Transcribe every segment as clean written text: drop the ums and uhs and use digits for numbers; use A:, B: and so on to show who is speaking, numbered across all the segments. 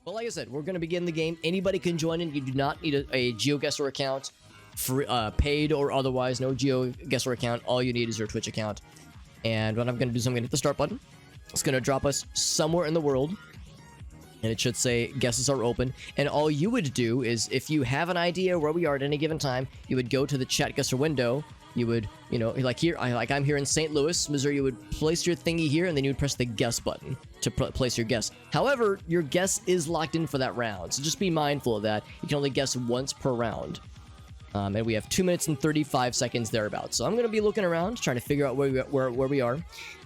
A: Well, like I said, we're going to begin the game. Anybody can join in. You do not need a GeoGuessr account, free, paid or otherwise. No GeoGuessr account. All you need is your Twitch account. And what I'm going to do is I'm going to hit the start button. It's going to drop us somewhere in the world. And it should say guesses are open. And all you would do is, if you have an idea where we are at any given time, you would go to the ChatGuessr window. You would, you know, like here, I'm here in St. Louis, Missouri. You would place your thingy here, and then you would press the guess button to place your guess. However, your guess is locked in for that round, so just be mindful of that. You can only guess once per round. And we have 2 minutes and 35 seconds thereabouts. So I'm going to be looking around, trying to figure out where we are.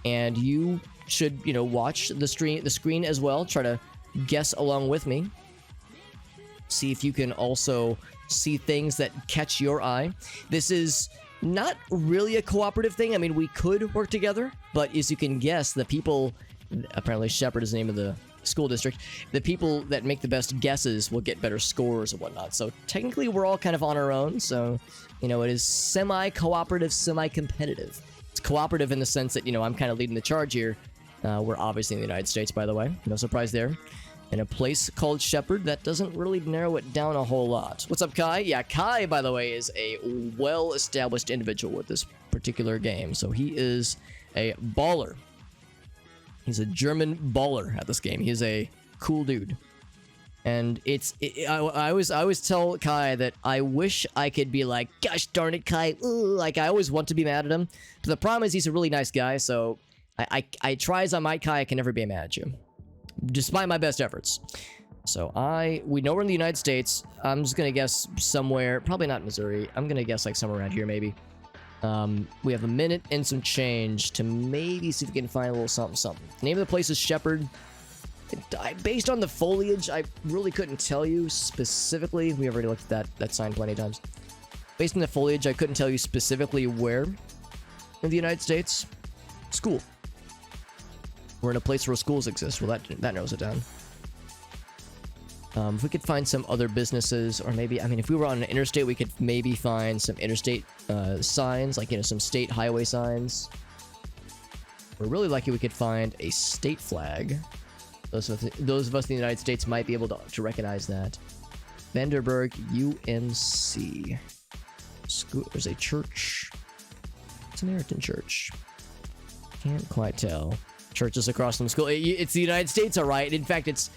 A: And you should, you know, watch the screen as well. Try to guess along with me. See if you can also see things that catch your eye. This is not really a cooperative thing. I mean, we could work together, but as you can guess, the people, apparently Shepherd is the name of the school district, the people that make the best guesses will get better scores and whatnot. So technically we're all kind of on our own. So, you know, it is semi-cooperative, semi-competitive. It's cooperative in the sense that, you know, I'm kind of leading the charge here. We're obviously in the United States, by the way. No surprise there. In a place called Shepherd, that doesn't really narrow it down a whole lot. What's up, Kai? Yeah, Kai, by the way, is a well-established individual with this particular game. So he is a baller. He's a German baller at this game. He's a cool dude. And I always tell Kai that I wish I could be like, gosh darn it, Kai. Ugh. Like, I always want to be mad at him. But the problem is he's a really nice guy, so I try as I might, Kai, I can never be mad at you, despite my best efforts. So we know we're in the United States. I'm just gonna guess somewhere, probably not Missouri. I'm gonna guess like somewhere around here, maybe. We have a minute and some change to maybe see if we can find a little something. The name of the place is Shepherd. Based on the foliage, I really couldn't tell you specifically. We already looked at that sign plenty of times. Based on the foliage, I couldn't tell you specifically where in the United States. School. We're in a place where schools exist. Well, that narrows it down. If we could find some other businesses, or maybe, I mean, if we were on an interstate, we could maybe find some interstate signs, like, you know, some state highway signs. We're really lucky we could find a state flag. Those of us in the United States might be able to recognize that. Vanderburg UMC. There's a church. Samaritan Church. Can't quite tell. Churches across from school. It's the United States, all right. In fact, it's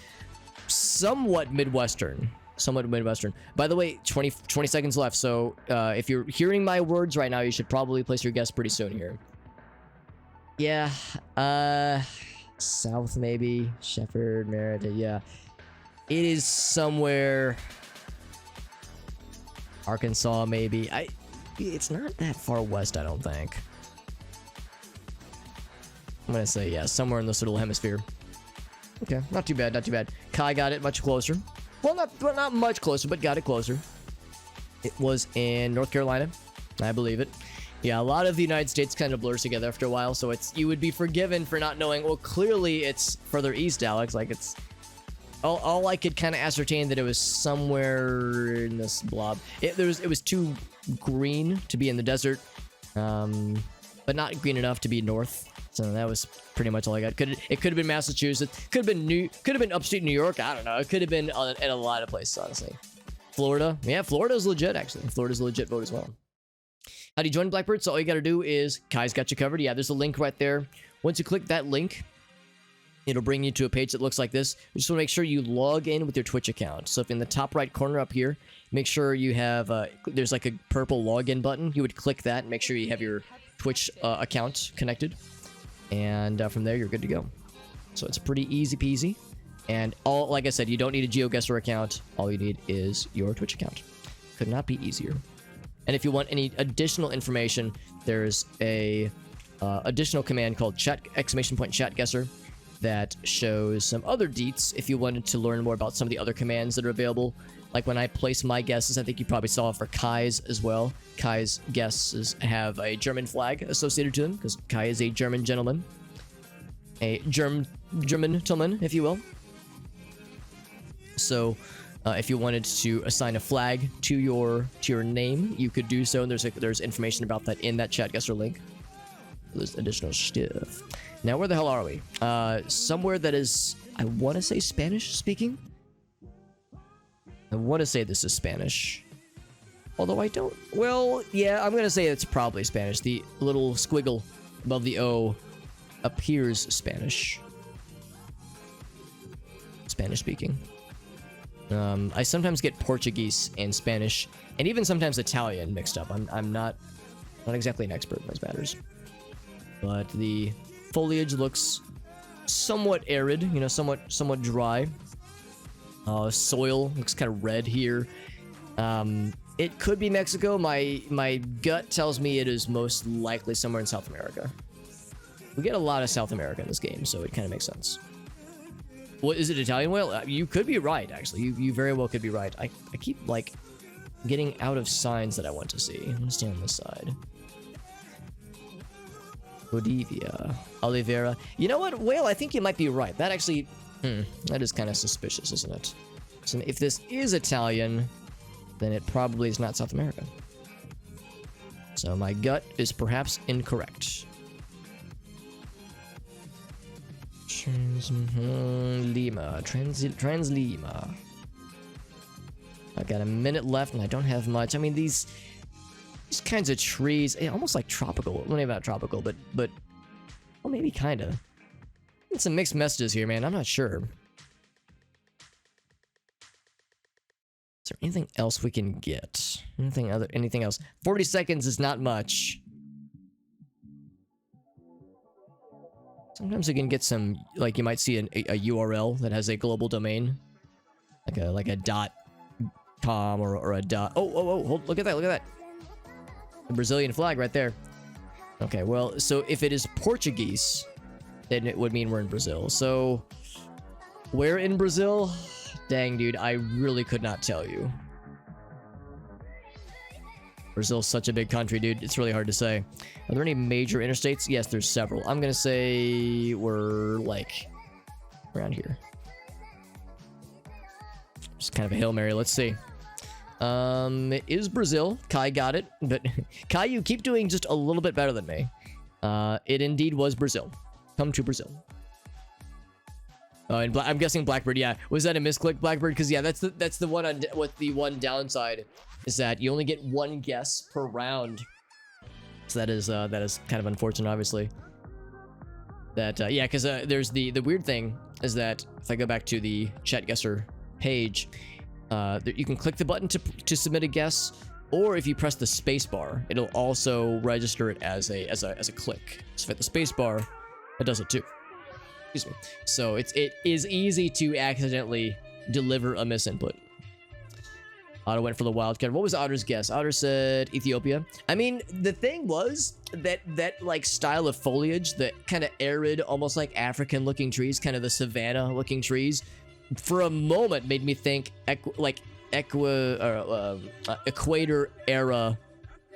A: somewhat Midwestern. By the way, 20 seconds left. So if you're hearing my words right now, you should probably place your guess pretty soon here. Yeah. South maybe. Shepherd, Merida. Yeah. It is somewhere. Arkansas maybe. It's not that far west, I don't think. I'm gonna say, yeah, somewhere in this little hemisphere. Okay, not too bad, not too bad. Kai got it much closer. Well, not much closer, but got it closer. It was in North Carolina. I believe it. Yeah, a lot of the United States kind of blurs together after a while, so you would be forgiven for not knowing. Well, clearly it's further east, Alex. Like, it's... All I could kind of ascertain that it was somewhere in this blob. It was too green to be in the desert, but not green enough to be north. So that was pretty much all I got. It could have been Massachusetts. Could have been upstate New York. I don't know. It could have been at a lot of places, honestly. Florida. Yeah, Florida's legit, actually. Florida's a legit vote as well. How do you join Blackbird? So all you got to do is, Kai's got you covered. Yeah, there's a link right there. Once you click that link, it'll bring you to a page that looks like this. You just want to make sure you log in with your Twitch account. So if in the top right corner up here, make sure you have, there's like a purple login button. You would click that and make sure you have your Twitch account connected. And from there, you're good to go. So it's pretty easy peasy. And like I said, you don't need a GeoGuessr account. All you need is your Twitch account. Could not be easier. And if you want any additional information, there's a additional command called !ChatGuessr that shows some other deets if you wanted to learn more about some of the other commands that are available. Like when I place my guesses, I think you probably saw for Kai's as well. Kai's guesses have a German flag associated to them because Kai is a German gentleman. A German gentleman, if you will. So if you wanted to assign a flag to your name, you could do so. And there's information about that in that ChatGuessr link. There's additional stuff. Now, where the hell are we? Somewhere that is, I want to say Spanish speaking. I want to say this is Spanish. Although I don't... Well, yeah, I'm going to say it's probably Spanish. The little squiggle above the O appears Spanish. Spanish speaking. I sometimes get Portuguese and Spanish, and even sometimes Italian mixed up. I'm not exactly an expert in those matters. But the foliage looks somewhat arid, you know, somewhat dry. Soil looks kind of red here. It could be Mexico. My gut tells me it is most likely somewhere in South America. We get a lot of South America in this game, so it kind of makes sense. What is it, Italian whale? You could be right, actually. You very well could be right. I keep, like, getting out of signs that I want to see. I'm gonna stay on this side. Bolivia. Oliveira. You know what, whale? I think you might be right. That actually... that is kind of suspicious, isn't it? So if this is Italian, then it probably is not South America. So my gut is perhaps incorrect. Lima. Trans Lima. I've got a minute left and I don't have much. I mean, these kinds of trees, almost like tropical. Well, maybe not tropical, but well, maybe kind of. It's some mixed messages here, man. I'm not sure. Is there anything else we can get? Anything else? 40 seconds is not much. Sometimes you can get some, like you might see a URL that has a global domain, like a .com or a dot. Oh, hold, look at that. The Brazilian flag right there. Okay, well, so if it is Portuguese, then it would mean we're in Brazil. So, where in Brazil? Dang, dude, I really could not tell you. Brazil's such a big country, dude. It's really hard to say. Are there any major interstates? Yes, there's several. I'm gonna say we're, like, around here. Just kind of a Hail Mary. Let's see. It is Brazil. Kai got it. But, Kai, you keep doing just a little bit better than me. It indeed was Brazil. Come to Brazil. Oh, and I'm guessing Blackbird. Yeah, was that a misclick, Blackbird? Because yeah, that's the one on what the one downside is that you only get one guess per round. So that is kind of unfortunate, obviously. That yeah, because there's the weird thing is that if I go back to the ChatGuessr page, you can click the button to submit a guess, or if you press the space bar, it'll also register it as a click. So if the space bar, it does it too. Excuse me. So it is easy to accidentally deliver a misinput. Otto went for the wildcat. What was Otter's guess? Otter said Ethiopia. I mean, the thing was that like style of foliage, the kind of arid, almost like African looking trees, kind of the savanna looking trees, for a moment made me think equator era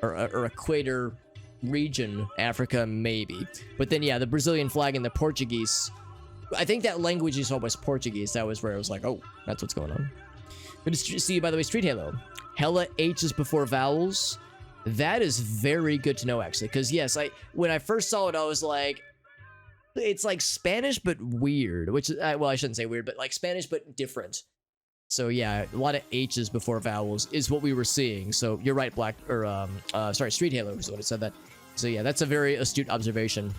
A: or equator region Africa, maybe. But then yeah, the Brazilian flag and the Portuguese, I think that language is almost Portuguese. That was where I was like, oh, that's what's going on. Good to see you, by the way, Street Halo. Hella H's before vowels. That is very good to know, actually, because yes, when I first saw it, I was like, it's like Spanish but weird, which well, I shouldn't say weird, but like Spanish but different. So yeah, a lot of H's before vowels is what we were seeing. So you're right, Street Halo is what it said that. So yeah, that's a very astute observation.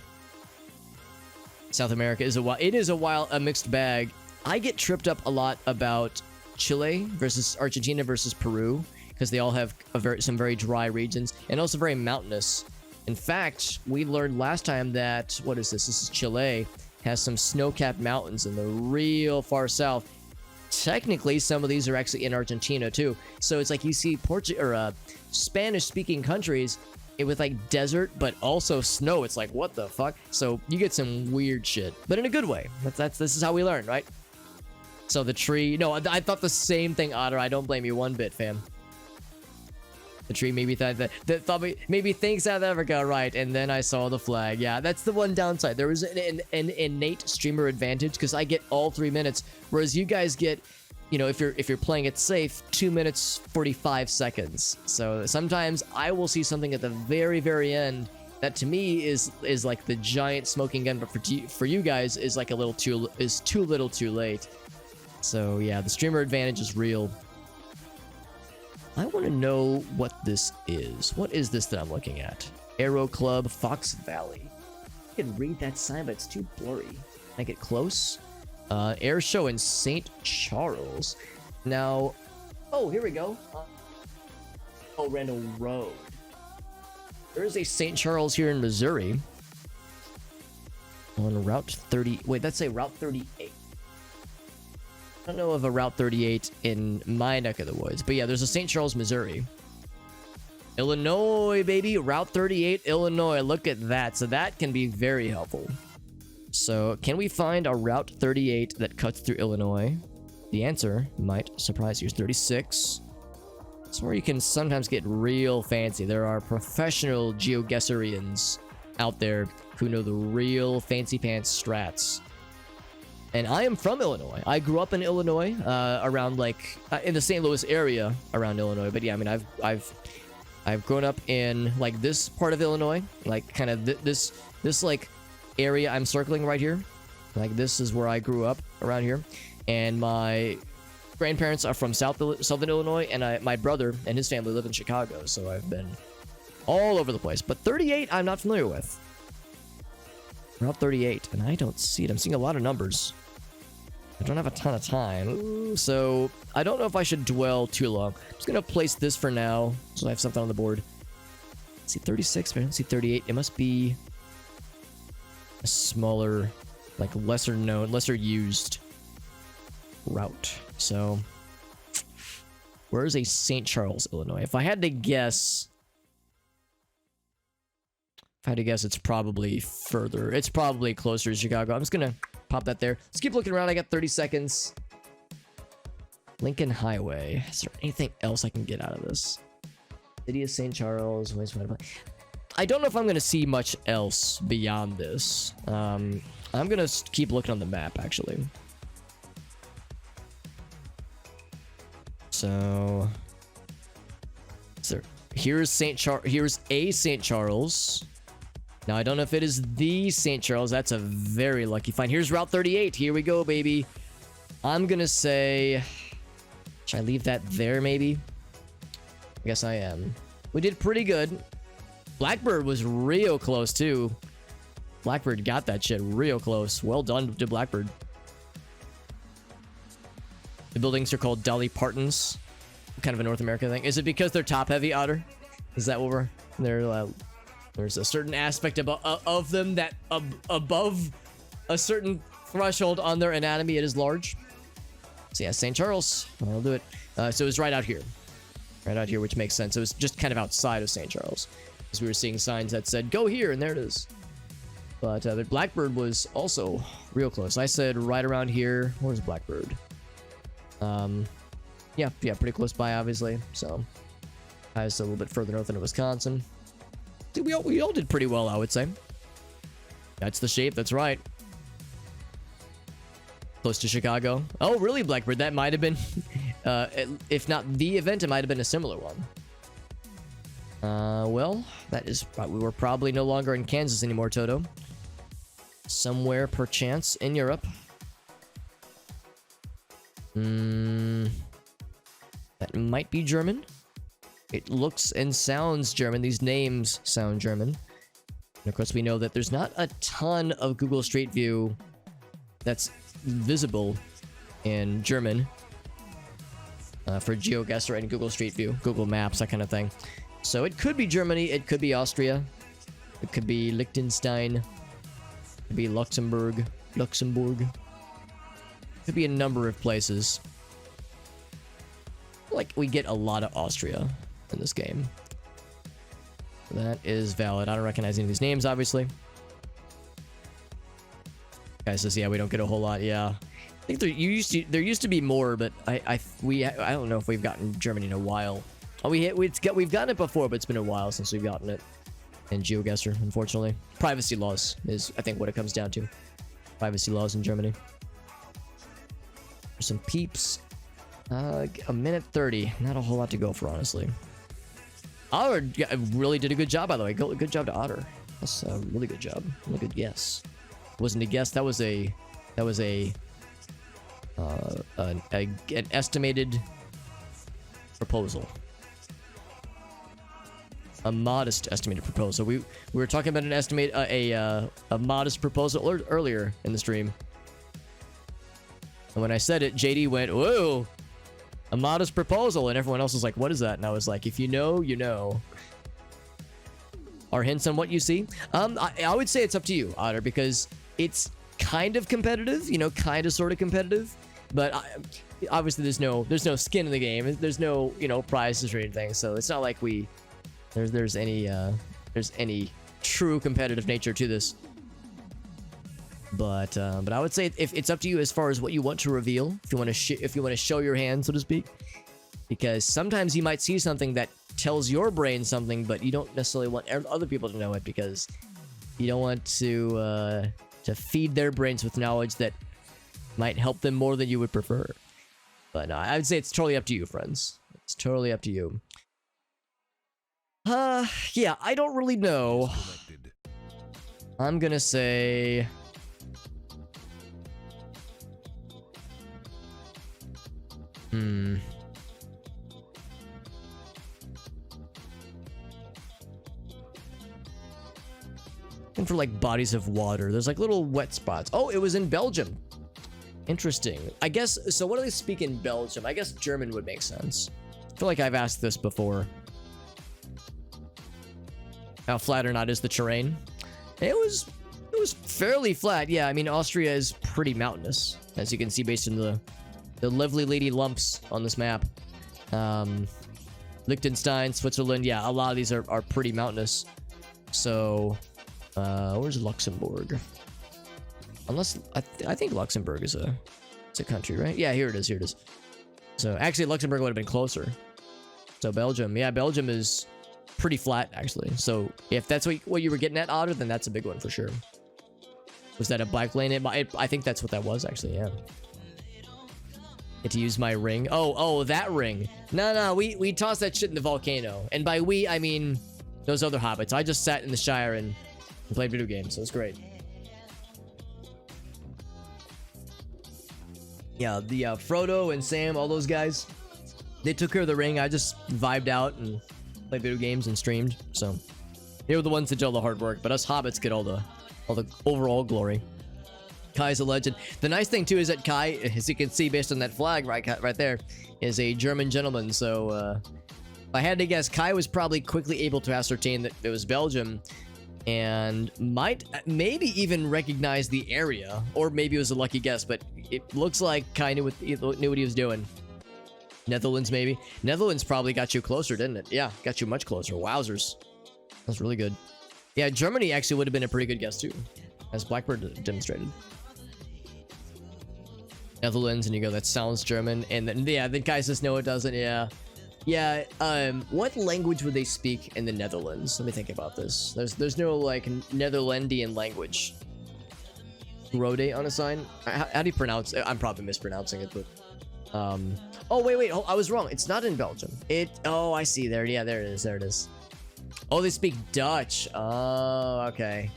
A: South America is a mixed bag. I get tripped up a lot about Chile versus Argentina versus Peru because they all have some very dry regions and also very mountainous. In fact, we learned last time that what is this? This is Chile, has some snow-capped mountains in the real far south. Technically, some of these are actually in Argentina too. So it's like you see Spanish-speaking countries with like desert but also snow. It's like, what the fuck? So you get some weird shit, but in a good way. This is how we learn, right? So the tree, no, I thought the same thing, Otter. I don't blame you one bit, fam. The tree maybe thought maybe thinks South Africa, right? And then I saw the flag. Yeah, that's the one downside. There was an innate streamer advantage because I get all 3 minutes, whereas you guys get, you know, if you're playing it safe, 2 minutes 45 seconds. So sometimes I will see something at the very, very end that to me is like the giant smoking gun, but for you guys is like too little too late. So yeah, the streamer advantage is real. I want to know what this is. What is this that I'm looking at? Aero Club, Fox Valley. I can read that sign, but it's too blurry. Can I get close? Air show in St. Charles. Now, oh, here we go. Oh, Randall Road. There is a St. Charles here in Missouri. On Route 30. Wait, that's a Route 38. I don't know of a Route 38 in my neck of the woods, but yeah, there's a St. Charles, Missouri. Illinois, baby. Route 38, Illinois. Look at that. So that can be very helpful. So can we find a Route 38 that cuts through Illinois? The answer might surprise you. 36. It's where you can sometimes get real fancy. There are professional GeoGuesserians out there who know the real fancy pants strats. And I am from Illinois. I grew up in Illinois, around like in the St. Louis area around Illinois. But yeah, I mean, I've grown up in like this part of Illinois, like kind of this like area I'm circling right here. Like this is where I grew up around here, and my grandparents are from Southern Illinois, and my brother and his family live in Chicago. So I've been all over the place. But 38, I'm not familiar with. Route 38, and I don't see it. I'm seeing a lot of numbers. I don't have a ton of time, so I don't know if I should dwell too long. I'm just gonna place this for now, so I have something on the board. Let's see, 36, but I don't see 38. It must be a smaller, like lesser known, lesser used route. So, where is a St. Charles, Illinois? If I had to guess, it's probably further. It's probably closer to Chicago. I'm just gonna pop that there. Let's keep looking around. I got 30 seconds. Lincoln Highway. Is there anything else I can get out of this? City of St. Charles. I don't know if I'm gonna see much else beyond this. I'm gonna keep looking on the map, actually. So, here's a St. Charles. Now, I don't know if it is the St. Charles. That's a very lucky find. Here's Route 38. Here we go, baby. I'm going to say... Should I leave that there, maybe? I guess I am. We did pretty good. Blackbird was real close, too. Blackbird got that shit real close. Well done to Blackbird. The buildings are called Dolly Partons. Kind of a North America thing. Is it because they're top-heavy, Otter? Is that what we're... There's a certain aspect of them that above a certain threshold on their anatomy, it is large. So yeah, St. Charles. I'll do it. So it was right out here. Right out here, which makes sense. It was just kind of outside of St. Charles. Because we were seeing signs that said, go here, and there it is. But the Blackbird was also real close. I said right around here. Where's Blackbird? Yeah, pretty close by, obviously. So I was a little bit further north than Wisconsin. We all did pretty well, I would say. That's the shape, that's right. Close to Chicago. Oh, really, Blackbird? That might have been, if not the event, it might have been a similar one. Well, that is, we were probably no longer in Kansas anymore, Toto. Somewhere, perchance, in Europe. That might be German. It looks and sounds German. These names sound German. And of course, we know that there's not a ton of Google Street View that's visible in German for GeoGuessr and Google Street View, Google Maps, that kind of thing. So it could be Germany. It could be Austria. It could be Liechtenstein. It could be Luxembourg. It could be a number of places. Like, we get a lot of Austria in this game. That is valid. I don't recognize any of these names, obviously. Guy says, yeah, we don't get a whole lot. Yeah, I think there used to be more, but I don't know if we've gotten Germany in a while. Oh, we've gotten it before, but it's been a while since we've gotten it in GeoGuessr, unfortunately. Privacy laws is, I think, what it comes down to. Privacy laws in Germany. There's some peeps. A minute 30. Not a whole lot to go for, honestly. Otter really did a good job, by the way. Good job to Otter. That's a really good job. Really good guess. Wasn't a guess. That was an estimated proposal. A modest estimated proposal. We were talking about an estimate, a modest proposal earlier in the stream. And when I said it, JD went, "Whoa, a modest proposal," and everyone else was like, "What is that?" And I was like, "If you know, you know." Are hints on what you see? I would say it's up to you, Otter, because it's kind of competitive, you know, kind of sort of competitive, but obviously there's no skin in the game. There's no, you know, prizes or anything, so it's not like there's any true competitive nature to this. But I would say if it's up to you as far as what you want to reveal, if you want to show your hand, so to speak, because sometimes you might see something that tells your brain something, but you don't necessarily want other people to know it because you don't want to feed their brains with knowledge that might help them more than you would prefer. But no, I would say it's totally up to you, friends. It's totally up to you. Yeah, I don't really know. I'm gonna say... And for like bodies of water, there's like little wet spots. Oh, it was in Belgium. Interesting. I guess, so what do they speak in Belgium? I guess German would make sense. I feel like I've asked this before. How flat or not is the terrain? It was fairly flat. Yeah, I mean, Austria is pretty mountainous, as you can see based on the lovely lady lumps on this map. Liechtenstein, Switzerland, yeah, a lot of these are pretty mountainous. So, where's Luxembourg? Unless, I think Luxembourg is it's a country, right? Yeah, here it is, here it is. So, actually, Luxembourg would have been closer. So, Belgium, yeah, Belgium is pretty flat, actually. So, if that's what you were getting at, Otter, then that's a big one for sure. Was that a bike lane? I think that's what that was, actually, yeah. Get to use my ring. Oh, that ring. No, we tossed that shit in the volcano. And by we, I mean those other hobbits. I just sat in the Shire and played video games, so it's great. Yeah, the Frodo and Sam, all those guys, they took care of the ring. I just vibed out and played video games and streamed. So they were the ones that did all the hard work, but us hobbits get all the overall glory. Kai's a legend. The nice thing too is that Kai, as you can see based on that flag right there, is a German gentleman. So if I had to guess, Kai was probably quickly able to ascertain that it was Belgium and might maybe even recognize the area, or maybe it was a lucky guess, but it looks like Kai knew what he was doing. Netherlands, maybe. Netherlands probably got you closer, didn't it? Yeah, got you much closer. Wowzers. That's really good. Yeah, Germany actually would have been a pretty good guess too, as Blackbird demonstrated. Netherlands, and you go, that sounds German, and then yeah, the guy says no, it doesn't. Yeah, what language would they speak in the Netherlands? Let me think about this. There's no like Netherlandian language. Rode on a sign. How do you pronounce it? I'm probably mispronouncing it, but oh wait, I was wrong. It's not in Belgium. Oh, I see there. Yeah, there it is. Oh, they speak Dutch. Oh, okay.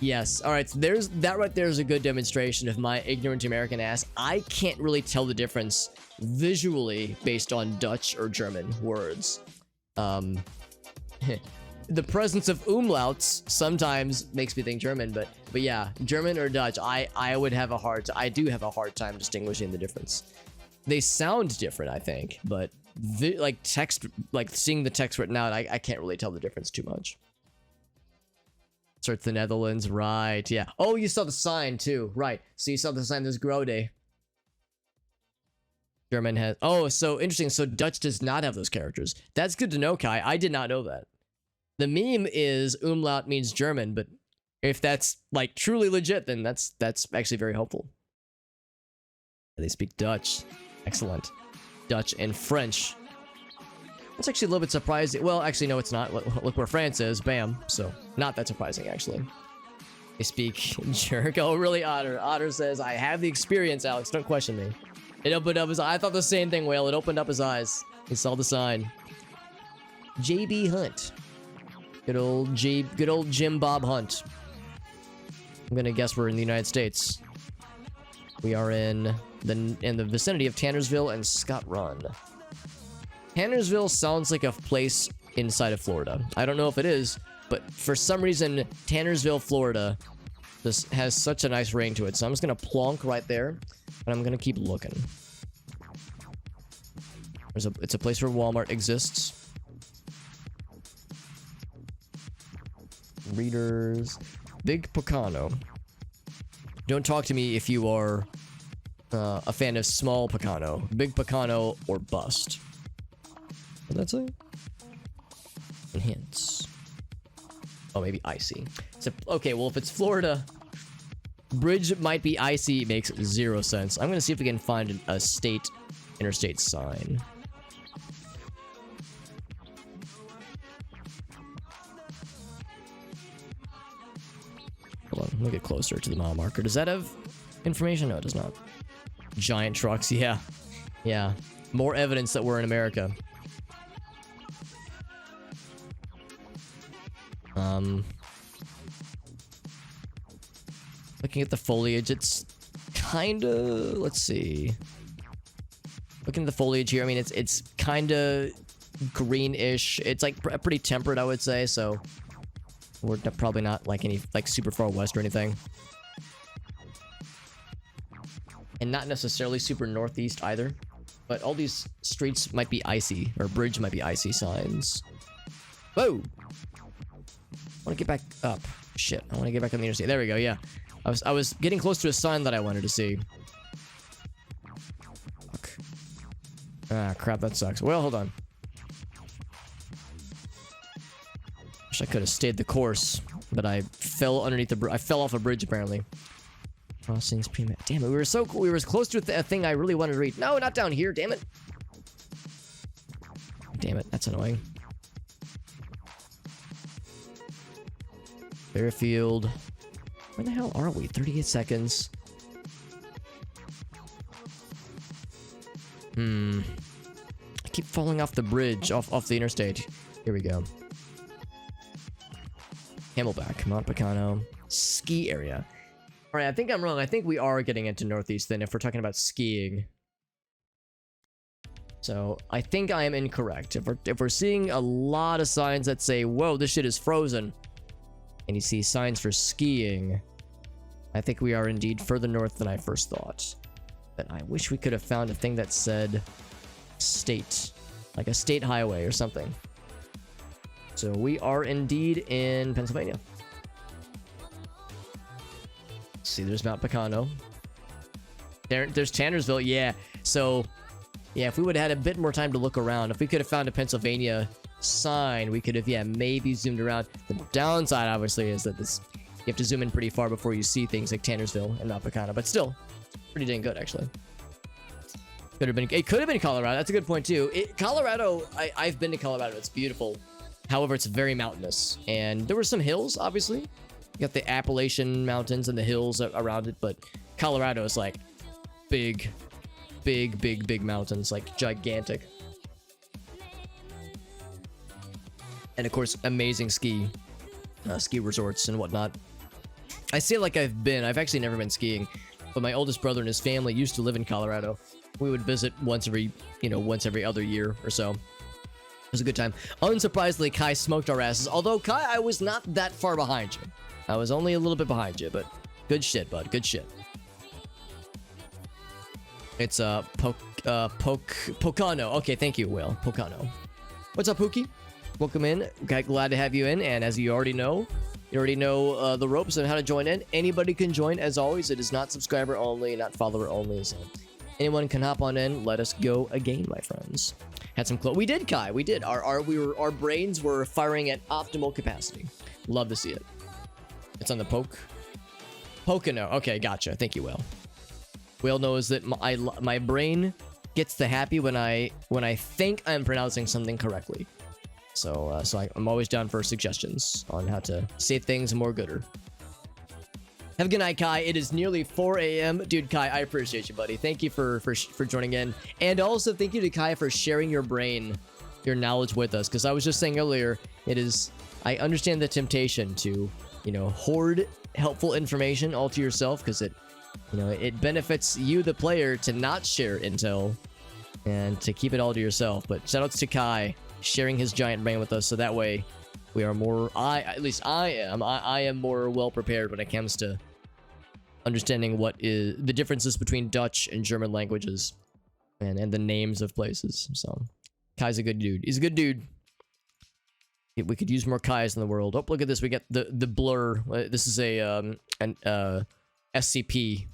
A: Yes. All right. So that right there is a good demonstration of my ignorant American ass. I can't really tell the difference visually based on Dutch or German words. The presence of umlauts sometimes makes me think German, but yeah, German or Dutch, I do have a hard time distinguishing the difference. They sound different, I think, but like seeing the text written out, I can't really tell the difference too much. Search the Netherlands, right? Yeah. Oh, you saw the sign too, right? So you saw the sign. There's Grode. German has. Oh, so interesting. So Dutch does not have those characters. That's good to know, Kai. I did not know that. The meme is umlaut means German, but if that's like truly legit, then that's actually very helpful. They speak Dutch. Excellent. Dutch and French. That's actually a little bit surprising. Well, actually, no, it's not. Look where France is. Bam. So, not that surprising, actually. They speak jerk. Oh, really, Otter? Otter says, I have the experience, Alex. Don't question me. It opened up his eyes. I thought the same thing, Whale. It opened up his eyes. He saw the sign. JB Hunt. Good old Jim Bob Hunt. I'm gonna guess we're in the United States. We are in the vicinity of Tannersville and Scott Run. Tannersville sounds like a place inside of Florida. I don't know if it is, but for some reason, Tannersville, Florida, this has such a nice ring to it. So I'm just gonna plonk right there, and I'm gonna keep looking. It's a place where Walmart exists. Readers, Big Pocano. Don't talk to me if you are a fan of small Pocano, Big Pocano, or bust. What did that say? And hints. Oh, maybe icy. So, okay, well, if it's Florida, bridge might be icy. It makes 0 sense. I'm gonna see if we can find a interstate sign. Hold on, let me get closer to the mile marker. Does that have information? No, it does not. Giant trucks, yeah. Yeah. More evidence that we're in America. Looking at the foliage, it's kinda... Let's see. Looking at the foliage here, I mean, it's kinda greenish. It's like pretty temperate, I would say, so... We're probably not like any like super far west or anything. And not necessarily super northeast either. But all these streets might be icy, or bridge might be icy signs. Whoa! I want to get back up. Shit, I want to get back on the interstate. There we go, yeah. I was getting close to a sign that I wanted to see. Fuck. Ah, crap, that sucks. Well, hold on. Wish I could have stayed the course, but I fell underneath the I fell off a bridge apparently. Crossings pre-map. Damn it, we were so cool. We were close to a thing I really wanted to read. No, not down here, damn it. Damn it, that's annoying. Fairfield. Where the hell are we? 38 seconds. I keep falling off the bridge, off the interstate. Here we go. Camelback, Mount Picano, ski area. All right, I think I'm wrong. I think we are getting into Northeast then if we're talking about skiing. So I think I am incorrect. If we're seeing a lot of signs that say, whoa, this shit is frozen, and you see signs for skiing, I think we are indeed further north than I first thought. But I wish we could have found a thing that said state, like a state highway or something. So we are indeed in Pennsylvania. Let's see, there's Mount Picano. There's Tannersville, yeah. So, yeah, if we would have had a bit more time to look around, if we could have found a Pennsylvania sign, we could have, yeah, maybe zoomed around. The downside, obviously, is that you have to zoom in pretty far before you see things like Tannersville and Mount Picano, but still, pretty dang good, actually. It could have been Colorado. That's a good point, too. Colorado, I've been to Colorado. It's beautiful. However, it's very mountainous, and there were some hills, obviously. You got the Appalachian Mountains and the hills around it, but Colorado is like big mountains, like gigantic. And of course, amazing ski resorts and whatnot. I say like I've actually never been skiing, but my oldest brother and his family used to live in Colorado. We would visit once every other year or so. It was a good time. Unsurprisingly, Kai smoked our asses. Although, Kai, I was not that far behind you. I was only a little bit behind you, but good shit, bud. Good shit. It's, Pocano. Okay, thank you, Will. Pocano. What's up, Pookie? Welcome in. Okay, glad to have you in. And as you already know the ropes and how to join in. Anybody can join, as always. It is not subscriber only, not follower only, so anyone can hop on in. Let us go again, my friends. Had some we did, Kai. We did. Our brains were firing at optimal capacity. Love to see it. It's on the Pocono. Okay, gotcha. Thank you, Will. Will knows that my brain gets the happy when I think I'm pronouncing something correctly. So I'm always down for suggestions on how to say things more gooder. Have a good night, Kai. It is nearly 4 a.m. Dude, Kai, I appreciate you, buddy. Thank you for joining in. And also, thank you to Kai for sharing your knowledge with us. Because I was just saying earlier, I understand the temptation to, hoard helpful information all to yourself. Because it benefits you, the player, to not share intel and to keep it all to yourself. But shoutouts to Kai sharing his giant brain with us, so that way we are more, at least I am more well prepared when it comes to understanding what is the differences between Dutch and German languages and the names of places. So Kai's a good dude. He's a good dude. We could use more Kais in the world. Oh, look at this. We got the blur. This is an SCP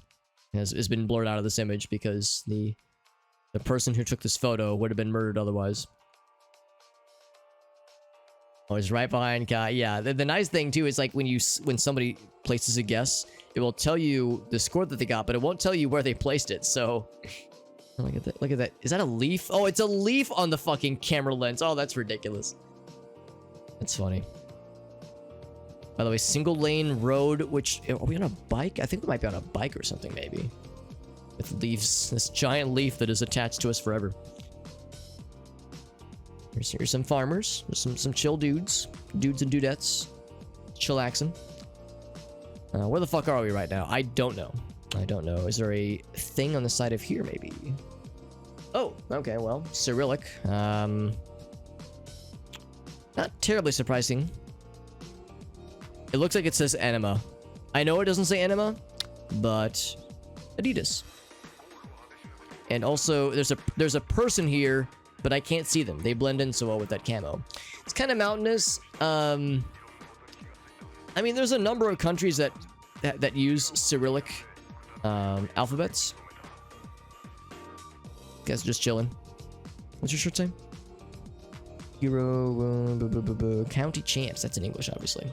A: has been blurred out of this image because the person who took this photo would have been murdered otherwise. Oh, he's right behind Kai. Yeah, the nice thing too is like when somebody places a guess, it will tell you the score that they got, but it won't tell you where they placed it. So look at that. Look at that. Is that a leaf? Oh, it's a leaf on the fucking camera lens. Oh, that's ridiculous. That's funny. By the way, single lane road, which are we on a bike? I think we might be on a bike or something, maybe. With leaves, this giant leaf that is attached to us forever. Here's some farmers. There's some chill dudes and dudettes. Chillaxing. Where the fuck are we right now? I don't know. I don't know. Is there a thing on the side of here, maybe? Oh, okay, well, Cyrillic. Not terribly surprising. It looks like it says Anima. I know it doesn't say Anima, but Adidas. And also, there's a person here, but I can't see them. They blend in so well with that camo. It's kind of mountainous. I mean, there's a number of countries that use Cyrillic alphabets. Guys, just chilling. What's your shirt say? Hero County Champs. That's in English, obviously.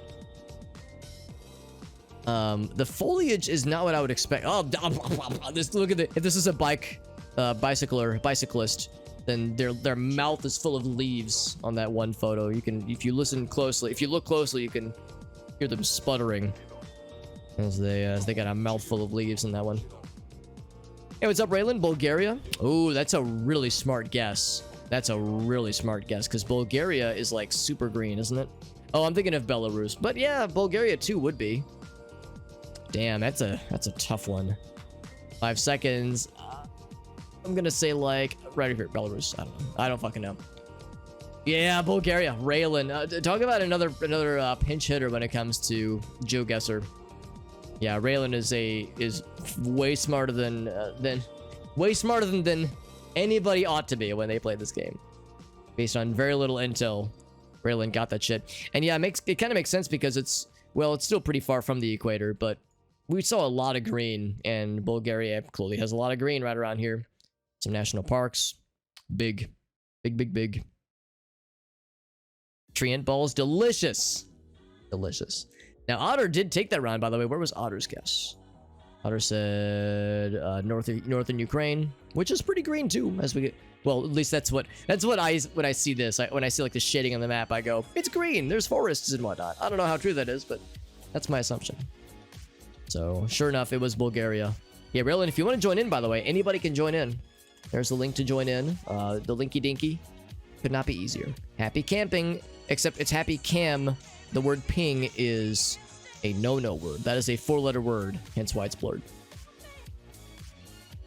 A: The foliage is not what I would expect. Oh, this, look at it. If this is a bicyclist, then their mouth is full of leaves on that one photo. You can, if you listen closely, if you look closely, you can hear them sputtering as they got a mouthful of leaves in that one. Hey, what's up, Raylan? Bulgaria? Oh, that's a really smart guess. That's a really smart guess, because Bulgaria is like super green, isn't it? Oh, I'm thinking of Belarus, but yeah, Bulgaria too would be. Damn, that's a tough one. 5 seconds. I'm gonna say like right here, Belarus. I don't know. I don't fucking know. Yeah, Bulgaria. Raylan. Talk about another pinch hitter when it comes to GeoGuessr. Yeah, Raylan is way smarter than anybody ought to be when they play this game. Based on very little intel, Raylan got that shit. And yeah, it kind of makes sense because it's still pretty far from the equator, but we saw a lot of green, and Bulgaria clearly has a lot of green right around here. Some national parks. Big. Treant balls, delicious. Delicious. Now, Otter did take that round, by the way. Where was Otter's guess? Otter said northern Ukraine, which is pretty green too. As we get, well, at least that's what I when I see this. When I see like the shading on the map, I go, it's green. There's forests and whatnot. I don't know how true that is, but that's my assumption. So sure enough, it was Bulgaria. Yeah, Raylan, if you want to join in, by the way, anybody can join in. There's the link to join in. The linky dinky could not be easier. Happy camping, except it's happy cam. The word ping is a no-no word. That is a 4-letter word, hence why it's blurred.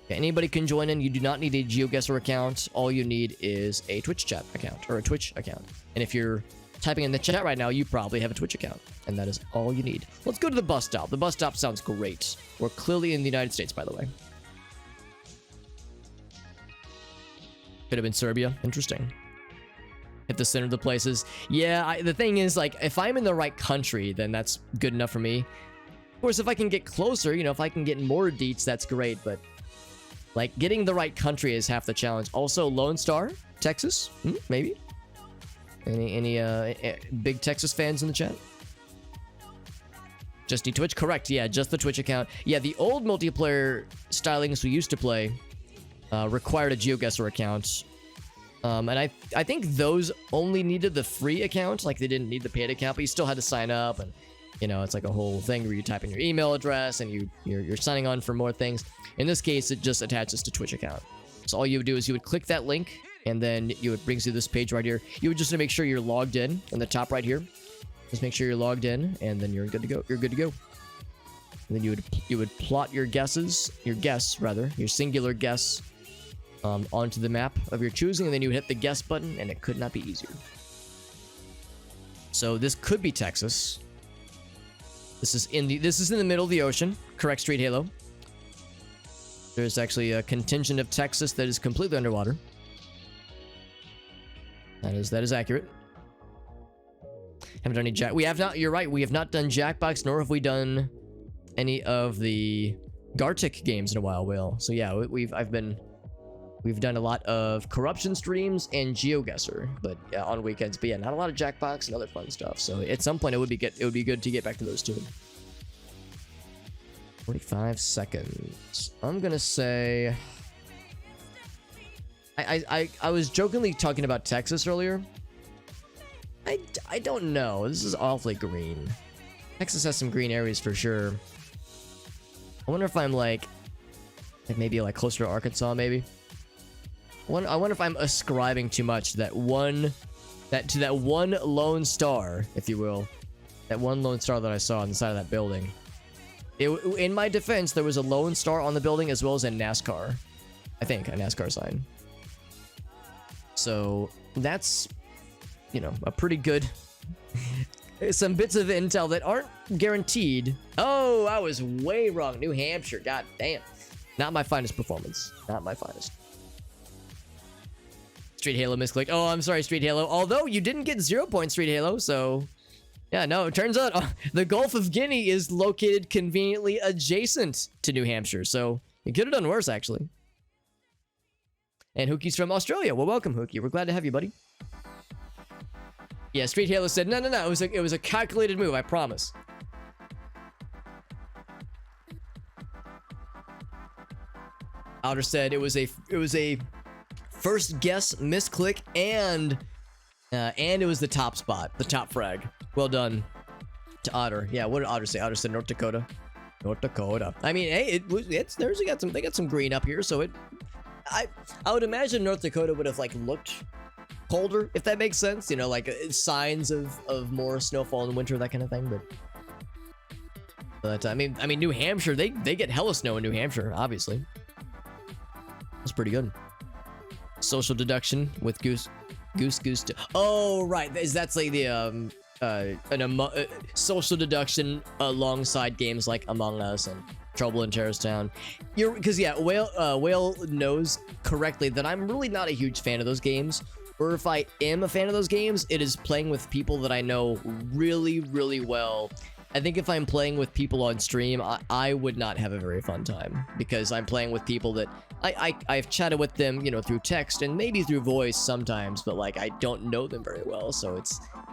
A: Okay, anybody can join in. You do not need a GeoGuessr account. All you need is a Twitch chat account, or a Twitch account. And if you're typing in the chat right now, you probably have a Twitch account. And that is all you need. Let's go to the bus stop. The bus stop sounds great. We're clearly in the United States, by the way. Could have been Serbia. Interesting. Hit the center of the places. Yeah, the thing is, like, if I'm in the right country, then that's good enough for me. Of course, if I can get closer, you know, if I can get more deets, that's great. But, like, getting the right country is half the challenge. Also, Lone Star, Texas, maybe. Any big Texas fans in the chat? Just the Twitch? Correct, yeah, just the Twitch account. Yeah, the old multiplayer stylings we used to play required a GeoGuessr account. And I think those only needed the free account. Like, they didn't need the paid account, but you still had to sign up. And, you know, it's like a whole thing where you type in your email address and you're signing on for more things. In this case, it just attaches to Twitch account. So all you would do is you would click that link, and then it brings you this page right here. You would just make sure you're logged in the top right here. Just make sure you're logged in, and then you're good to go. You're good to go. And then you would plot your guesses, your singular guess onto the map of your choosing, and then you would hit the guess button, and it could not be easier. So this could be Texas. This is in the middle of the ocean. Correct, Street Halo. There's actually a contingent of Texas that is completely underwater. That is accurate. Haven't done any jack. We have not. You're right. We have not done Jackbox, nor have we done any of the Gartic games in a while, Will. So yeah, we've done a lot of corruption streams and GeoGuessr, but yeah, on weekends. But yeah, not a lot of Jackbox and other fun stuff. So at some point, it would be good to get back to those two. 45 seconds. I'm gonna say. I was jokingly talking about Texas earlier. I don't know. This is awfully green. Texas has some green areas for sure. I wonder if I'm like maybe like closer to Arkansas, maybe. I wonder if I'm ascribing too much to that one lone star, if you will. That one lone star that I saw on the side of that building. In my defense, there was a lone star on the building as well as a NASCAR. I think a NASCAR sign. So that's, you know, a pretty good some bits of intel that aren't guaranteed. Oh, I was way wrong. New Hampshire. God damn. Not my finest performance. Not my finest. Street Halo misclick. Oh, I'm sorry, Street Halo. Although you didn't get 0 points, Street Halo, so yeah, no, it turns out the Gulf of Guinea is located conveniently adjacent to New Hampshire, so you could have done worse, actually. And Hookie's from Australia. Well, welcome, Hookie. We're glad to have you, buddy. Yeah, Street Halo said, no. It was a calculated move, I promise. Outer said it was a first guess misclick and it was the top spot, the top frag. Well done to Otter. Yeah, what did Otter say? Otter said North Dakota. North Dakota. I mean, hey, they got some green up here, so I would imagine North Dakota would have like looked colder, if that makes sense. You know, like signs of more snowfall in winter, that kind of thing. But I mean, New Hampshire, they get hella snow in New Hampshire, obviously. That's pretty good. Social deduction with goose. Oh, right. That's like the social deduction alongside games like Among Us and Trouble in Terrorist Town. Because yeah, Whale knows correctly that I'm really not a huge fan of those games. Or if I am a fan of those games, it is playing with people that I know really, really well. I think if I'm playing with people on stream, I would not have a very fun time, because I'm playing with people that I've chatted with them, you know, through text and maybe through voice sometimes, but like I don't know them very well, so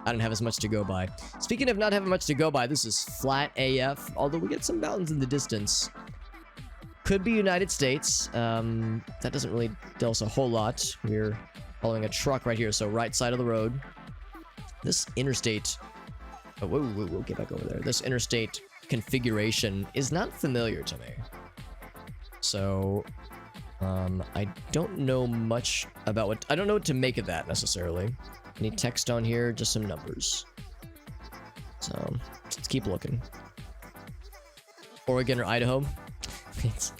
A: I don't have as much to go by. Speaking of not having much to go by, this is flat AF, although we get some mountains in the distance. Could be United States. That doesn't really tell us a whole lot. We're following a truck right here, so right side of the road. This interstate... Oh, whoa, get back over there. This interstate configuration is not familiar to me. So, I don't know much about I don't know what to make of that, necessarily. Any text on here? Just some numbers. So, let's keep looking. Oregon or Idaho? It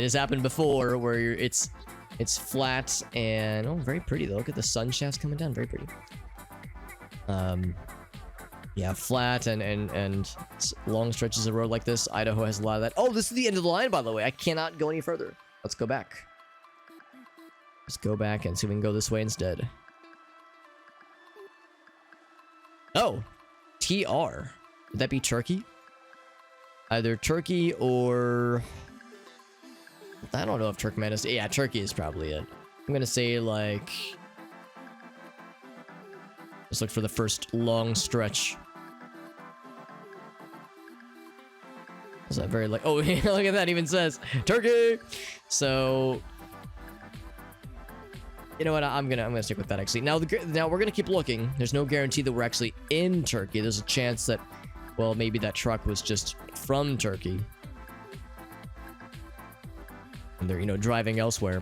A: has happened before, where it's flat and... Oh, very pretty, though. Look at the sun shafts coming down. Very pretty. Yeah, flat and long stretches of road like this. Idaho has a lot of that. Oh, this is the end of the line, by the way. I cannot go any further. Let's go back. Let's go back and see if we can go this way instead. Oh, TR. Would that be Turkey? Either Turkey or... I don't know if Turkmenistan... Yeah, Turkey is probably it. I'm gonna say, like... Let's look for the first long stretch. Is that very like... Oh, look at that, even says Turkey! So... You know what, I'm gonna stick with that, actually. Now we're gonna keep looking. There's no guarantee that we're actually in Turkey. There's a chance that, well, maybe that truck was just from Turkey. And they're, you know, driving elsewhere.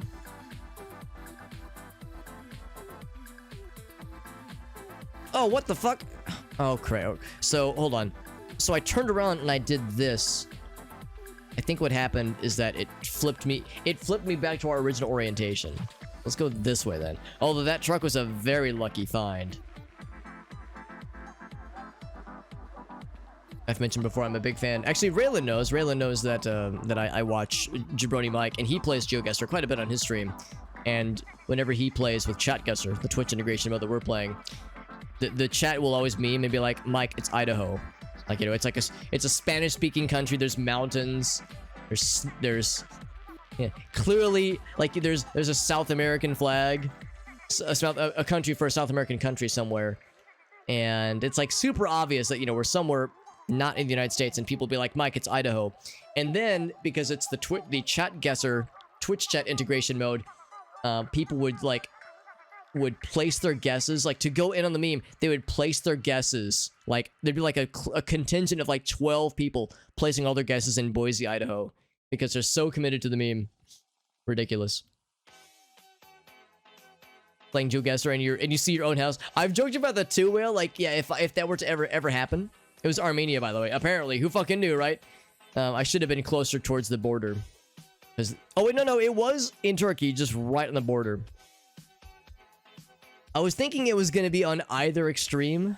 A: Oh, what the fuck? Oh, crap. So, hold on. So I turned around and I did this. I think what happened is that it flipped me back to our original orientation. Let's go this way then. Although that truck was a very lucky find. I've mentioned before, I'm a big fan. Actually, Raylan knows. Raylan knows that that I watch Jabroni Mike, and he plays GeoGuessr quite a bit on his stream. And whenever he plays with ChatGuessr, the Twitch integration mode that we're playing, the chat will always meme and be like, Mike, it's Idaho. Like, you know, it's like it's a Spanish-speaking country. There's mountains. There's yeah, clearly, like, there's a South American flag, a country for a South American country somewhere, and it's like super obvious that, you know, we're somewhere not in the United States, and people be like, Mike, it's Idaho. And then because it's the ChatGuessr Twitch chat integration mode, people would place their guesses, like, to go in on the meme, they would place their guesses, like there'd be like a contingent of like 12 people placing all their guesses in Boise, Idaho, because they're so committed to the meme. Ridiculous. Playing GeoGuessr and you see your own house. I've joked about that too, Will. Like, yeah, if that were to ever happen. It was Armenia, by the way. Apparently, who fucking knew, right? I should have been closer towards the border. Oh wait, no, it was in Turkey, just right on the border. I was thinking it was gonna be on either extreme,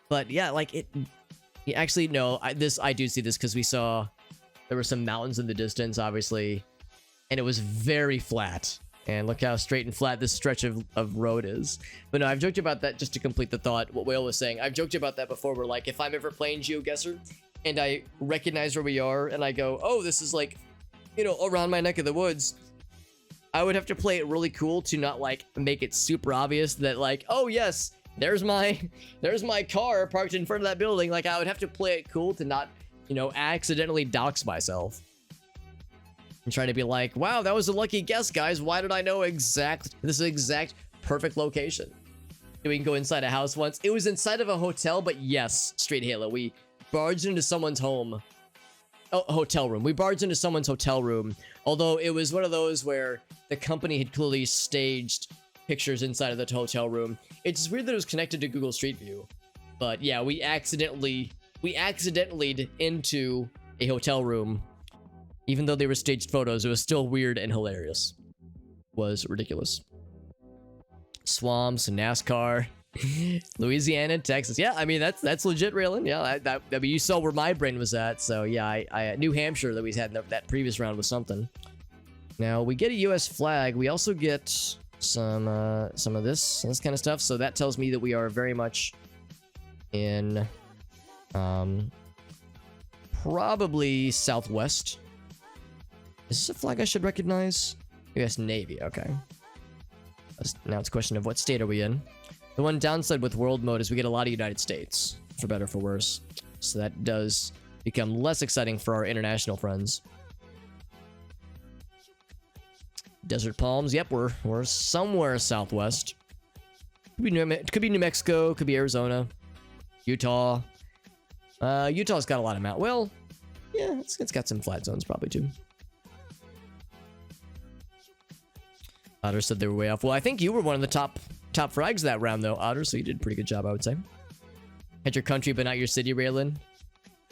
A: but yeah, like it. Yeah, actually, no. I do see this because we saw there were some mountains in the distance, obviously, and it was very flat. And look how straight and flat this stretch of road is. But no, I've joked about that just to complete the thought, what Whale was saying. I've joked about that before, where like, if I'm ever playing GeoGuessr and I recognize where we are and I go, oh, this is like, you know, around my neck of the woods, I would have to play it really cool to not like make it super obvious that like, oh yes, there's my car parked in front of that building. Like, I would have to play it cool to not, you know, accidentally dox myself. I'm trying to be like, wow, that was a lucky guess, guys. Why did I know this exact perfect location? We can go inside a house once. It was inside of a hotel, but yes, straight Halo. We barged into someone's home. Oh, hotel room. We barged into someone's hotel room. Although it was one of those where the company had clearly staged pictures inside of the hotel room. It's weird that it was connected to Google Street View. But yeah, we accidentally into a hotel room. Even though they were staged photos, it was still weird and hilarious. Was ridiculous. Swamps, NASCAR, Louisiana, Texas. Yeah, I mean, that's legit, Raylan. Yeah, I mean, you saw where my brain was at. So yeah, I New Hampshire that we had in that previous round was something. Now we get a U.S. flag. We also get some of this kind of stuff. So that tells me that we are very much in probably Southwest. Is this a flag I should recognize? U.S. Navy, okay. Now it's a question of what state are we in? The one downside with world mode is we get a lot of United States, for better or for worse. So that does become less exciting for our international friends. Desert palms, yep, we're somewhere southwest. Could be New Mexico, could be Arizona, Utah. Utah's got a lot of mountains. Well, yeah, it's got some flat zones probably too. Otter said they were way off. Well, I think you were one of the top frags that round though, Otter. So you did a pretty good job, I would say. Had your country but not your city, Raylan.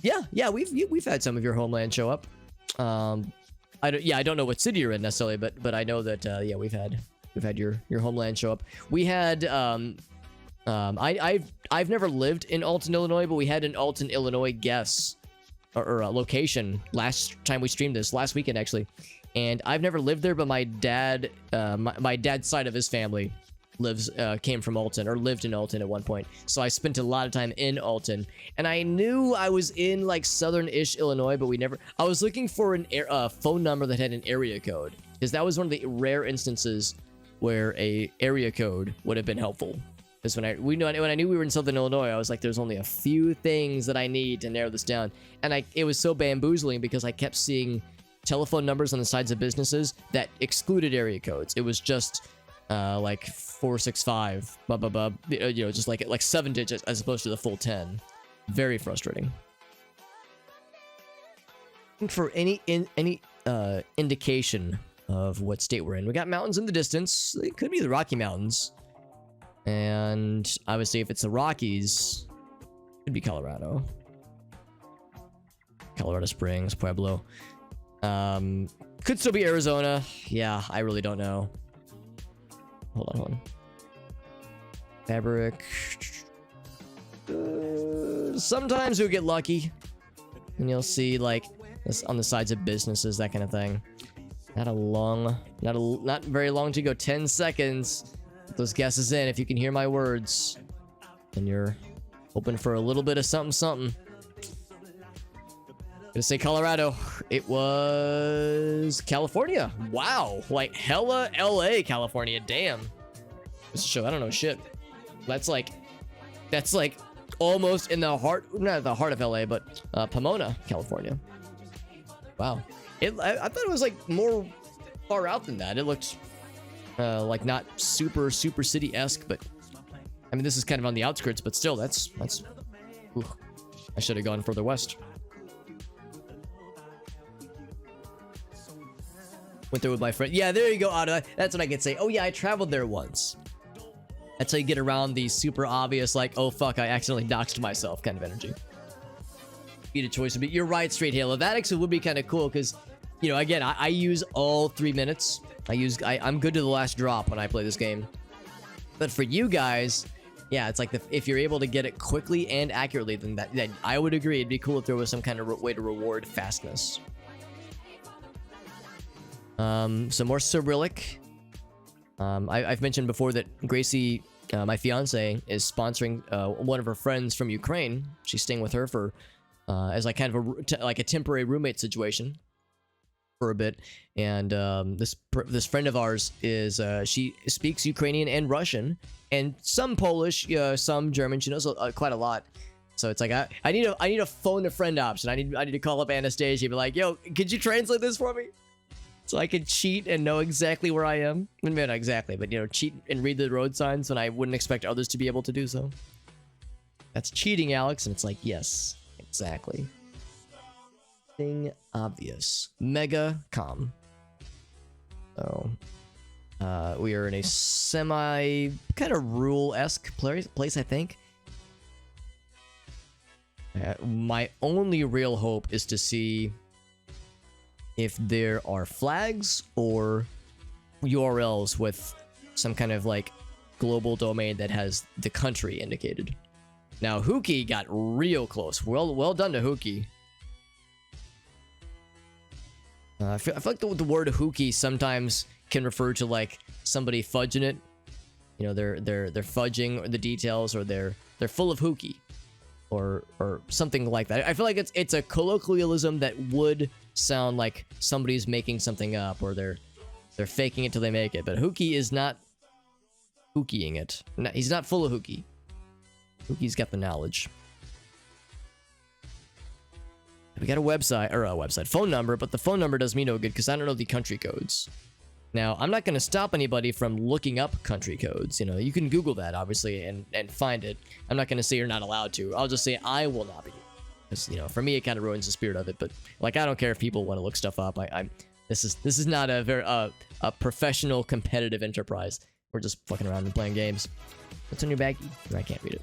A: Yeah, we've had some of your homeland show up. I don't know what city you're in necessarily, but I know that yeah, we've had your homeland show up. We had I've never lived in Alton, Illinois, but we had an Alton, Illinois guess or location last time we streamed this last weekend actually. And I've never lived there, but my dad, my dad's side of his family came from Alton or lived in Alton at one point. So I spent a lot of time in Alton, and I knew I was in like southern-ish Illinois, but I was looking for a phone number that had an area code, because that was one of the rare instances where a area code would have been helpful. Because when I knew we were in southern Illinois, I was like, there's only a few things that I need to narrow this down. And it was so bamboozling because I kept seeing telephone numbers on the sides of businesses that excluded area codes. It was just like 465, blah blah blah, you know, just like 7 digits as opposed to the full 10. Very frustrating. For any indication of what state we're in, we got mountains in the distance. It could be the Rocky Mountains, and obviously if it's the Rockies, it could be Colorado Springs, Pueblo. Could still be Arizona. Yeah, I really don't know. Hold on. Fabric. Sometimes you'll get lucky. And you'll see, like, this on the sides of businesses, that kind of thing. Not very long to go. 10 seconds. Put those guesses in if you can hear my words. And you're hoping for a little bit of something. Gonna say Colorado. It was California. Wow. Like hella LA, California. Damn. This show, I don't know shit. That's like almost in the heart, not the heart of LA, but Pomona, California. Wow. I thought it was like more far out than that. It looked like not super city-esque, but I mean, this is kind of on the outskirts, but still, that's ooh, I should have gone further west. Went there with my friend. Yeah, there you go, Otto. That's what I could say. Oh yeah, I traveled there once. That's how you get around the super obvious, like, oh fuck, I accidentally doxed myself kind of energy. Be the choice would be. You're right, Straight Halo. That actually would be kind of cool because, you know, again, I use all 3 minutes. I'm good to the last drop when I play this game. But for you guys, yeah, it's like if you're able to get it quickly and accurately, then I would agree. It'd be cool if there was some kind of way to reward fastness. Some more Cyrillic. I've mentioned before that Gracie, my fiance, is sponsoring one of her friends from Ukraine. She's staying with her for as like kind of a temporary roommate situation for a bit. And this friend of ours is she speaks Ukrainian and Russian and some Polish, some German. She knows quite a lot. So it's like I need a phone a friend option. I need to call up Anastasia and be like, yo, could you translate this for me? So I could cheat and know exactly where I am. I mean, not exactly, but, you know, cheat and read the road signs when I wouldn't expect others to be able to do so. That's cheating, Alex. And it's like, yes, exactly. Thing obvious. Mega calm. So, we are in a semi kind of rural-esque place, I think. My only real hope is to see if there are flags or URLs with some kind of like global domain that has the country indicated. Now, Hookie got real close. Well done to Hookie. I feel like the word Hookie sometimes can refer to like somebody fudging it. You know, they're fudging the details, or they're full of Hookie, or something like that. I feel like it's a colloquialism that would sound like somebody's making something up, or they're faking it till they make it. But Hookie is not Hookieing it. No, he's not full of Hookie. Hookie's got the knowledge. We got a website, phone number, but the phone number does me no good because I don't know the country codes. Now, I'm not going to stop anybody from looking up country codes. You know, you can Google that, obviously, and find it. I'm not going to say you're not allowed to. I'll just say I will not be. Because, you know, for me, it kind of ruins the spirit of it. But, like, I don't care if people want to look stuff up. This is not a very a professional competitive enterprise. We're just fucking around and playing games. What's on your baggie? I can't read it.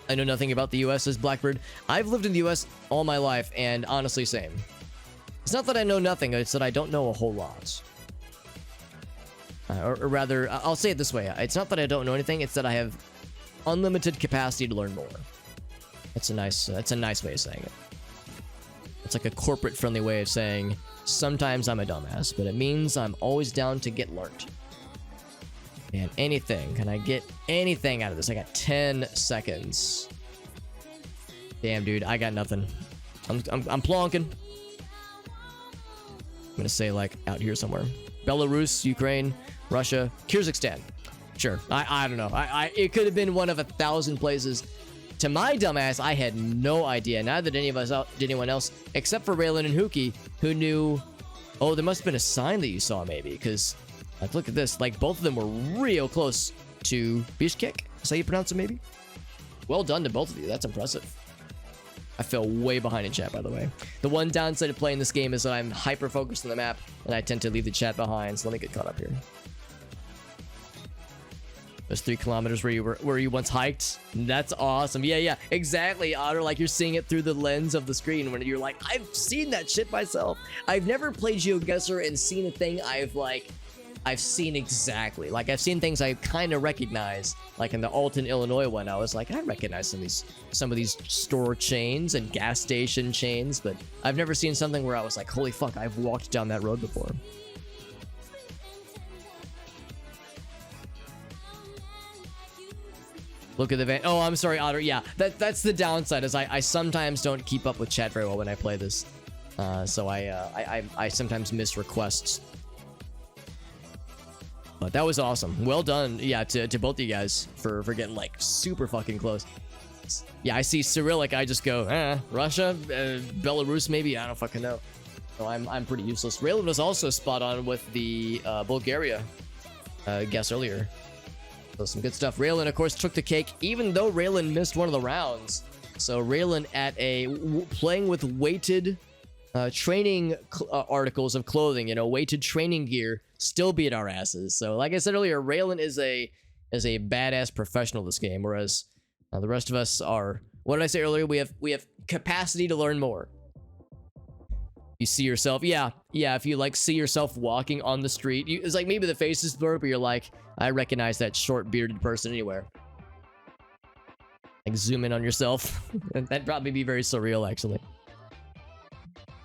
A: I know nothing about the U.S., says Blackbird. I've lived in the U.S. all my life, and honestly, same. It's not that I know nothing, it's that I don't know a whole lot. Or rather, I'll say it this way. It's not that I don't know anything, it's that I have unlimited capacity to learn more. That's a nice way of saying it. It's like a corporate-friendly way of saying, sometimes I'm a dumbass, but it means I'm always down to get learned. And anything. Can I get anything out of this? I got 10 seconds. Damn, dude, I got nothing. I'm plonking. I'm gonna say, like, out here somewhere. Belarus, Ukraine, Russia, Kyrgyzstan. Sure. I don't know. It could have been one of 1,000 places. To my dumbass, I had no idea. Neither did anyone else, except for Raylan and Hookie, who knew. Oh, there must have been a sign that you saw, maybe, because, like, look at this. Like, both of them were real close to Bishkek. Is that how you pronounce it, maybe? Well done to both of you. That's impressive. I fell way behind in chat, by the way. The one downside of playing this game is that I'm hyper-focused on the map, and I tend to leave the chat behind, so let me get caught up here. Those 3 kilometers where you once hiked. That's awesome. Yeah, exactly, Otter. Like you're seeing it through the lens of the screen when you're like, I've seen that shit myself. I've never played GeoGuessr and seen a thing I've seen exactly. Like I've seen things I kind of recognize. Like in the Alton, Illinois one, I was like, I recognize some of these store chains and gas station chains, but I've never seen something where I was like, holy fuck, I've walked down that road before. Look at the van. Oh, I'm sorry, Otter. Yeah, that's the downside is I sometimes don't keep up with chat very well when I play this. So I sometimes miss requests. But that was awesome. Well done, yeah, to both of you guys for getting like super fucking close. Yeah, I see Cyrillic. I just go, Russia, Belarus, maybe. I don't fucking know. So I'm pretty useless. Raylan was also spot on with the Bulgaria guess earlier. So some good stuff. Raylan, of course, took the cake, even though Raylan missed one of the rounds. So Raylan at playing with weighted training articles of clothing, you know, weighted training gear, still beat our asses. So like I said earlier, Raylan is a badass professional this game, whereas the rest of us are, what did I say earlier? We have capacity to learn more. You see yourself, yeah, if you like see yourself walking on the street, it's like maybe the face is blurred, but you're like, I recognize that short bearded person anywhere. Like zoom in on yourself. That'd probably be very surreal, actually.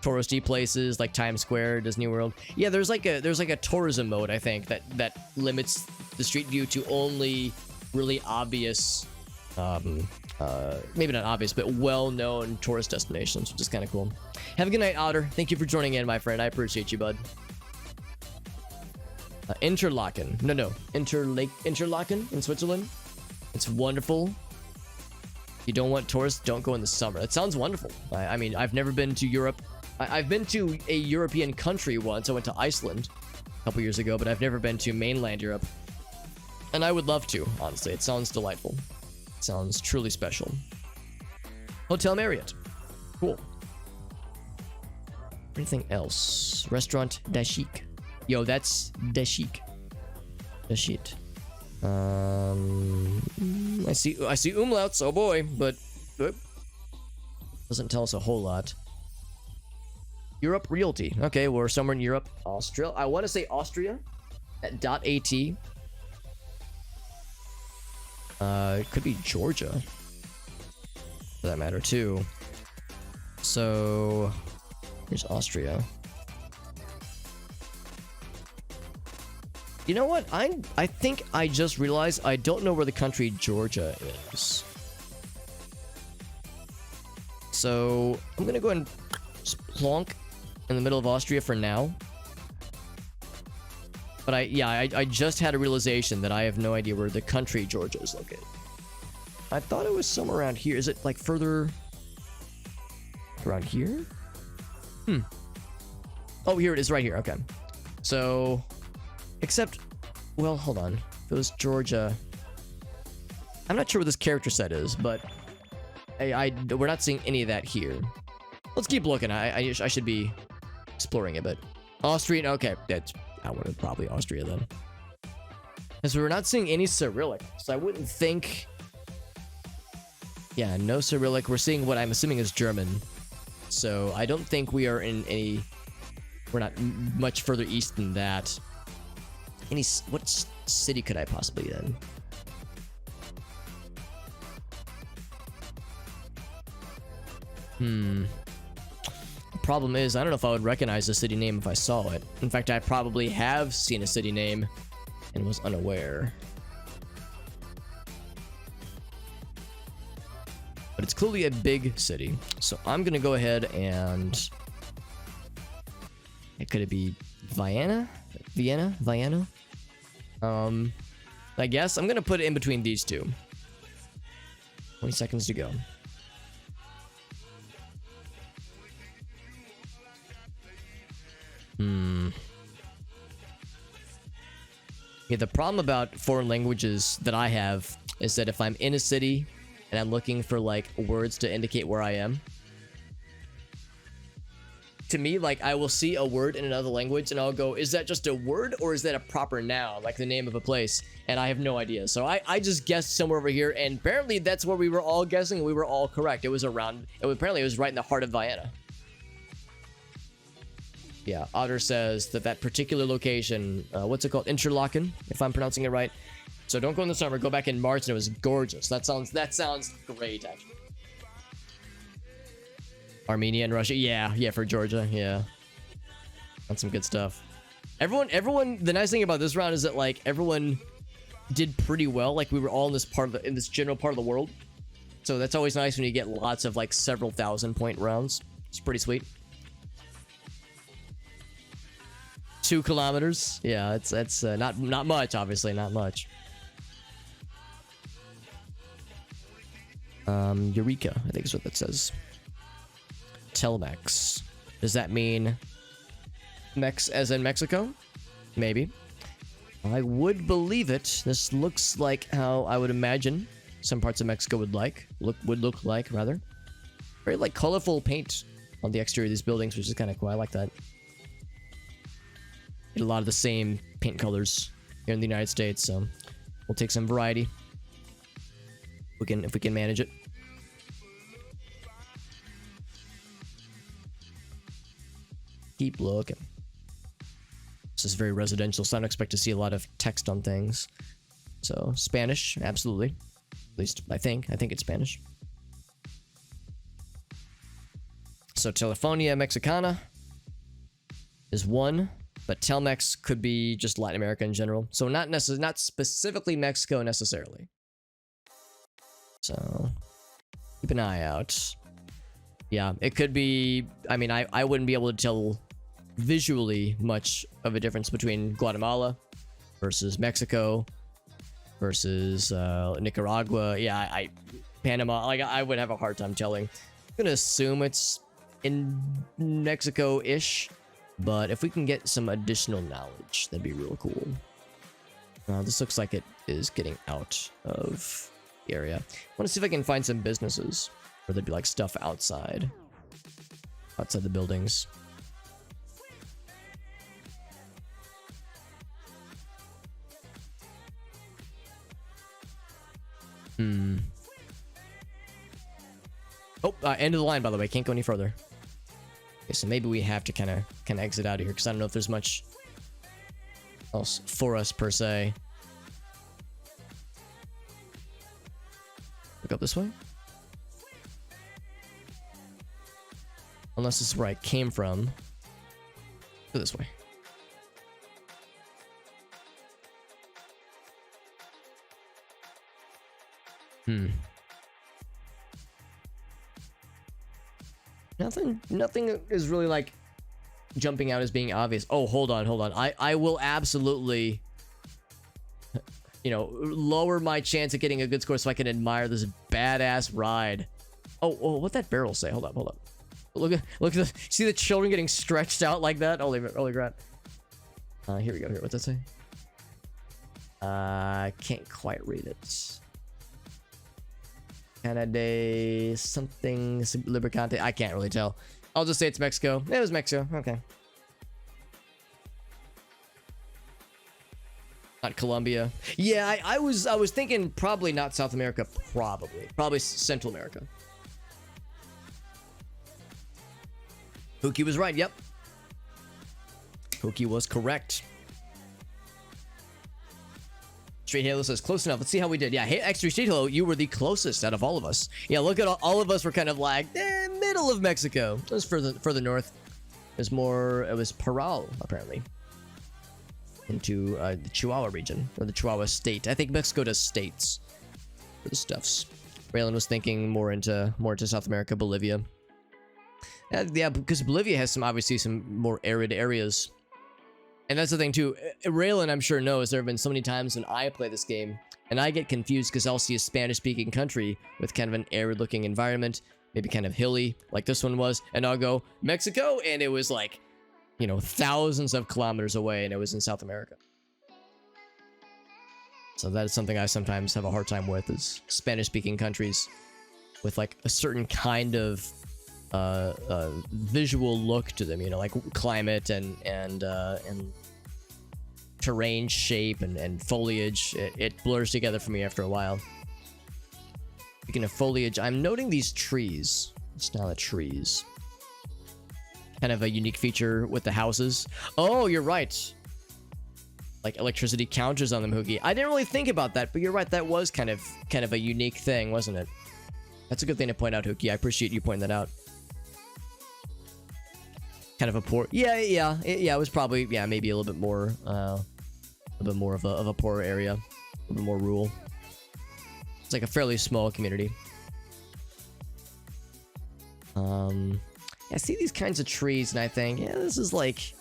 A: Touristy places like Times Square, Disney World. Yeah, there's like a tourism mode, I think, that limits the street view to only really obvious, maybe not obvious, but well-known tourist destinations, which is kind of cool. Have a good night, Otter. Thank you for joining in, my friend. I appreciate you, bud. Interlaken. No. Interlaken in Switzerland. It's wonderful. If you don't want tourists, don't go in the summer. That sounds wonderful. I mean, I've never been to Europe. I've been to a European country once. I went to Iceland a couple years ago, but I've never been to mainland Europe. And I would love to, honestly. It sounds delightful. It sounds truly special. Hotel Marriott. Cool. Anything else? Restaurant Dashik. Yo, that's Dashik. Dashit. I see umlauts. Oh boy, but doesn't tell us a whole lot. Europe Realty. Okay, we're somewhere in Europe. Austria. I want to say Austria. At .at. It could be Georgia, for that matter too. So here's Austria. You know what? I think I just realized I don't know where the country Georgia is. So I'm gonna go ahead and just plonk in the middle of Austria for now. But I just had a realization that I have no idea where the country Georgia is located. I thought it was somewhere around here. Is it like further around here? Oh, here it is, right here. Okay. So, except, well, hold on. If it was Georgia, I'm not sure what this character set is, but we're not seeing any of that here. Let's keep looking. I should be exploring a bit. Austrian. Okay, that's, I would have probably Austria then. Because we're not seeing any Cyrillic, so I wouldn't think. Yeah, no Cyrillic. We're seeing what I'm assuming is German. So I don't think we are in any. We're not much further east than that. What city could I possibly be in? The problem is, I don't know if I would recognize the city name if I saw it. In fact, I probably have seen a city name and was unaware. But it's clearly a big city. So I'm going to go ahead and... Could it be Vienna? Vienna? I guess I'm going to put it in between these two. 20 seconds to go. Yeah, the problem about foreign languages that I have is that if I'm in a city and I'm looking for like words to indicate where I am, to me, like, I will see a word in another language and I'll go, is that just a word or is that a proper noun, like the name of a place? And I have no idea. So I just guessed somewhere over here, and apparently that's where we were all guessing, and we were all correct. It was around, apparently it was right in the heart of Vienna. Yeah, Otter says that particular location, what's it called? Interlaken, if I'm pronouncing it right. So don't go in the summer, go back in March, and it was gorgeous. That sounds great, actually. Armenia and Russia. Yeah, for Georgia. Yeah. That's some good stuff. Everyone, the nice thing about this round is that, like, everyone did pretty well. Like, we were all in this general part of the world. So that's always nice when you get lots of, like, several thousand-point rounds. It's pretty sweet. 2 kilometers. Yeah, that's not much, obviously, not much. Eureka, I think is what that says. Telmex. Does that mean Mex as in Mexico? Maybe. I would believe it. This looks like how I would imagine some parts of Mexico would look like, rather. Very, like, colorful paint on the exterior of these buildings, which is kind of cool. I like that. Get a lot of the same paint colors here in the United States, so we'll take some variety. If we can manage it. Keep looking. This is very residential, so I don't expect to see a lot of text on things. So, Spanish, absolutely. At least, I think it's Spanish. So, Telefonia Mexicana is 1, but Telmex could be just Latin America in general. So, not specifically Mexico necessarily. So, keep an eye out. Yeah, it could be. I mean, I wouldn't be able to tell visually much of a difference between Guatemala versus Mexico versus Nicaragua. Yeah, Panama. Like, I would have a hard time telling. I'm gonna assume it's in Mexico-ish, but if we can get some additional knowledge, that'd be real cool. This looks like it is getting out of the area. I want to see if I can find some businesses where there'd be, like, stuff outside the buildings. Oh, end of the line, by the way. Can't go any further. Okay, so maybe we have to kind of exit out of here, because I don't know if there's much else for us, per se. Look up this way. Unless this is where I came from. Go this way. Nothing is really, like, jumping out as being obvious. Oh, hold on. I will absolutely, you know, lower my chance of getting a good score so I can admire this badass ride. Oh, what'd that barrel say? Hold up. Look at see the children getting stretched out like that? Holy crap. Here we go. What's that say? I can't quite read it. Canada something Lubricante. I can't really tell. I'll just say it's Mexico. It was Mexico. Okay. Not Colombia. Yeah, I was thinking probably not South America. Probably Central America. Pookie was right. Yep. Pookie was correct. Straight Halo says close enough. Let's see how we did. Yeah, hey, Extra Straight Halo, you were the closest out of all of us. Yeah, look at all of us were kind of like middle of Mexico. It was further north. It was Parral, apparently. Into the Chihuahua region, or the Chihuahua state. I think Mexico does states for the stuffs. Raylan was thinking more into South America, Bolivia. Yeah, because Bolivia has obviously some more arid areas. And that's the thing too. Raylan, I'm sure, knows there have been so many times when I play this game and I get confused because I'll see a Spanish-speaking country with kind of an arid-looking environment, maybe kind of hilly, like this one was, and I'll go Mexico, and it was like, you know, thousands of kilometers away, and it was in South America. So that is something I sometimes have a hard time with, is Spanish-speaking countries with like a certain kind of visual look to them, you know, like climate and terrain shape and foliage. It blurs together for me after a while. Speaking of foliage, I'm noting these trees. It's not the trees. Kind of a unique feature with the houses. Oh, you're right. Like electricity counters on them, Hoogie. I didn't really think about that, but you're right. That was kind of a unique thing, wasn't it? That's a good thing to point out, Hoogie. I appreciate you pointing that out. Kind of a poor... Yeah, it was probably... Yeah, maybe a little bit more of a poorer area. A little bit more rural. It's like a fairly small community. I see these kinds of trees, and I think, yeah, this is like...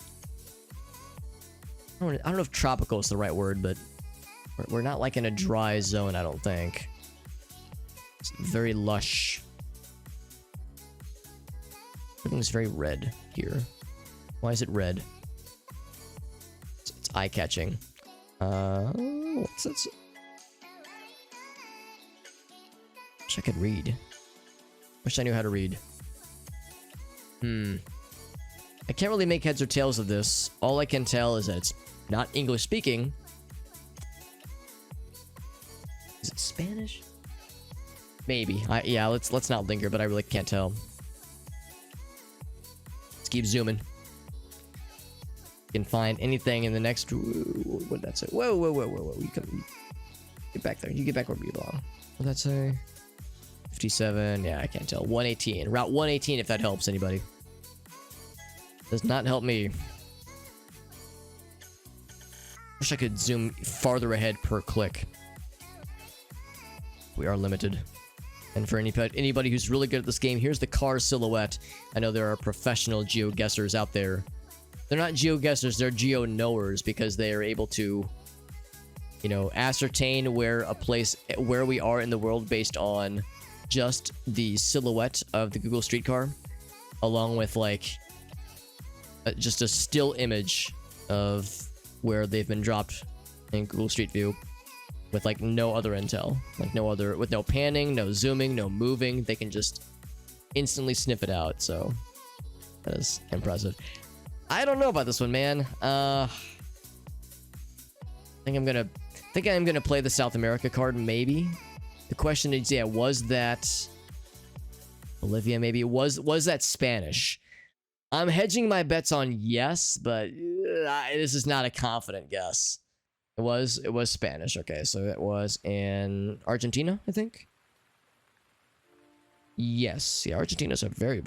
A: I don't know if tropical is the right word, but we're not like in a dry zone, I don't think. It's very lush. Everything's very red here. Why is it red? It's eye-catching. What's that? Wish I could read. Wish I knew how to read. I can't really make heads or tails of this. All I can tell is that it's not English speaking. Is it Spanish? Maybe. Yeah, let's not linger, but I really can't tell. Let's keep zooming. You can find anything in the next... What did that say? Whoa. You come... Get back there. You get back where you belong. What did that say? 57. Yeah, I can't tell. 118. Route 118, if that helps anybody. Does not help me. Wish I could zoom farther ahead per click. We are limited. And for anybody who's really good at this game, here's the car silhouette. I know there are professional GeoGuessers out there. They're not GeoGuessers, they're Geo-knowers, because they are able to, you know, ascertain where we are in the world based on just the silhouette of the Google Streetcar, along with like just a still image of where they've been dropped in Google Street View, with like no other intel, with no panning, no zooming, no moving. They can just instantly sniff it out. So that is impressive. I don't know about this one, man. I think I'm gonna play the South America card, maybe. The question is, yeah, was that Bolivia? Maybe was that Spanish? I'm hedging my bets on yes, but this is not a confident guess. It was Spanish. Okay, so it was in Argentina, I think. Yes, yeah, Argentina's a very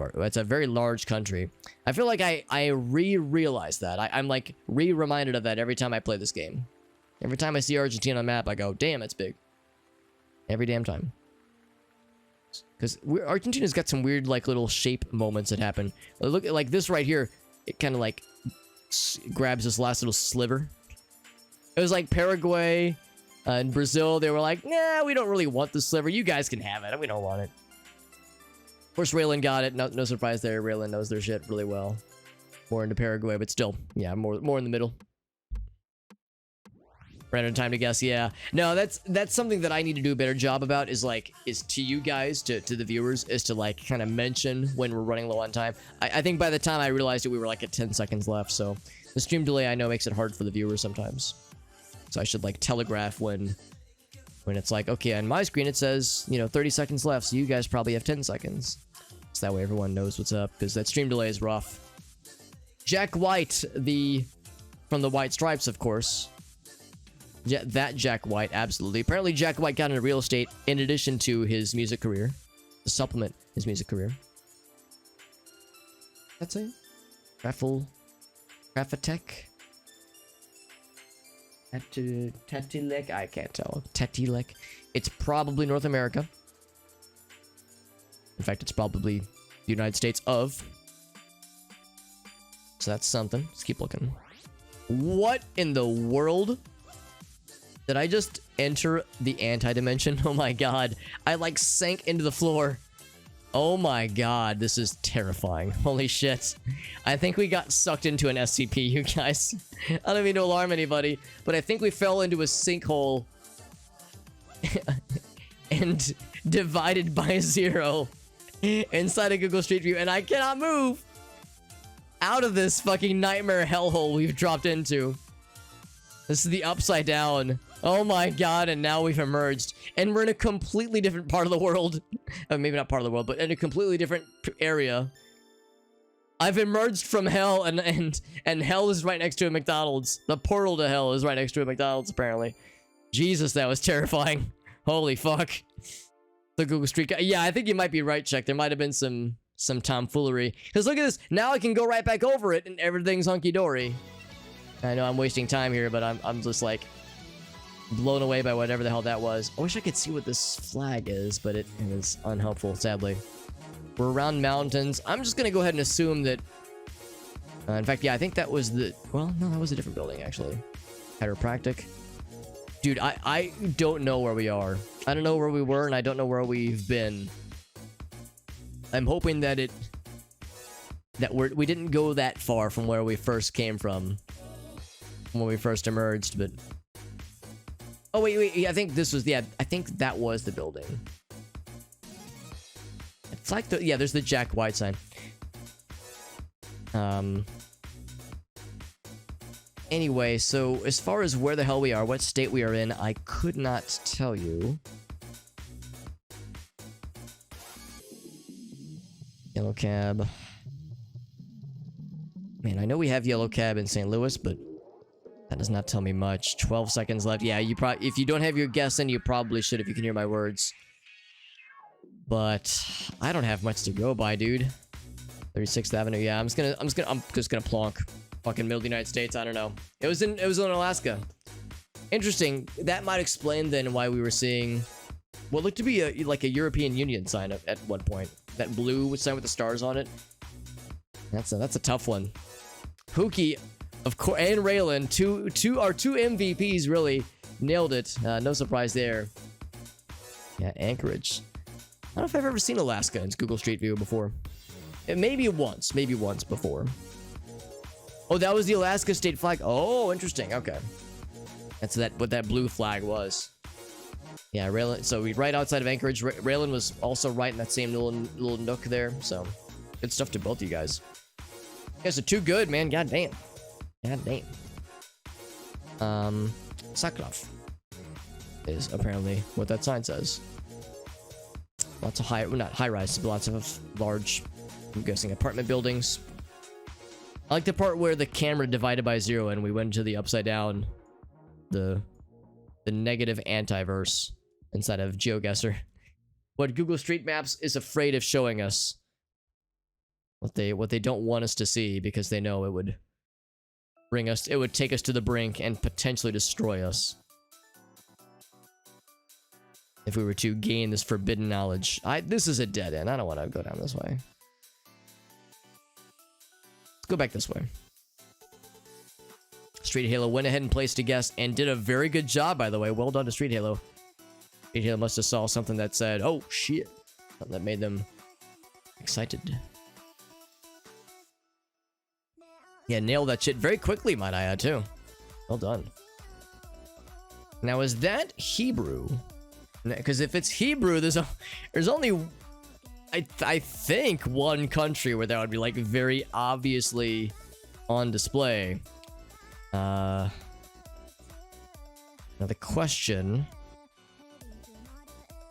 A: large country. I feel like I realized that. I'm like reminded of that every time I play this game. Every time I see Argentina on the map, I go, damn, it's big. Every damn time. Because Argentina's got some weird like little shape moments that happen. Look at like this right here. It kind of like grabs this last little sliver. It was like Paraguay and Brazil. They were like, nah, we don't really want the sliver. You guys can have it. We don't want it. Of course, Raylan got it. No surprise there. Raylan knows their shit really well. More into Paraguay, but still, yeah, more in the middle. Random time to guess, yeah. No, that's something that I need to do a better job about. Is to you guys, to the viewers, is to like kind of mention when we're running low on time. I think by the time I realized it, we were like at 10 seconds left. So the stream delay, I know, makes it hard for the viewers sometimes. So I should like telegraph when it's like, okay, on my screen it says, you know, 30 seconds left, so you guys probably have 10 seconds. So that way everyone knows what's up, because that stream delay is rough. Jack White, from the White Stripes, of course. Yeah, that Jack White, absolutely. Apparently Jack White got into real estate in addition to his music career, to supplement his music career. That's it. Graphatech? Tetilek? I can't tell. Tetilek. It's probably North America. In fact, it's probably the United States of. So that's something. Let's keep looking. What in the world? Did I just enter the anti-dimension? Oh my god. I like sank into the floor. Oh my god, this is terrifying. Holy shit. I think we got sucked into an SCP, you guys. I don't mean to alarm anybody, but I think we fell into a sinkhole and divided by 0. inside of Google Street View, and I cannot move out of this fucking nightmare hellhole we've dropped into. This is the upside down. Oh my god, and now we've emerged. And we're in a completely different part of the world. Maybe not part of the world, but in a completely different area. I've emerged from hell, and hell is right next to a McDonald's. The portal to hell is right next to a McDonald's, apparently. Jesus, that was terrifying. Holy fuck. The Google Street... Yeah, I think you might be right, Check. There might have been some tomfoolery. Because look at this. Now I can go right back over it, and everything's hunky-dory. I know I'm wasting time here, but I'm just like blown away by whatever the hell that was. I wish I could see what this flag is, but it is unhelpful, sadly. We're around mountains. I'm just gonna go ahead and assume that... in fact, yeah, I think that was the... Well, no, that was a different building, actually. Chiropractic. Dude, I don't know where we are. I don't know where we were, and I don't know where we've been. I'm hoping that we didn't go that far from where we first came from. When we first emerged, but... Oh, wait, I think this was... Yeah, I think that was the building. It's like the... Yeah, there's the Jack White sign. Anyway, so as far as where the hell we are, what state we are in, I could not tell you. Yellow cab. Man, I know we have yellow cab in St. Louis, but... That does not tell me much. 12 seconds left. Yeah, you probably... If you don't have your guess in, you probably should if you can hear my words. But... I don't have much to go by, dude. 36th Avenue. Yeah, I'm just gonna plonk. Fucking middle of the United States. I don't know. It was in Alaska. Interesting. That might explain then why we were seeing what looked to be like a European Union sign at one point. That blue sign with the stars on it. That's a tough one. Pookie... Of course, and Raylan, our two MVPs really nailed it. No surprise there. Yeah, Anchorage. I don't know if I've ever seen Alaska in Google Street View before. Maybe once before. Oh, that was the Alaska state flag. Oh, interesting. Okay, that's what that blue flag was. Yeah, Raylan. So we right outside of Anchorage. Raylan was also right in that same little nook there. So good stuff to both of you guys. You guys are too good, man. God damn. God damn. Sakharov is apparently what that sign says. Lots of not high-rise, but lots of large, I'm guessing, apartment buildings. I like the part where the camera divided by 0 and we went to the upside down, the negative antiverse inside of GeoGuessr. What Google Street Maps is afraid of showing us. What they don't want us to see because they know it would take us to the brink and potentially destroy us if we were to gain this forbidden knowledge. This is a dead end. I don't want to go down this way. Let's go back this way. Street Halo went ahead and placed a guess and did a very good job, by the way. Well done to Street Halo. Street Halo must have saw something that said, oh shit, that made them excited. Yeah, nailed that shit very quickly, might I add, too. Well done. Now, is that Hebrew? Because if it's Hebrew, there's only, I think, one country where that would be, like, very obviously on display. Now, the question...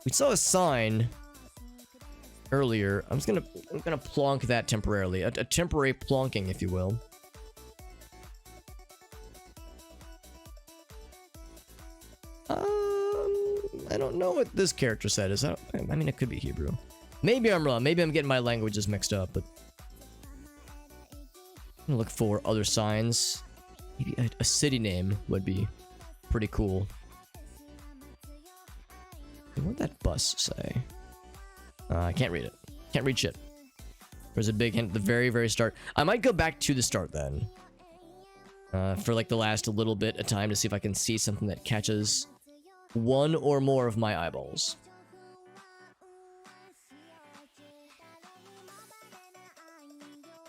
A: We saw a sign earlier. I'm gonna plonk that temporarily. A temporary plonking, if you will. I don't know what this character said. Is that? I mean, it could be Hebrew. Maybe I'm wrong. Maybe I'm getting my languages mixed up. But I'm gonna look for other signs. Maybe a city name would be pretty cool. What did that bus say? I can't read it. Can't read shit. There's a big hint at the very, very start. I might go back to the start then. For like the last little bit of time to see if I can see something that catches one or more of my eyeballs.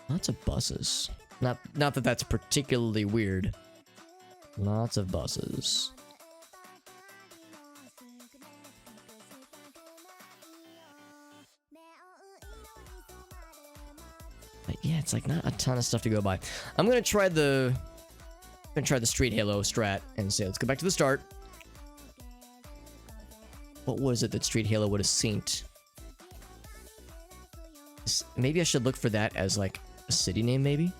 A: Lots of buses. Not that that's particularly weird. Lots of buses. But yeah, it's like not a ton of stuff to go by. I'm gonna try the Street Halo strat and say, let's go back to the start. What was it that Street Halo would have synced? Maybe I should look for that as like a city name, maybe?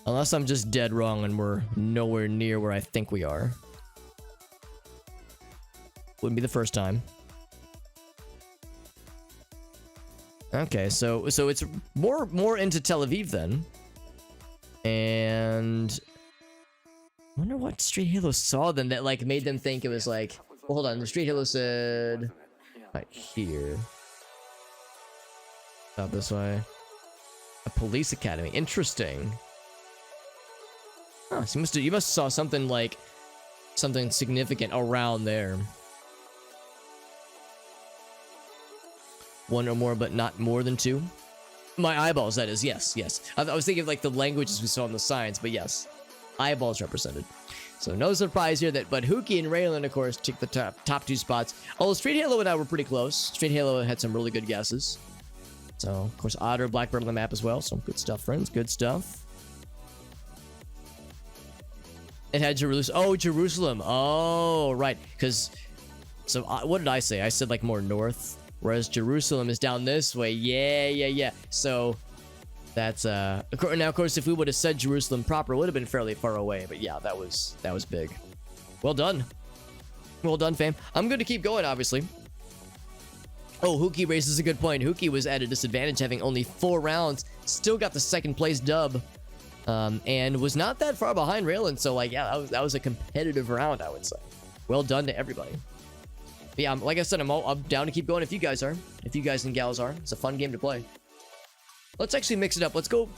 A: Unless I'm just dead wrong and we're nowhere near where I think we are. Wouldn't be the first time. Okay, so it's more into Tel Aviv then. And I wonder what Street Halo saw then that like made them think it was like, well, hold on, the Street Halo said right here. Not this way. A police academy. Interesting. Oh, so you must saw something like something significant around there. One or more, but not more than two. My eyeballs, that is. Yes. I was thinking of like the languages we saw in the signs, but yes, eyeballs represented. So no surprise here that, but Huki and Raylan, of course, took the top two spots. Although Street Halo and I were pretty close. Street Halo had some really good guesses. So of course, Otter, Blackbird on the map as well. Some good stuff, friends. Good stuff. It had Jerusalem. Oh, Jerusalem. Oh, right. Because, so what did I say? I said like more north. Whereas Jerusalem is down this way. Yeah. So that's now of course if we would have said Jerusalem proper, it would have been fairly far away. But yeah, that was big. Well done, fam. I'm going to keep going, obviously. Oh, Huki raises a good point. Huki was at a disadvantage, having only 4 rounds. Still got the second place dub, and was not that far behind Raylan. So like, yeah, that was a competitive round, I would say. Well done to everybody. But yeah, like I said, I'm down to keep going if you guys are. If you guys and gals are. It's a fun game to play. Let's actually mix it up. Let's go.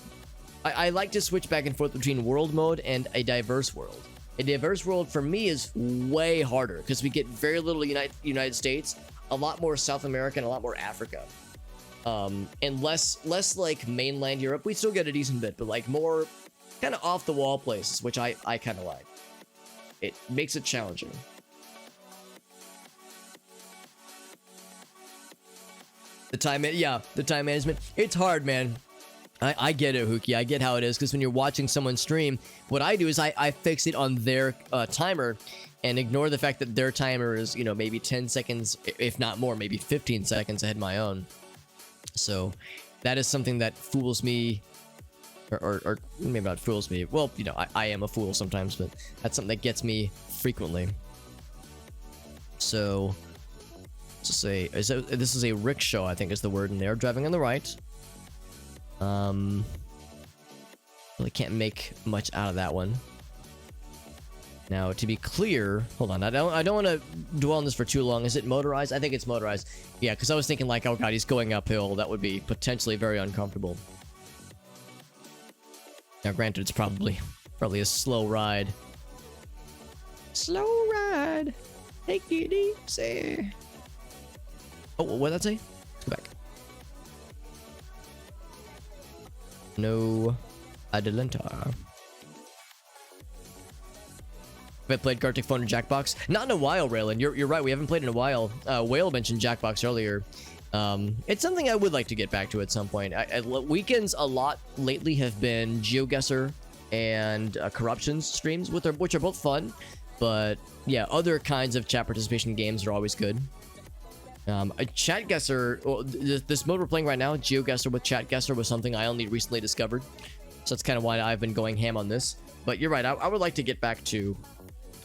A: I like to switch back and forth between world mode and a diverse world. A diverse world for me is way harder because we get very little United States, a lot more South America, and a lot more Africa. And less like mainland Europe. We still get a decent bit, but like more kind of off the wall places, which I kind of like. It makes it challenging. The time management. It's hard, man. I get it, Huki. I get how it is, because when you're watching someone stream, what I do is I fix it on their timer and ignore the fact that their timer is, you know, maybe 10 seconds, if not more, maybe 15 seconds ahead of my own. So that is something that fools me, or maybe not fools me. Well, you know, I am a fool sometimes, but that's something that gets me frequently. So just say, this is a rickshaw, I think is the word, and they're driving on the right. Really can't make much out of that one. Now, to be clear, hold on, I don't want to dwell on this for too long. Is it motorized? I think it's motorized. Yeah, because I was thinking like, oh god, he's going uphill. That would be potentially very uncomfortable. Now, granted, it's probably a slow ride. Slow ride. Take it easy. Oh, what did that say? Let's go back. No Adelanta. Have I played Gartic Phone and Jackbox? Not in a while, Raylan. You're right, we haven't played in a while. Whale mentioned Jackbox earlier. It's something I would like to get back to at some point. Weekends a lot lately have been GeoGuessr and Corruptions streams, which are both fun. But yeah, other kinds of chat participation games are always good. ChatGuessr, well, this mode we're playing right now, GeoGuessr with ChatGuessr, was something I only recently discovered. So that's kind of why I've been going ham on this. But you're right, I would like to get back to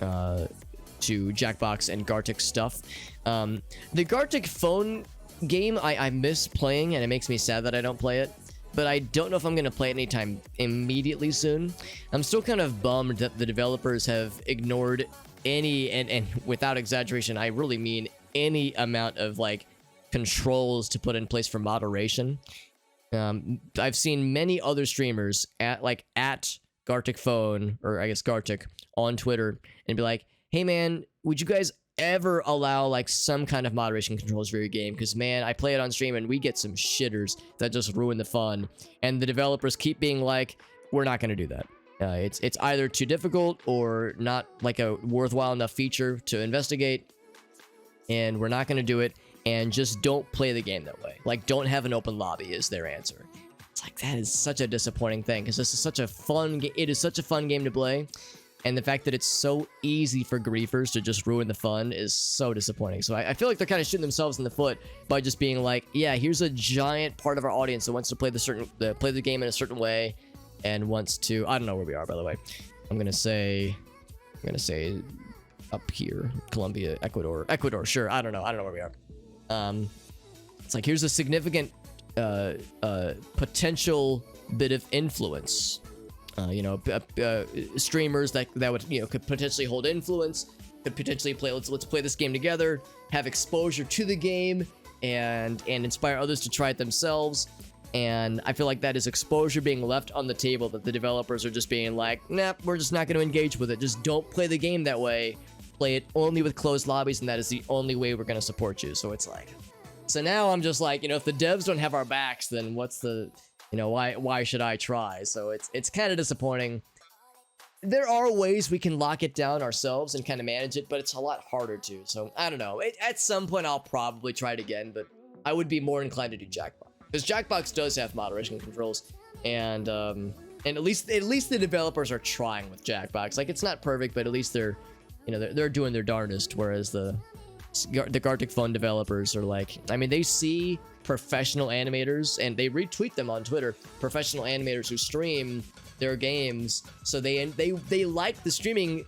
A: Jackbox and Gartic stuff. The Gartic phone game I miss playing, and it makes me sad that I don't play it. But I don't know if I'm going to play it anytime immediately soon. I'm still kind of bummed that the developers have ignored any, and without exaggeration, I really mean any amount of like controls to put in place for moderation. I've seen many other streamers at Gartic Phone, or I guess Gartic, on Twitter and be like, hey man, would you guys ever allow like some kind of moderation controls for your game? Because man, I play it on stream and we get some shitters that just ruin the fun, and the developers keep being like, we're not going to do that. It's either too difficult or not like a worthwhile enough feature to investigate. and we're not going to do it, and just don't play the game that way. Like, don't have an open lobby is their answer. It's like, that is such a disappointing thing, because this is such a fun game. It is such a fun game to play, and the fact that it's so easy for griefers to just ruin the fun is so disappointing. So I feel like they're kind of shooting themselves in the foot by just being like, yeah, here's a giant part of our audience that wants to play the game in a certain way, and wants to, I don't know where we are, by the way. I'm gonna say up here, Colombia, Ecuador, sure. I don't know where we are. It's like, here's a significant potential bit of influence. Streamers that would, could potentially hold influence, could potentially play. Let's play this game together, have exposure to the game, and inspire others to try it themselves. And I feel like that is exposure being left on the table, that the developers are just being like, nah, we're just not going to engage with it. Just don't play the game that way. Play it only with closed lobbies, and that is the only way we're going to support you. So it's like, so now I'm just like, if the devs don't have our backs, then what's the, why should I try? So it's kind of disappointing. There are ways we can lock it down ourselves and kind of manage it, but it's a lot harder to. So I don't know. At some point, I'll probably try it again, but I would be more inclined to do Jackbox, because Jackbox does have moderation controls, and at least the developers are trying with Jackbox. Like, it's not perfect, but at least they're doing their darndest. Whereas the Gartic Phone developers are like, I mean, they see professional animators and they retweet them on Twitter, professional animators who stream their games, so they like the streaming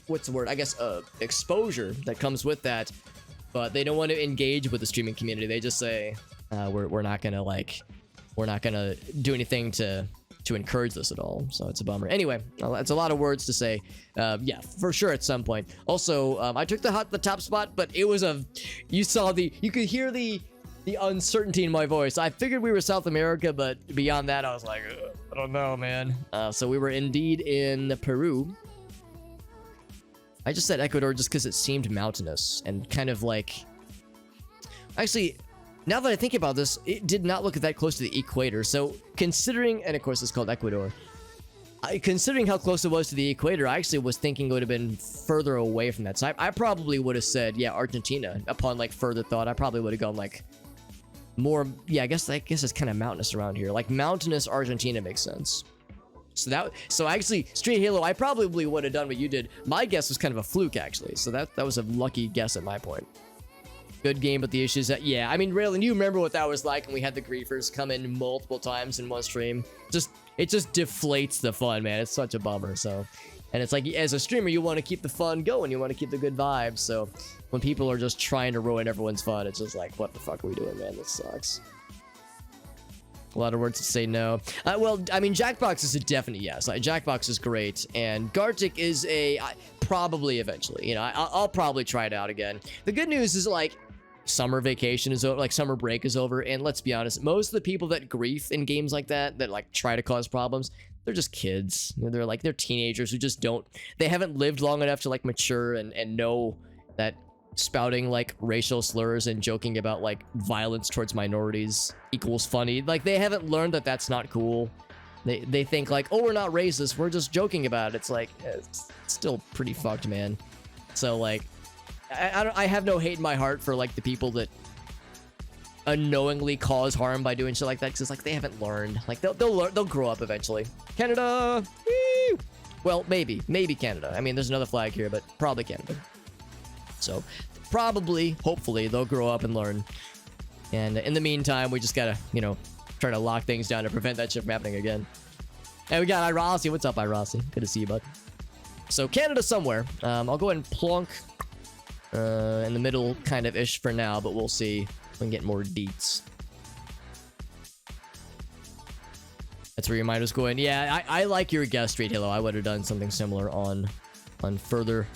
A: what's the word, I guess, exposure that comes with that, but they don't want to engage with the streaming community. They just say, we're not gonna do anything to encourage this at all. So it's a bummer. Anyway, that's a lot of words to say. Yeah, for sure at some point. Also, I took the top spot, but it was you could hear the uncertainty in my voice. I figured we were South America, but beyond that, I was like, I don't know, man. So we were indeed in Peru. I just said Ecuador just because it seemed mountainous and kind of like, actually, now that I think about this, it did not look that close to the equator. So considering, and of course it's called Ecuador, considering how close it was to the equator, I actually was thinking it would have been further away from that. So I probably would have said, yeah, Argentina. Upon like further thought, I probably would have gone like more, yeah, I guess it's kind of mountainous around here. Like mountainous Argentina makes sense. So actually, Street Halo, I probably would have done what you did. My guess was kind of a fluke, actually. So that was a lucky guess at my point. Good game, but the issue is that, yeah, I mean, Raylan, you remember what that was like when we had the griefers come in multiple times in one stream? It just deflates the fun, man. It's such a bummer. So, and it's like, as a streamer, you want to keep the fun going. You want to keep the good vibes. So when people are just trying to ruin everyone's fun, it's just like, what the fuck are we doing, man? This sucks. A lot of words to say no. Well, I mean, Jackbox is a definite yes. Jackbox is great, and Gartic is probably eventually. I'll probably try it out again. The good news is, like, summer vacation is over, like summer break is over, and let's be honest, most of the people that grief in games like that like try to cause problems, they're just kids. They're teenagers who just they haven't lived long enough to like mature and know that spouting like racial slurs and joking about like violence towards minorities equals funny. Like, they haven't learned that that's not cool. They think like, oh, we're not racist, we're just joking about it. It's like, it's still pretty fucked, man. So like, I have no hate in my heart for like the people that unknowingly cause harm by doing shit like that, because it's like they haven't learned. Like, they'll grow up eventually. Canada. Woo! Well, maybe Canada. I mean, there's another flag here, but probably Canada. So probably, hopefully, they'll grow up and learn. And in the meantime, we just gotta, try to lock things down to prevent that shit from happening again. And we got Irossi. What's up, Irossi? Good to see you, bud. So Canada somewhere. I'll go ahead and plonk in the middle kind of ish for now, but we'll see if we can get more deets. That's where your mind was going. Yeah, I like your guess, Street Halo. I would have done something similar on further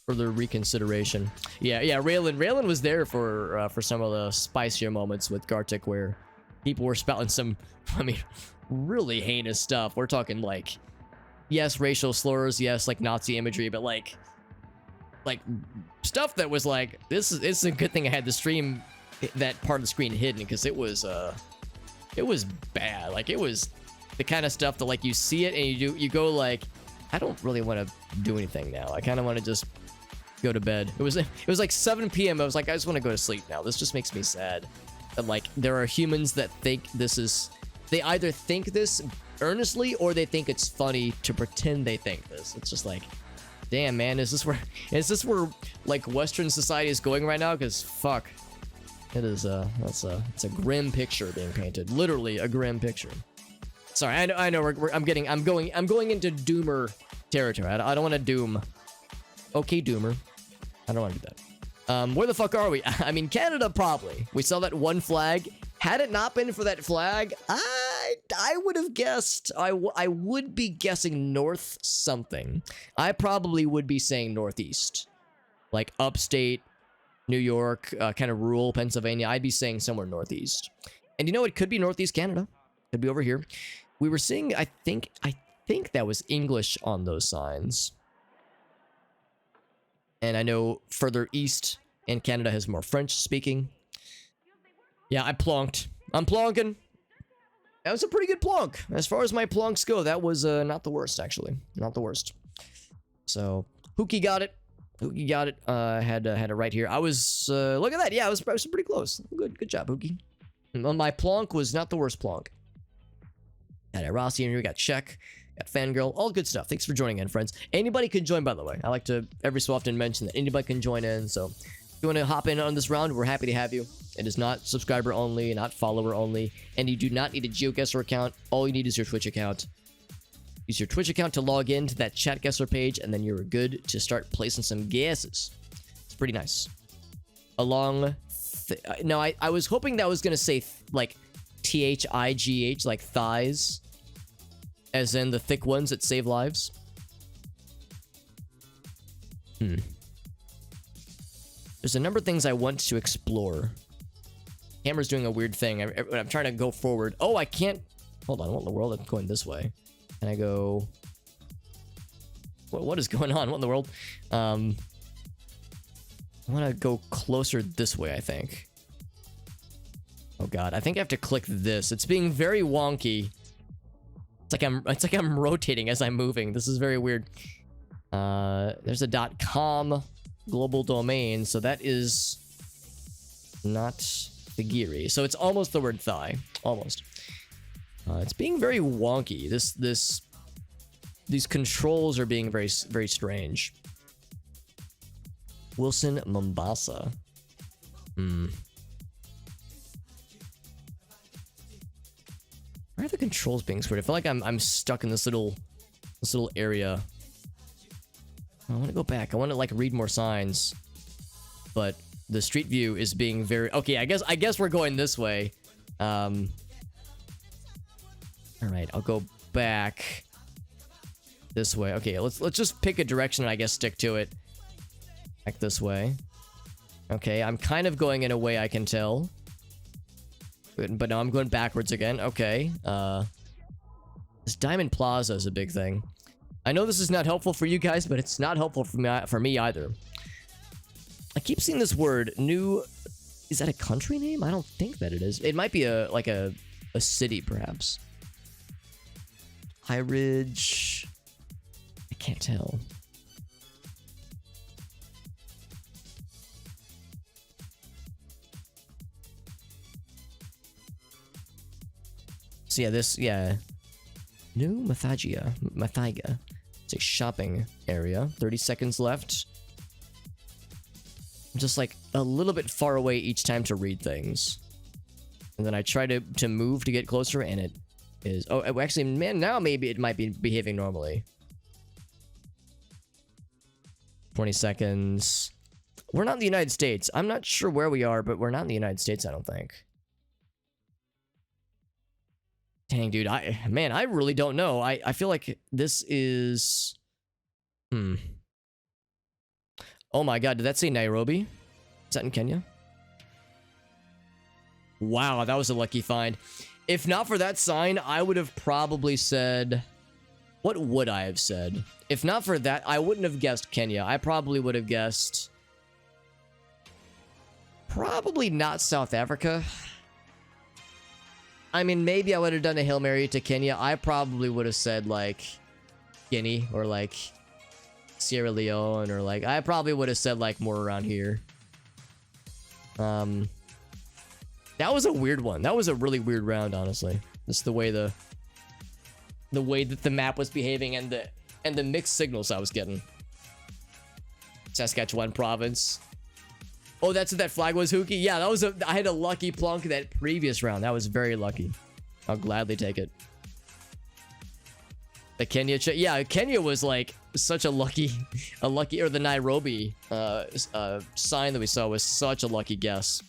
A: reconsideration. Yeah, Raylan was there for some of the spicier moments with Gartic, where people were spouting some, I mean, really heinous stuff. We're talking like, yes, racial slurs, yes, like Nazi imagery, but like stuff that was like, it's a good thing I had the stream, that part of the screen hidden, because it was bad. Like, it was the kind of stuff that like you see it and you go like, I don't really want to do anything now. I kind of want to just go to bed. It was like 7 p.m. I was like, I just want to go to sleep now. This just makes me sad. That like there are humans that think this is, they either think this earnestly or they think it's funny to pretend they think this. It's just like, damn man, is this where like Western society is going right now? Because fuck, it is it's a grim picture being painted. Literally a grim picture. Sorry, I know I'm going into doomer territory. I don't want to doom. Okay, doomer. I don't want to do that. Where the fuck are we? I mean, Canada probably. We saw that one flag. Had it not been for that flag, I would have guessed. I would be guessing north something. I probably would be saying northeast, like upstate New York, kind of rural Pennsylvania. I'd be saying somewhere northeast. And you know, it could be northeast Canada. Could be over here. We were seeing, I think that was English on those signs. And I know further east in Canada has more French speaking. Yeah, I plonked. I'm plonking. That was a pretty good plonk. As far as my plonks go, that was not the worst, actually. Not the worst. So, Hookie got it. Hookie got it. Had it right here. I was, look at that. Yeah, I was pretty close. Good job, Hookie. My plonk was not the worst plonk. Got Rossi in here, got Check, got Fangirl, all good stuff. Thanks for joining in, friends. Anybody can join, by the way. I like to every so often mention that anybody can join in, so if you want to hop in on this round, we're happy to have you. It is not subscriber only, not follower only, and you do not need a GeoGuessr account. All you need is your Twitch account. Use your Twitch account to log in to that ChatGuessr page, and then you're good to start placing some guesses. It's pretty nice. No, I was hoping that was going to say, like, THIGH, like thighs. As in the thick ones that save lives. There's a number of things I want to explore. Camera's doing a weird thing. I'm trying to go forward. Oh, I can't. Hold on. What in the world? I'm going this way. Can I go? What is going on? What in the world? I want to go closer this way, I think. Oh god, I think I have to click this. It's being very wonky. It's like I'm rotating as I'm moving. This is very weird. There's a .com global domain, so that is not Figiri. So it's almost the word thigh. Almost. It's being very wonky. These controls are being very, very strange. Wilson, Mombasa. Why are the controls being weird? I feel like I'm stuck in this little area. I want to go back. I want to like read more signs, but the street view is being very okay. I guess we're going this way. All right, I'll go back this way. Okay, let's just pick a direction and I guess stick to it. Back this way. Okay, I'm kind of going in a way I can tell. But no, I'm going backwards again. Okay. This Diamond Plaza is a big thing. I know this is not helpful for you guys, but it's not helpful for me either. I keep seeing this word, new... Is that a country name? I don't think that it is. It might be like a city, perhaps. High Ridge... I can't tell. So yeah, New Mathiga. It's a shopping area. 30 seconds left. I'm just like a little bit far away each time to read things. And then I try to move to get closer and it is... Oh, actually, man, now maybe it might be behaving normally. 20 seconds. We're not in the United States. I'm not sure where we are, but we're not in the United States, I don't think. Dang, dude, I really don't know. I feel like this is... Oh my god, did that say Nairobi? Is that in Kenya? Wow, that was a lucky find. If not for that sign, I would have probably said... What would I have said? If not for that, I wouldn't have guessed Kenya. I probably would have guessed... Probably not South Africa. I mean, maybe I would have done a Hail Mary to Kenya. I probably would have said, like, Guinea or, like, Sierra Leone, or like I probably would have said like more around here. That was a weird one. That was a really weird round, honestly. Just the way that the map was behaving and the mixed signals I was getting. Saskatchewan province. Oh, that's what that flag was, Hookie? Yeah, that was I had a lucky plunk that previous round. That was very lucky. I'll gladly take it. The Kenya, yeah, Kenya was like such a lucky, or the Nairobi sign that we saw was such a lucky guess.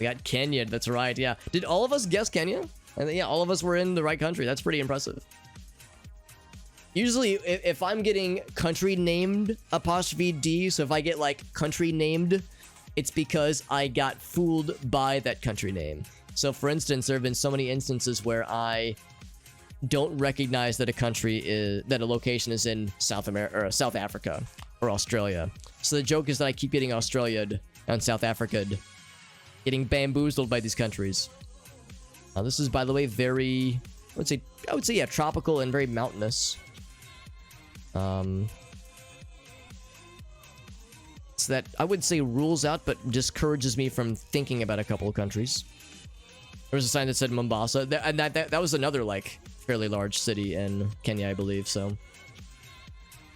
A: We got Kenya, that's right, yeah. Did all of us guess Kenya? And yeah, all of us were in the right country. That's pretty impressive. Usually, if I'm getting country named 'D, so if I get like country named, it's because I got fooled by that country name. So for instance, there have been so many instances where I don't recognize that a location is in South America or South Africa or Australia. So the joke is that I keep getting Australia'd and South Africa'd, getting bamboozled by these countries. This is, by the way, very, I would say, yeah, tropical and very mountainous. So that I would say rules out, but discourages me from thinking about a couple of countries. There was a sign that said Mombasa, and that was another like fairly large city in Kenya, I believe. So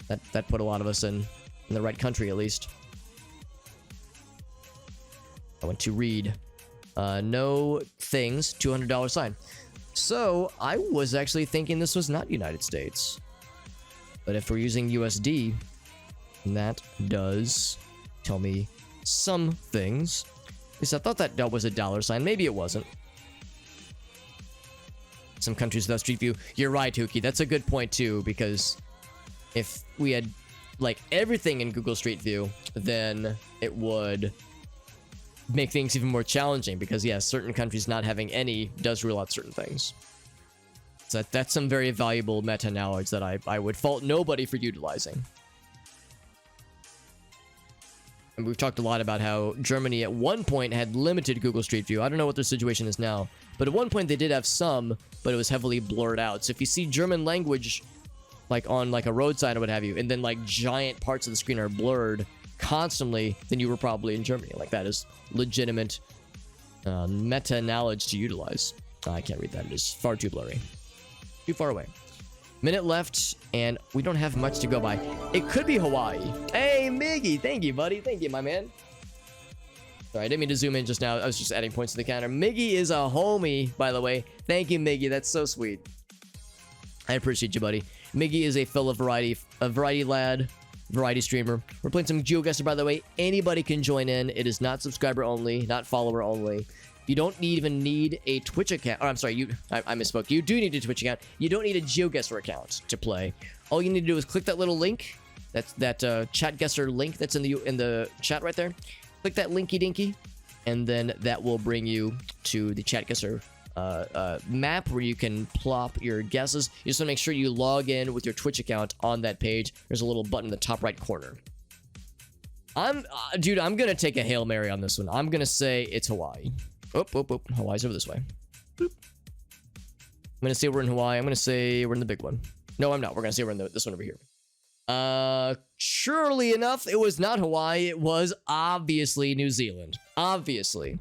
A: that put a lot of us in the right country, at least. I went to read. No things, $200 sign. So I was actually thinking this was not United States. But if we're using USD, that does tell me some things. At least I thought that was a dollar sign. Maybe it wasn't. Some countries without Street View. You're right, Hookie. That's a good point too, because if we had like everything in Google Street View, then it would make things even more challenging, because yeah, certain countries not having any does rule out certain things. So that's some very valuable meta knowledge that I would fault nobody for utilizing. And we've talked a lot about how Germany at one point had limited Google Street View. I don't know what their situation is now, but at one point they did have some, but it was heavily blurred out. So if you see German language like on like a road sign or what have you, and then like giant parts of the screen are blurred constantly, then you were probably in Germany. Like, that is legitimate meta knowledge to utilize. I can't read that. It is far too blurry. Too far away. Minute left, and we don't have much to go by. It could be Hawaii. Hey, Miggy. Thank you, buddy. Thank you, my man. Sorry, I didn't mean to zoom in just now. I was just adding points to the counter. Miggy is a homie, by the way. Thank you, Miggy. That's so sweet. I appreciate you, buddy. Miggy is a fellow variety lad, variety streamer. We're playing some GeoGuessr, by the way. Anybody can join in. It is not subscriber only, not follower only. You don't even need a Twitch account. Oh, I'm sorry, I misspoke. You do need a Twitch account. You don't need a GeoGuessr account to play. All you need to do is click that little link. That's that ChatGuessr link that's in the chat right there. Click that linky dinky, and then that will bring you to the ChatGuessr map where you can plop your guesses. You just want to make sure you log in with your Twitch account on that page. There's a little button in the top right corner. Dude, I'm gonna take a Hail Mary on this one. I'm gonna say it's Hawaii. Oh, Hawaii's over this way. Boop. I'm gonna say we're in Hawaii. I'm gonna say we're in the big one. No, I'm not. We're gonna say we're in this one over here. Surely enough, it was not Hawaii. It was obviously New Zealand. Obviously.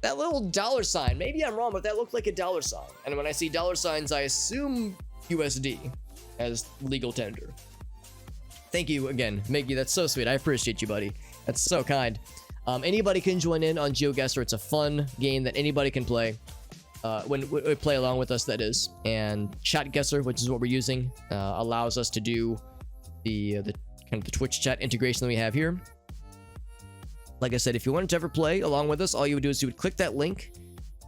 A: That little dollar sign, maybe I'm wrong, but that looked like a dollar sign. And when I see dollar signs, I assume USD as legal tender. Thank you again, Miggy. That's so sweet. I appreciate you, buddy. That's so kind. Anybody can join in on GeoGuessr. It's a fun game that anybody can play. When we play along with us, that is. And ChatGuessr, which is what we're using, allows us to do the kind of the Twitch chat integration that we have here. Like I said, if you wanted to ever play along with us, all you would do is you would click that link,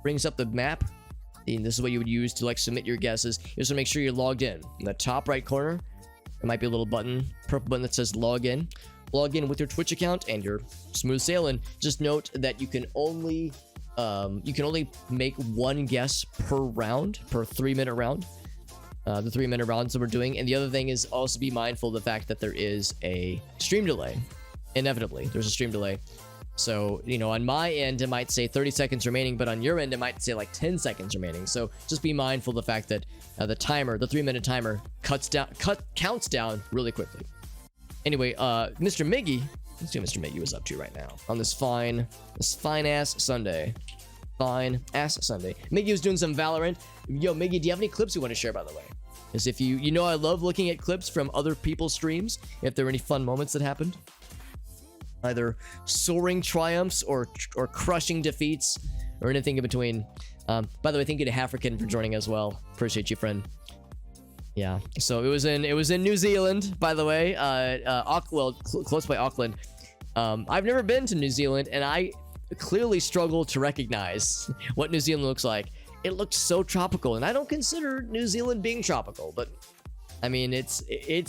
A: brings up the map, and this is what you would use to like submit your guesses. You just want to make sure you're logged in. In the top right corner, there might be a little button, purple button that says log in. Log in with your Twitch account and you're smooth sailing. Just note that you can only make one guess per round, per 3-minute round. The 3-minute rounds that we're doing. And the other thing is also be mindful of the fact that there is a stream delay. Inevitably, there's a stream delay. So, you know, on my end, it might say 30 seconds remaining, but on your end, it might say like 10 seconds remaining. So just be mindful of the fact that the timer, the 3-minute timer counts down really quickly. Anyway, Mr. Miggy, let's see what Mr. Miggy was up to right now on this fine ass Sunday. Fine ass Sunday. Miggy was doing some Valorant. Yo, Miggy, do you have any clips you want to share, by the way? Because if you know I love looking at clips from other people's streams, if there are any fun moments that happened. Either soaring triumphs or crushing defeats or anything in between. By the way, thank you to African for joining as well. Appreciate you, friend. Yeah, so it was in New Zealand, by the way. Close by Auckland. I've never been to New Zealand, and I clearly struggle to recognize what New Zealand looks like. It looked so tropical, and I don't consider New Zealand being tropical, but I mean it's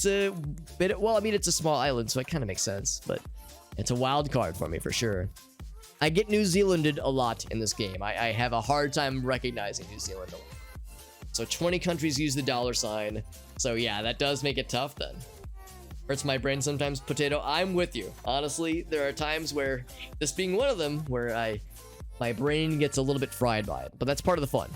A: a bit. Well, I mean it's a small island, so it kind of makes sense, but it's a wild card for me for sure. I get New Zealanded a lot in this game. I have a hard time recognizing New Zealand a lot. So 20 countries use the $. So yeah, that does make it tough then. Hurts my brain sometimes, Potato. I'm with you. Honestly, there are times where, this being one of them, where my brain gets a little bit fried by it. But that's part of the fun.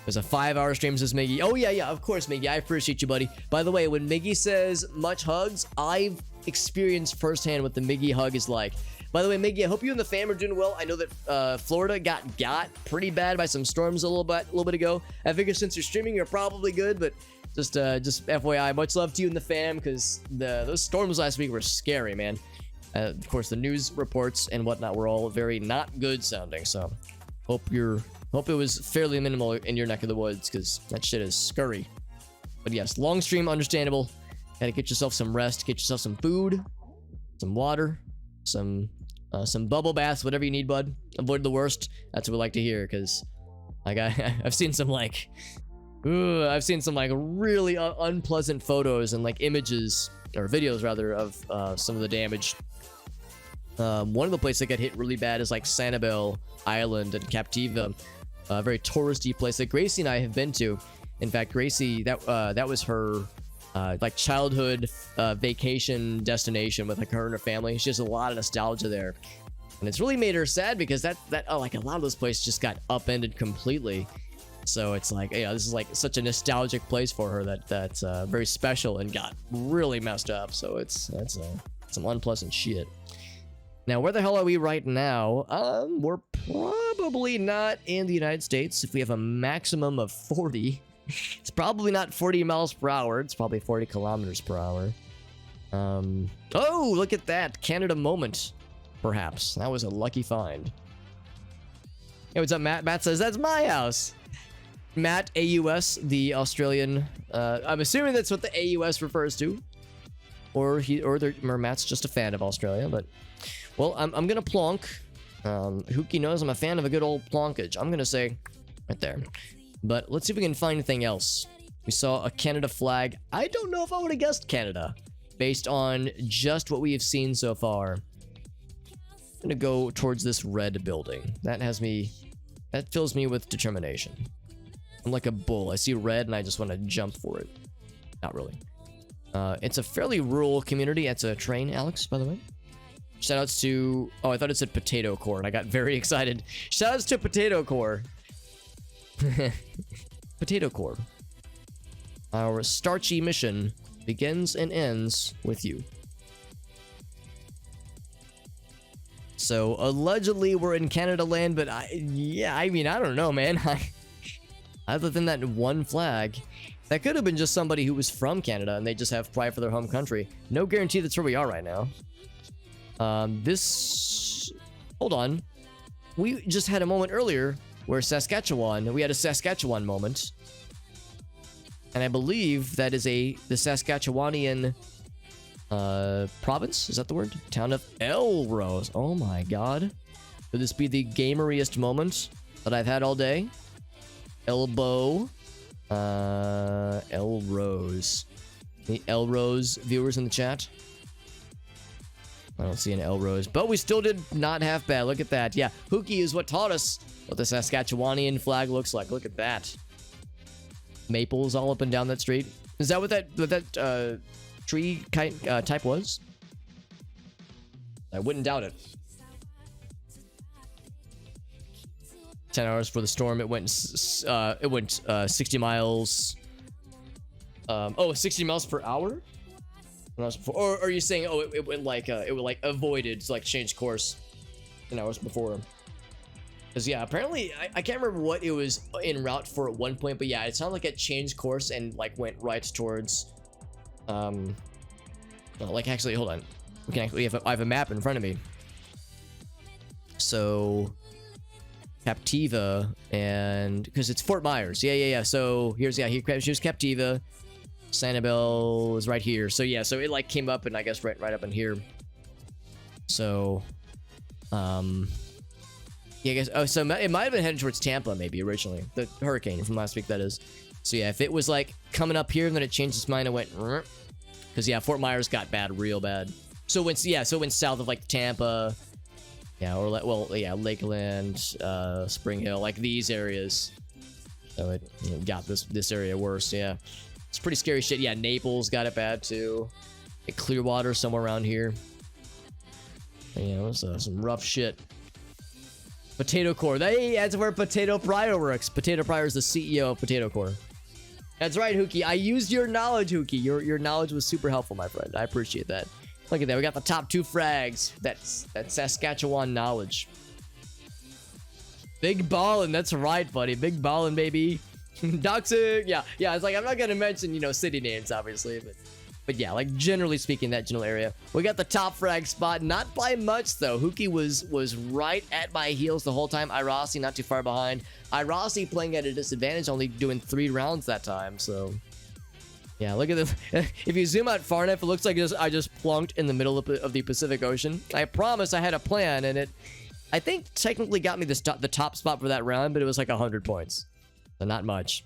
A: There's a 5-hour stream, says Miggy. Oh yeah, of course, Miggy. I appreciate you, buddy. By the way, when Miggy says much hugs, I've experienced firsthand what the Miggy hug is like. By the way, Miggy, I hope you and the fam are doing well. I know that Florida got pretty bad by some storms a little bit ago. I figure since you're streaming, you're probably good, but just FYI, much love to you and the fam, because those storms last week were scary, man. Of course, the news reports and whatnot were all very not good sounding, so hope it was fairly minimal in your neck of the woods, because that shit is scurry. But yes, long stream, understandable. Gotta get yourself some rest, get yourself some food, some water, some bubble baths, whatever you need, bud. Avoid the worst. That's what we like to hear, because like I've seen some like really unpleasant photos and like images or videos rather of some of the damage. One of the places that got hit really bad is like Sanibel Island and Captiva, a very touristy place that Gracie and I have been to. In fact, Gracie, that was her like childhood vacation destination with like her and her family. She has a lot of nostalgia there, and it's really made her sad because like a lot of those places just got upended completely. So it's like, yeah, this is like such a nostalgic place for her that's very special and got really messed up. So that's some unpleasant shit. Now, where the hell are we right now? We're probably not in the United States. If we have a maximum of 40, it's probably not 40 miles per hour. It's probably 40 kilometers per hour. Oh, look at that. Canada moment, perhaps. That was a lucky find. Hey, what's up, Matt? Matt says, that's my house. Matt, AUS, the Australian. I'm assuming that's what the AUS refers to. Or Matt's just a fan of Australia, but... Well, I'm gonna plonk. Hookie knows I'm a fan of a good old plonkage. I'm gonna say right there. But let's see if we can find anything else. We saw a Canada flag. I don't know if I would have guessed Canada based on just what we have seen so far. I'm gonna go towards this red building. That fills me with determination. I'm like a bull. I see red and I just want to jump for it. Not really. It's a fairly rural community. It's a train, Alex, by the way. Shoutouts to... Oh, I thought it said Potato Core, and I got very excited. Shoutouts to Potato Core. Potato Core. Our starchy mission begins and ends with you. So, allegedly, we're in Canada land, but I mean, I don't know, man. Other than that one flag, that could have been just somebody who was from Canada, and they just have pride for their home country. No guarantee that's where we are right now. Hold on. We just had a moment earlier where we had a Saskatchewan moment. And I believe that is the Saskatchewanian, province? Is that the word? Town of Elrose. Oh my god. Could this be the gameriest moment that I've had all day? Elrose. The Elrose viewers in the chat? I don't see an Elrose, but we still did not half bad. Look at that. Yeah, Hookie is what taught us what the Saskatchewanian flag looks like. Look at that. Maples all up and down that street. Is that what that tree type was? I wouldn't doubt it. 10 hours for the storm. It went 60 miles. Oh, 60 miles per hour? Or are you saying, oh, it went like, it would like avoided, so like change course an hours before? Because yeah, apparently, I can't remember what it was en route for at one point, but yeah, it sounded like it changed course and like went right towards, no, like actually, hold on. We can actually, I have a map in front of me. So, Captiva, and, because it's Fort Myers. Yeah. So, here's Captiva. Sanibel is right here. So yeah, so it like came up and I guess right up in here. So yeah, I guess, oh, so it might have been heading towards Tampa maybe originally, the hurricane from last week, that is. So yeah, if it was like coming up here and then it changed its mind and went, because yeah, Fort Myers got bad, real bad. So it went south of like Tampa, yeah, or well, yeah, Lakeland, Spring Hill, like these areas. So it got this area worse. Yeah, it's pretty scary shit. Yeah, Naples got it bad too. Like Clearwater, somewhere around here. Yeah, it was some rough shit. Potato Core. That's where Potato Pryor works. Potato Pryor is the CEO of Potato Core. That's right, Hookie. I used your knowledge, Hookie. Your knowledge was super helpful, my friend. I appreciate that. Look at that. We got the top 2 frags. That's Saskatchewan knowledge. Big ballin'. That's right, buddy. Big ballin', baby. Doxing. Yeah. It's like, I'm not going to mention, city names, obviously, but yeah, like generally speaking, that general area. We got the top frag spot, not by much though. Hookie was right at my heels the whole time. Irasi not too far behind. Irasi playing at a disadvantage, only doing 3 rounds that time. So yeah, look at the. If you zoom out far enough, it looks like I just plunked in the middle of the Pacific Ocean. I promise I had a plan, and I think technically got me the top spot for that round, but it was like 100 points, so not much.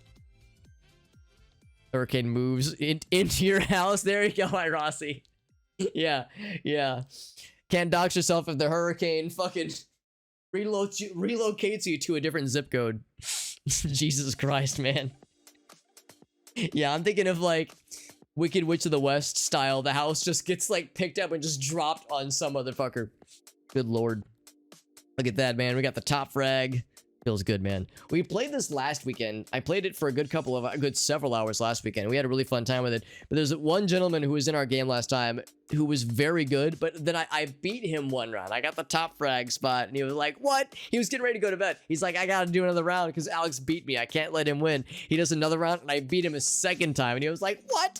A: Hurricane moves into your house. There you go, Irasi. Yeah. Can't dox yourself if the hurricane fucking relocates you to a different zip code. Jesus Christ, man. Yeah, I'm thinking of like Wicked Witch of the West style. The house just gets like picked up and just dropped on some motherfucker. Good lord. Look at that, man. We got the top frag. Feels good, man. We played this last weekend. I played it for a good several hours last weekend. We had a really fun time with it. But there's one gentleman who was in our game last time who was very good, but then I beat him one round. I got the top frag spot, and he was like, what? He was getting ready to go to bed. He's like, I gotta do another round because Alex beat me. I can't let him win. He does another round, and I beat him a second time, and he was like, what?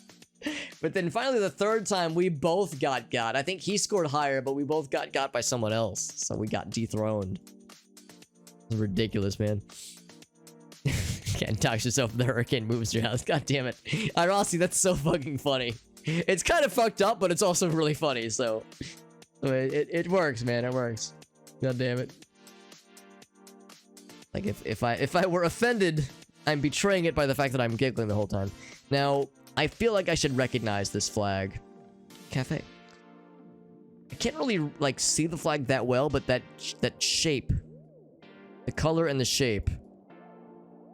A: But then finally the third time, we both got. I think he scored higher, but we both got by someone else. So we got dethroned. Ridiculous, man. Can't dox yourself if the hurricane moves your house. God damn it. Irasi, that's so fucking funny. It's kind of fucked up, but it's also really funny, so it works, man. It works. God damn it. Like if I were offended, I'm betraying it by the fact that I'm giggling the whole time. Now, I feel like I should recognize this flag. Cafe. I can't really like see the flag that well, but that shape, the color and the shape.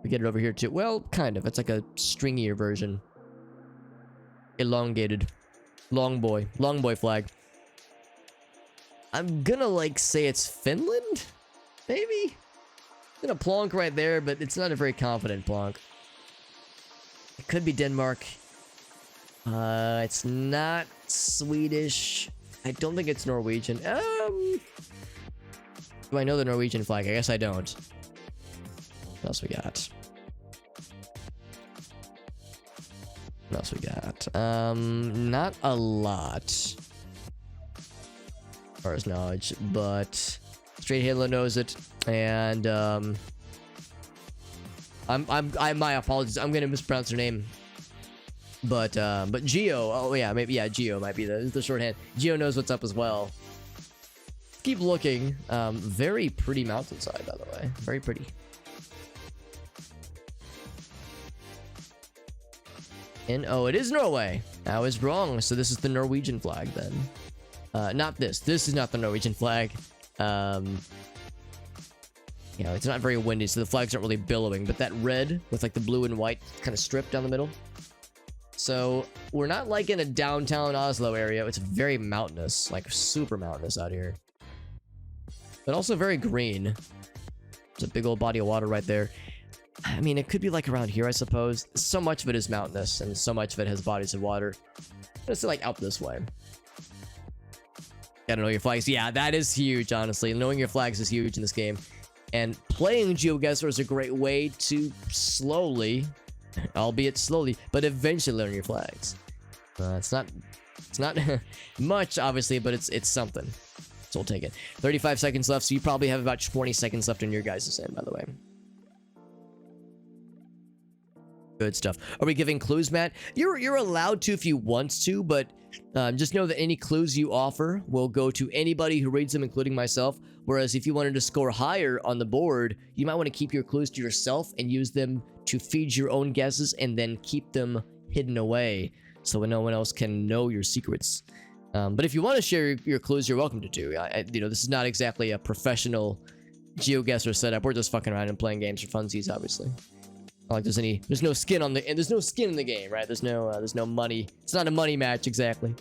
A: We get it over here too. Well, kind of. It's like a stringier version. Elongated. Long boy flag. I'm gonna like say it's Finland? Maybe? I'm gonna plonk right there, but it's not a very confident plonk. It could be Denmark. It's not Swedish. I don't think it's Norwegian. Do I know the Norwegian flag? I guess I don't. What else we got? What else we got? Not a lot. As far as knowledge, but Straight Halo knows it, and my apologies. I'm gonna mispronounce her name. But Geo, oh yeah, maybe, yeah, Geo might be the shorthand. Geo knows what's up as well. Keep looking. Very pretty mountainside, by the way. Very pretty. And oh, it is Norway. I was wrong. So this is the Norwegian flag then. Not this. This is not the Norwegian flag. You know, it's not very windy, so the flags aren't really billowing. But that red with like the blue and white kind of strip down the middle. So we're not like in a downtown Oslo area. It's very mountainous, like super mountainous out here. But also very green. There's a big old body of water right there. I mean, it could be like around here, I suppose. So much of it is mountainous, and so much of it has bodies of water. Let's say like out this way. Gotta know your flags. Yeah, that is huge, honestly. Knowing your flags is huge in this game. And playing GeoGuessr is a great way to slowly, albeit slowly, but eventually learn your flags. It's not much, obviously, but it's something. So we'll take it. 35 seconds left, so you probably have about 20 seconds left in your guys' end, by the way. Good stuff. Are we giving clues, Matt? You're allowed to if you want to, but just know that any clues you offer will go to anybody who reads them, including myself. Whereas if you wanted to score higher on the board, you might want to keep your clues to yourself and use them to feed your own guesses and then keep them hidden away so no one else can know your secrets. But if you want to share your clues, you're welcome to do. You know, this is not exactly a professional GeoGuessr setup. We're just fucking around and playing games for funsies, obviously. Not like there's no skin on the, and there's no skin in the game, right? There's no money. It's not a money match exactly.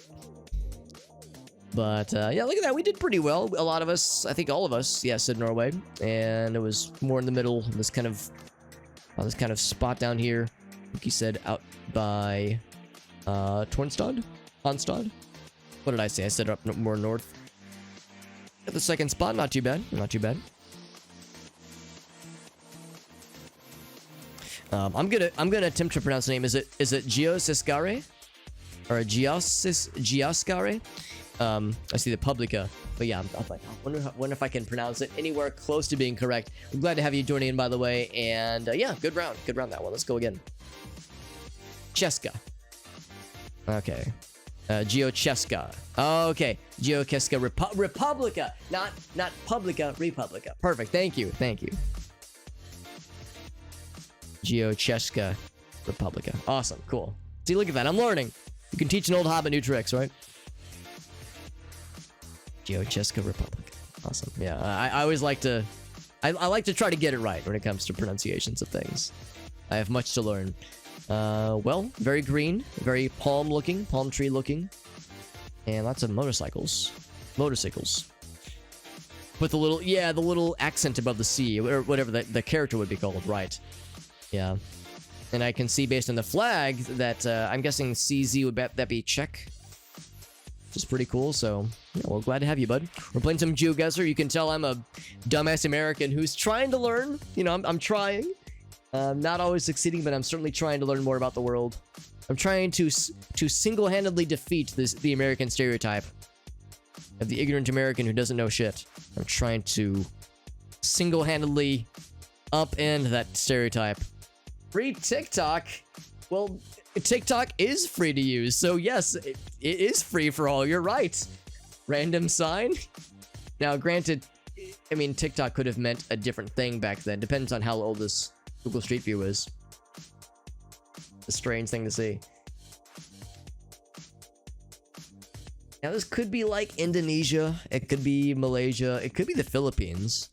A: But yeah, look at that. We did pretty well. A lot of us, I think all of us, yeah, said Norway, and it was more in the middle. This kind of spot down here. I think he said out by Tornstad, Hanstad. What did I say? I said up more north. At the second spot, not too bad. Not too bad. I'm gonna attempt to pronounce the name. Is it GeoGuessr or GeoGuessr? I see the Publica, but yeah, I'm like, I wonder if I can pronounce it anywhere close to being correct. I'm glad to have you joining in, by the way, and yeah, good round that one. Let's go again. Cheska. Okay. GeoGuessr. Okay. GeoGuessr Republica, not Publica, Republica. Perfect. Thank you. GeoGuessr Republica. Awesome. Cool. See, look at that. I'm learning. You can teach an old hobbit new tricks, right? GeoGuessr Republica. Awesome. Yeah, I always like to... I like to try to get it right when it comes to pronunciations of things. I have much to learn. Well, very green. Very palm tree looking. And lots of motorcycles. With the little accent above the C, or whatever the character would be called, right? Yeah. And I can see based on the flag that I'm guessing CZ would that be Czech. Which is pretty cool, so yeah, well, glad to have you, bud. We're playing some GeoGuessr. You can tell I'm a dumbass American who's trying to learn. You know, I'm trying. Not always succeeding, but I'm certainly trying to learn more about the world. I'm trying to single-handedly defeat the American stereotype of the ignorant American who doesn't know shit. I'm trying to single-handedly upend that stereotype. Free TikTok? Well, TikTok is free to use, so yes, it is free for all. You're right. Random sign? Now, granted, I mean, TikTok could have meant a different thing back then. Depends on how old this Google Street View is. A strange thing to see. Now, this could be like Indonesia. It could be Malaysia. It could be the Philippines.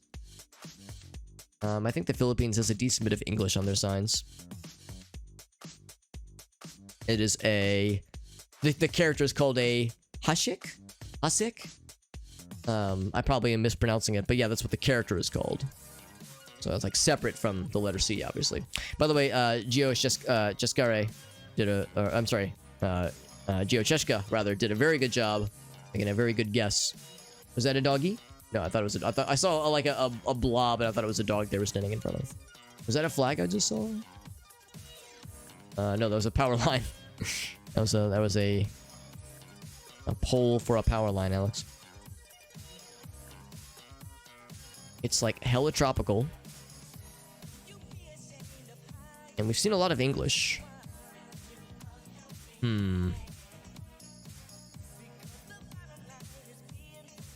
A: I think the Philippines has a decent bit of English on their signs. It is the character is called a Hasik? I probably am mispronouncing it, but yeah, that's what the character is called. So it's like separate from the letter C, obviously. By the way, GeoGuessr rather did a very good job making a very good guess. Was that a doggy? No, I thought it was I saw like a blob, and I thought it was a dog they were standing in front of. Was that a flag I just saw? No, that was a power line. that was a pole for a power line, Alex. It's like hella tropical. And we've seen a lot of English.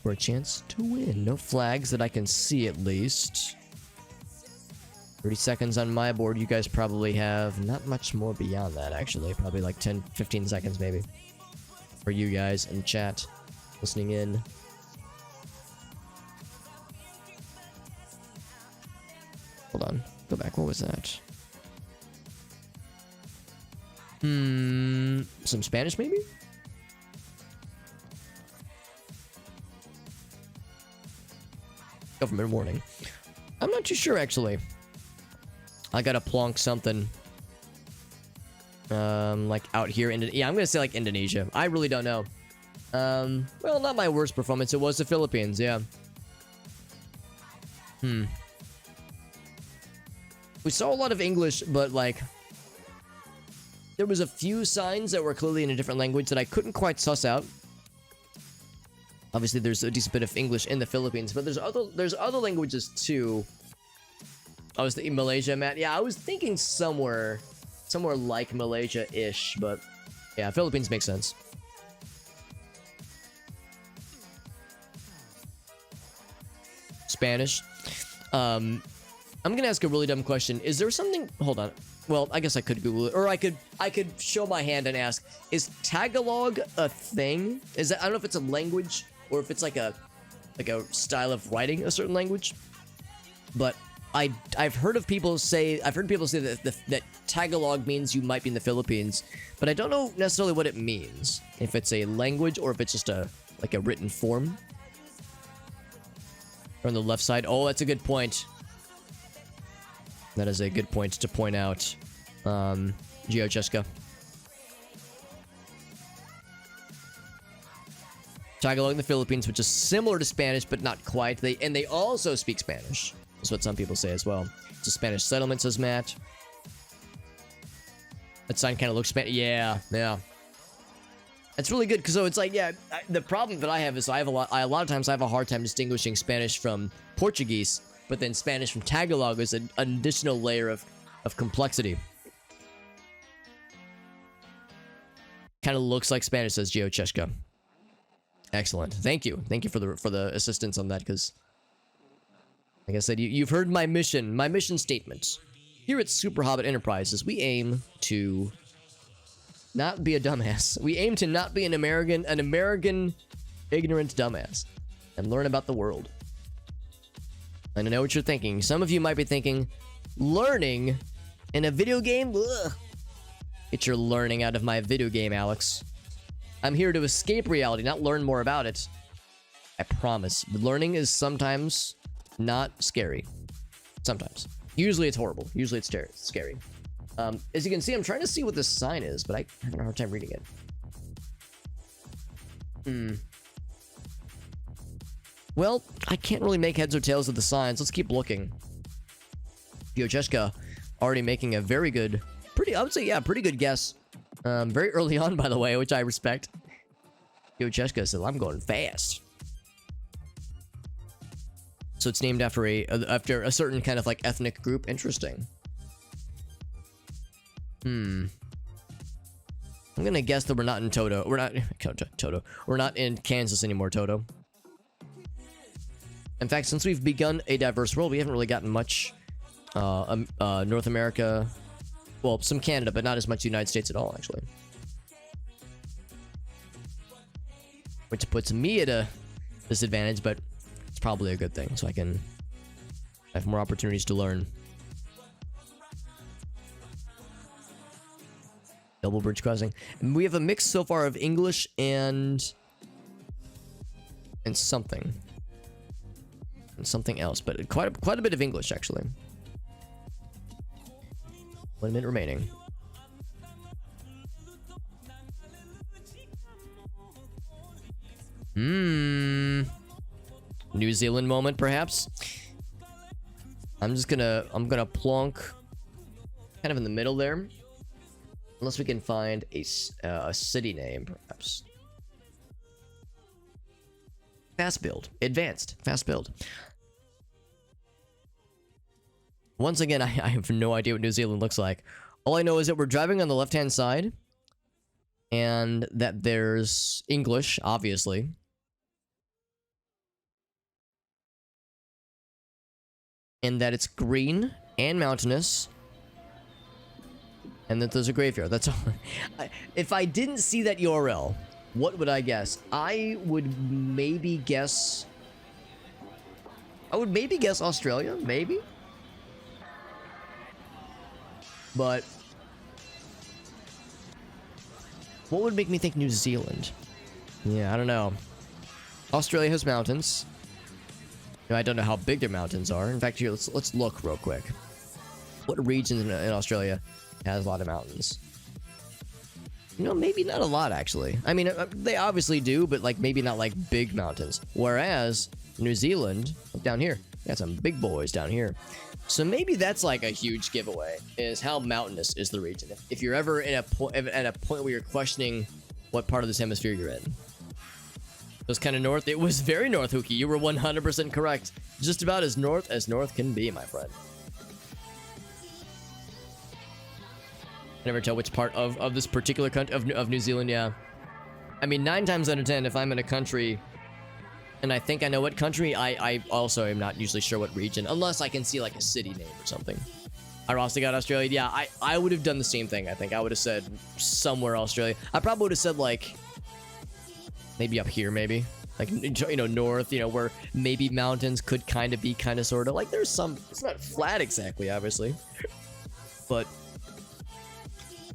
A: For a chance to win. No flags that I can see, at least. 30 seconds on my board. You guys probably have not much more beyond that, actually. Probably like 10, 15 seconds, maybe. For you guys in chat. Listening in. Hold on. Go back. What was that? Some Spanish, maybe? Government warning. I'm not too sure, actually. I gotta plonk something. Like out here. Yeah, I'm gonna say like Indonesia. I really don't know. Well, not my worst performance. It was the Philippines, yeah. We saw a lot of English, but like there was a few signs that were clearly in a different language that I couldn't quite suss out. Obviously, there's a decent bit of English in the Philippines, but there's other languages too. I was thinking Malaysia, Matt. Yeah, I was thinking somewhere like Malaysia-ish, but yeah, Philippines makes sense. Spanish. I'm gonna ask a really dumb question. Is there something? Hold on. Well, I guess I could Google it, or I could show my hand and ask: is Tagalog a thing? Is that, I don't know if it's a language or if it's like a style of writing a certain language. But I've heard people say that Tagalog means you might be in the Philippines, but I don't know necessarily what it means. If it's a language or if it's just a written form. On the left side. Oh, that's a good point. That is a good point to point out. GeoGuessr. Tagalog in the Philippines, which is similar to Spanish, but not quite. They also speak Spanish. That's what some people say as well. It's a Spanish settlement, says Matt. That sign kind of looks Spanish. Yeah. That's really good, because so it's like, yeah, the problem that I have is a lot of times I have a hard time distinguishing Spanish from Portuguese, but then Spanish from Tagalog is an additional layer of complexity. Kind of looks like Spanish, says GeoGuessr. Excellent. Thank you for the assistance on that, because like I said, you've heard my mission statement. Here at Super Hobbit Enterprises, we aim to not be a dumbass. We aim to not be an American ignorant dumbass, and learn about the world. And I know what you're thinking. Some of you might be thinking, learning in a video game? Ugh. Get your learning out of my video game, Alex. I'm here to escape reality, not learn more about it. I promise. Learning is sometimes not scary. Sometimes. Usually it's horrible. Usually it's scary. As you can see, I'm trying to see what this sign is, but I'm having a hard time reading it. Well, I can't really make heads or tails of the signs. Let's keep looking. GeoGuessr already making a very good, I would say, yeah, pretty good guess. Very early on, by the way, which I respect. GeoGuessr said, I'm going fast. So it's named after a certain kind of like ethnic group. Interesting. I'm gonna guess that we're not in Toto. We're not Toto. We're not in Kansas anymore, Toto. In fact, since we've begun a diverse world, we haven't really gotten much North America. Well, some Canada, but not as much United States at all, actually. Which puts me at a disadvantage, but it's probably a good thing, so I can have more opportunities to learn. Double bridge crossing. And we have a mix so far of English and something. And something else, but quite a bit of English, actually. 1 minute remaining. New Zealand moment, perhaps. I'm gonna plonk kind of in the middle there. Unless we can find a city name, perhaps. Fast build. Advanced. Fast build. Once again, I have no idea what New Zealand looks like. All I know is that we're driving on the left-hand side. And that there's English, obviously. And that it's green and mountainous. And that there's a graveyard. That's all. If I didn't see that URL, what would I guess? I would maybe guess Australia, maybe? But what would make me think New Zealand? Yeah, I don't know. Australia has mountains. I don't know how big their mountains are. In fact, here, let's look real quick. What region in Australia has a lot of mountains? You know, maybe not a lot, actually. I mean, they obviously do, but, like, maybe not, like, big mountains. Whereas New Zealand, look down here, got some big boys down here. So maybe that's, like, a huge giveaway, is how mountainous is the region. If you're ever at a point where you're questioning what part of this hemisphere you're in. It was kind of north. It was very north, Hookie. You were 100% correct. Just about as north can be, my friend. I never tell which part of this particular country, of New Zealand, yeah. I mean, 9 times out of 10, if I'm in a country and I think I know what country, I also am not usually sure what region, unless I can see, like, a city name or something. I also got Australia. Yeah, I would have done the same thing, I think. I would have said somewhere Australia. I probably would have said, like, maybe up here, maybe. Like, you know, north, you know, where maybe mountains could kind of be kind of sort of. Like, there's some... It's not flat exactly, obviously. But...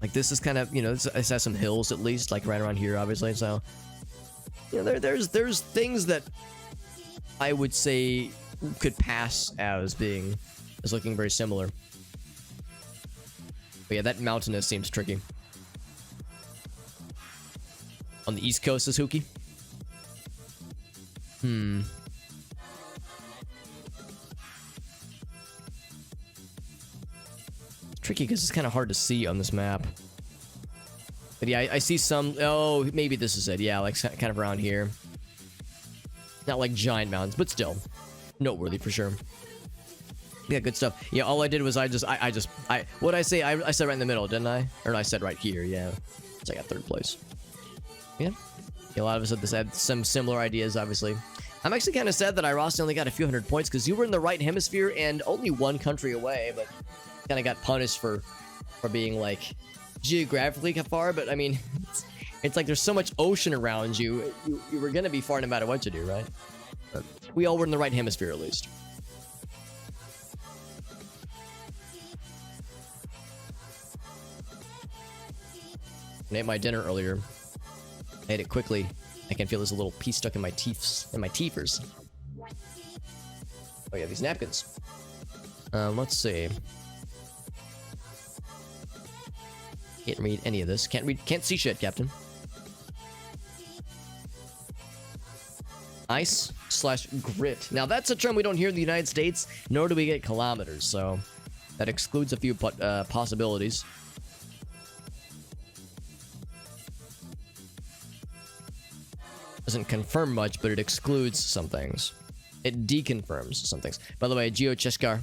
A: like, this is kind of, you know, it has some hills at least, like, right around here, obviously, so... you know, there's things that I would say could pass as being... as looking very similar. But yeah, that mountainous seems tricky. On the east coast is Hookie? Tricky because it's kind of hard to see on this map. But yeah, I see some... oh, maybe this is it. Yeah, like kind of around here. Not like giant mountains, but still. Noteworthy for sure. Yeah, good stuff. Yeah, all I did was what I say, I said right in the middle, didn't I? Or I said right here, yeah. So I got 3rd place. Yeah. A lot of us had some similar ideas, obviously. I'm actually kind of sad that I only got a few hundred points, because you were in the right hemisphere and only one country away, but kind of got punished for being, like, geographically far. But, I mean, it's like there's so much ocean around you. You were going to be far no matter what you do, right? But we all were in the right hemisphere, at least. I ate my dinner earlier. I ate it quickly. I can feel there's a little piece stuck in my teeths, in my teethers. Oh yeah, these napkins. Let's see. Can't read any of this. Can't see shit, Captain. Ice/grit. Now that's a term we don't hear in the United States, nor do we get kilometers, so that excludes a few possibilities. Doesn't confirm much, but it excludes some things. It deconfirms some things. By the way, GeoGuessr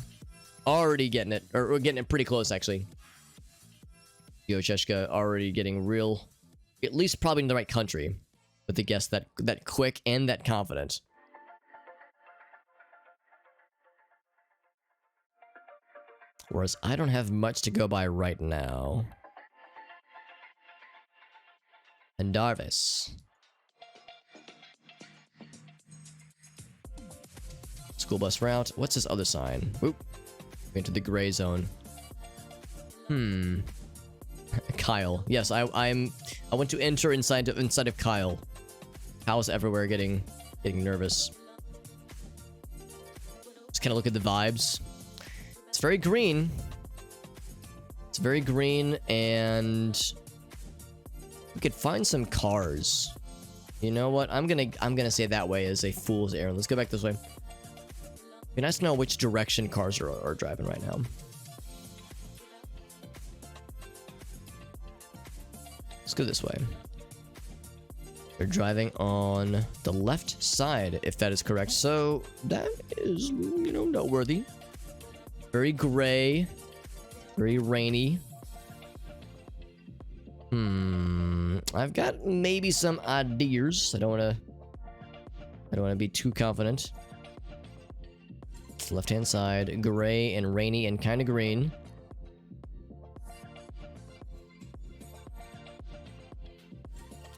A: already getting it, or we're getting it pretty close actually. GeoGuessr already getting real, at least probably in the right country, with the guess that quick and that confident. Whereas I don't have much to go by right now. And Darvis. School bus route. What's this other sign? Oop. Into the gray zone. Kyle. Yes, I want to enter inside of Kyle. Kyle's everywhere getting nervous. Just kind of look at the vibes. It's very green. It's very green, and we could find some cars. You know what? I'm gonna say that way as a fool's errand. Let's go back this way. Be nice to know which direction cars are driving right now. Let's go this way. They're driving on the left side, if that is correct. So that is, you know, noteworthy. Very gray. Very rainy. I've got maybe some ideas. I don't want to be too confident. Left-hand side, gray and rainy and kind of green.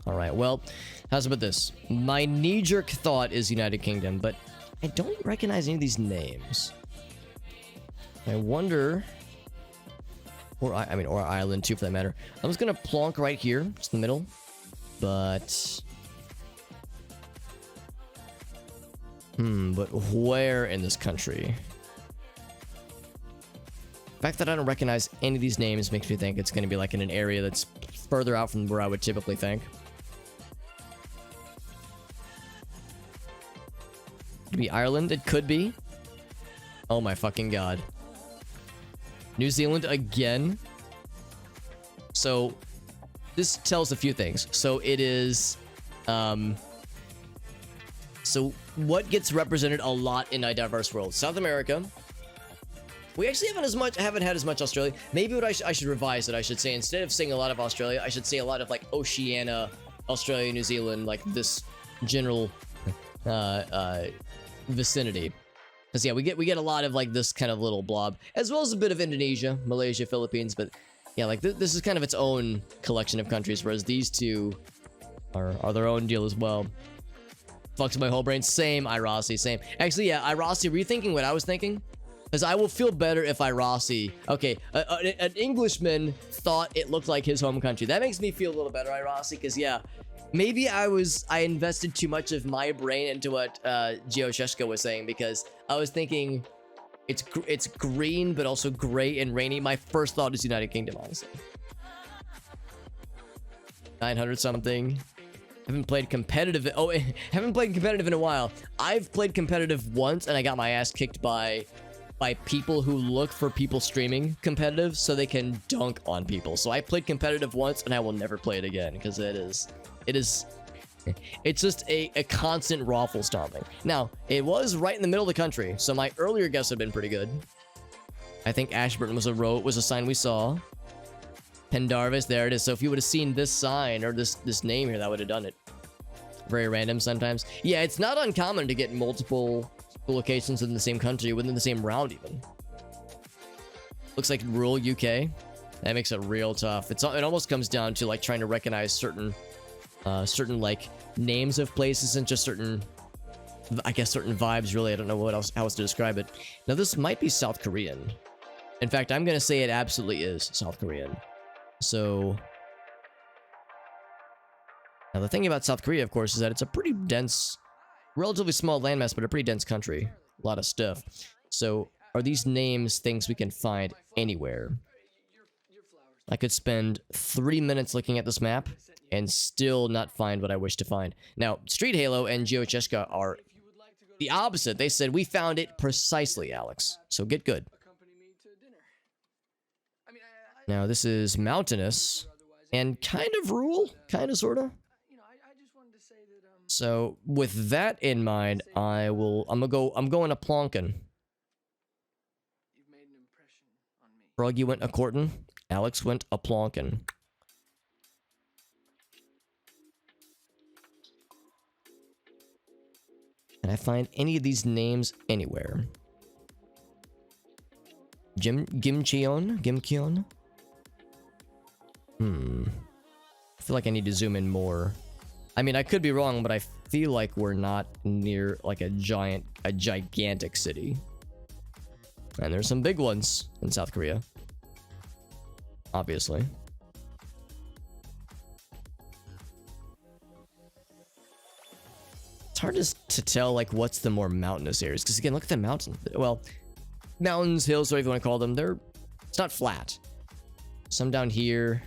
A: All right, well, how's about this? My knee-jerk thought is United Kingdom, but I don't recognize any of these names. I wonder, or Ireland too, for that matter. I'm just gonna plonk right here, just in the middle, but. But where in this country? The fact that I don't recognize any of these names makes me think it's going to be like in an area that's further out from where I would typically think. Could be Ireland. It could be. Oh my fucking god. New Zealand again. So this tells a few things. So it is so what gets represented a lot in a diverse world? South America. We actually haven't had as much Australia. Maybe what I should revise it. I should say, instead of saying a lot of Australia, I should say a lot of like Oceania, Australia, New Zealand, like this general vicinity. Because yeah, we get a lot of like this kind of little blob, as well as a bit of Indonesia, Malaysia, Philippines, but yeah, like this is kind of its own collection of countries, whereas these two are their own deal as well. Fucks my whole brain. Same, Irasi, same. Actually, yeah, Irasi, were you thinking what I was thinking? Because I will feel better if Irasi... Okay, an Englishman thought it looked like his home country. That makes me feel a little better, Irasi, because yeah, maybe I invested too much of my brain into what GeoGuessr was saying, because I was thinking it's green, but also gray and rainy. My first thought is United Kingdom, honestly. 900 something. Haven't played competitive. Oh, haven't played competitive in a while. I've played competitive once, and I got my ass kicked by people who look for people streaming competitive so they can dunk on people. So I played competitive once, and I will never play it again because it's just a constant raffle stomping. Now, it was right in the middle of the country, so my earlier guess had been pretty good. I think Ashburton was a sign we saw. Pendarvis, there it is. So if you would have seen this sign or this name here, that would have done it. Very random sometimes. Yeah, it's not uncommon to get multiple locations in the same country within the same round even. Looks like rural UK. That makes it real tough. It almost comes down to like trying to recognize certain like names of places and just certain, I guess, certain vibes, really. I don't know how else to describe it. Now this might be South Korean. In fact, I'm gonna say it absolutely is South Korean. So now the thing about South Korea, of course, is that it's a pretty dense, relatively small landmass, but a pretty dense country. A lot of stuff. So are these names things we can find anywhere? I could spend 3 minutes looking at this map and still not find what I wish to find. Now, Street Halo and GeoGuessr are the opposite. They said, we found it precisely, Alex. So get good. Now, this is mountainous and kind of rural, kind of, sort of. So, with that in mind, I'm going to Plonkin. Froggy went a Corton. Alex went a Plonkin. Can I find any of these names anywhere? Gimcheon? I feel like I need to zoom in more. I mean, I could be wrong, but I feel like we're not near like a gigantic city. And there's some big ones in South Korea. Obviously. It's hard to tell like what's the more mountainous areas, because again, look at the mountains. Well, mountains, hills, whatever you want to call them, it's not flat. Some down here.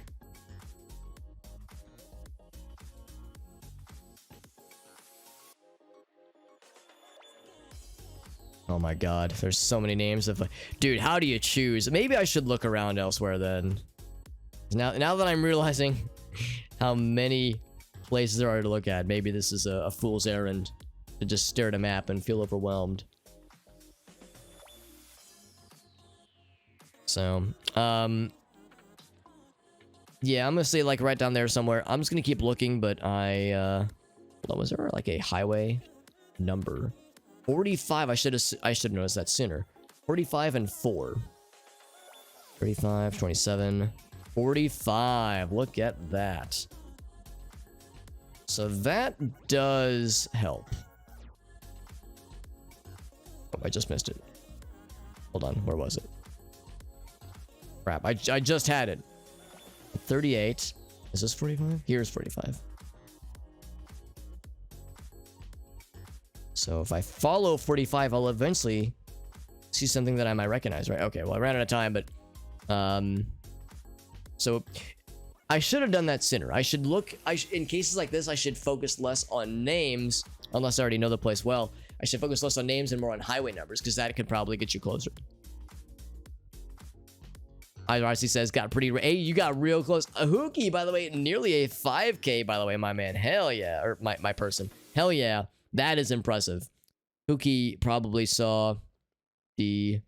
A: Oh my god, there's so many names of... Dude, how do you choose? Maybe I should look around elsewhere then. Now that I'm realizing how many places there are to look at, maybe this is a fool's errand to just stare at a map and feel overwhelmed. So, yeah, I'm gonna say like right down there somewhere. I'm just gonna keep looking, but hold on, was there like a highway number? 45, I should have noticed that sooner. 45 and 4. 35, 27, 45. Look at that. So that does help. Oh, I just missed it. Hold on, where was it? Crap, I just had it. 38. Is this 45? Here's 45. So if I follow 45, I'll eventually see something that I might recognize, right? Okay, well, I ran out of time, but So I should have done that sooner. I should look, in cases like this, I should focus less on names, unless I already know the place well. I should focus less on names and more on highway numbers, because that could probably get you closer. RC says, got pretty... Hey, you got real close. A Hookie, by the way, nearly a 5K, by the way, my man. Hell yeah. Or my person. Hell yeah. That is impressive. Hookie probably saw the...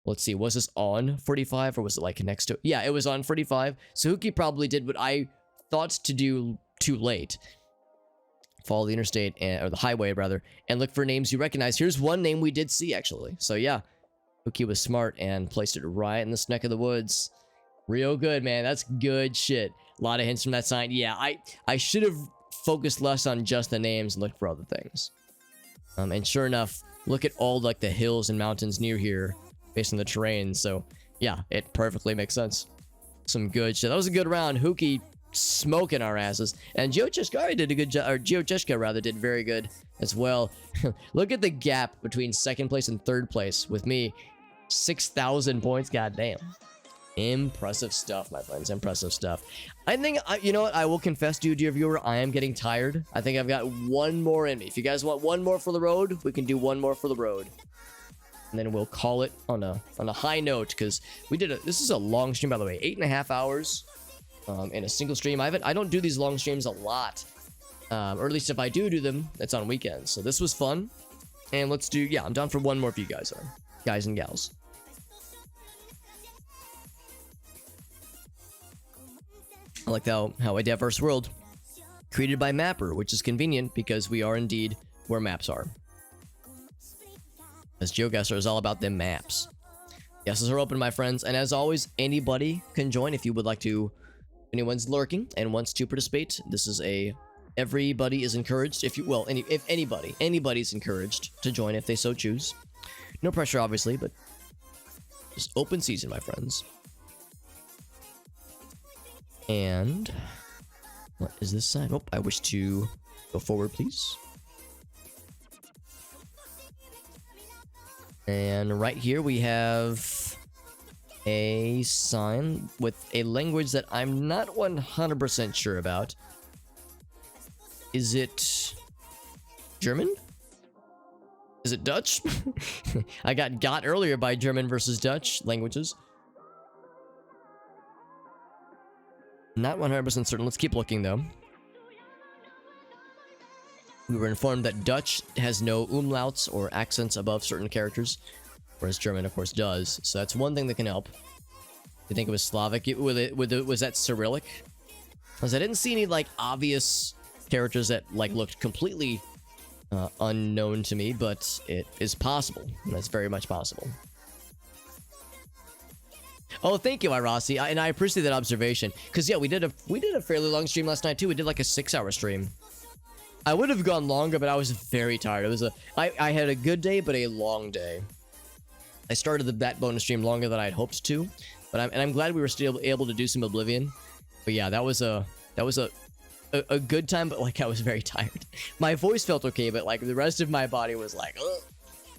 A: Let's see, was this on 45 or was it like next to... Yeah, it was on 45. So Hookie probably did what I thought to do too late. Follow the interstate, or the highway, rather, and look for names you recognize. Here's one name we did see, actually. So yeah, Hookie was smart and placed it right in this neck of the woods. Real good, man. That's good shit. A lot of hints from that sign. Yeah, I should have focused less on just the names and looked for other things. And sure enough, look at all like the hills and mountains near here based on the terrain. So yeah, it perfectly makes sense. Some good shit. That was a good round. Hookie smoking our asses. And GeoGuessr did a good job, or GeoGuessr rather did very good as well. Look at the gap between second place and third place with me. 6,000 points. God damn. Impressive stuff, my friends. Impressive stuff. I think, you know what? I will confess to you, dear viewer, I am getting tired. I think I've got one more in me. If you guys want one more for the road, we can do one more for the road. And then we'll call it on a high note, because we did this is a long stream, by the way. 8.5 hours in a single stream. I don't do these long streams a lot. Or at least if I do them, it's on weekends. So this was fun. And let's do, yeah, I'm down for one more if you guys are. Guys and gals. I like how a diverse world created by Mapper, which is convenient because we are indeed where maps are. As GeoGuessr is all about them maps. Guesses are open, my friends, and as always, anybody can join if you would like to. Anyone's lurking and wants to participate. This is everybody is encouraged. If anybody's encouraged to join if they so choose. No pressure, obviously, but just open season, my friends. And what is this sign? Oh, I wish to go forward, please. And right here we have a sign with a language that I'm not 100% sure about. Is it German? Is it Dutch? I got earlier by German versus Dutch languages. Not 100% certain. Let's keep looking, though. We were informed that Dutch has no umlauts or accents above certain characters, whereas German, of course, does. So that's one thing that can help. You think it was Slavic? Was that Cyrillic? Because I didn't see any, like, obvious characters that, like, looked completely unknown to me, but it is possible. And that's very much possible. Oh, thank you, Irasi, and I appreciate that observation. Because yeah, we did a fairly long stream last night too. We did like a 6-hour stream. I would have gone longer, but I was very tired. It was I had a good day, but a long day. I started that bonus stream longer than I had hoped to, but I'm glad we were still able to do some Oblivion. But yeah, that was a good time, but like I was very tired. My voice felt okay, but like the rest of my body was like, ugh.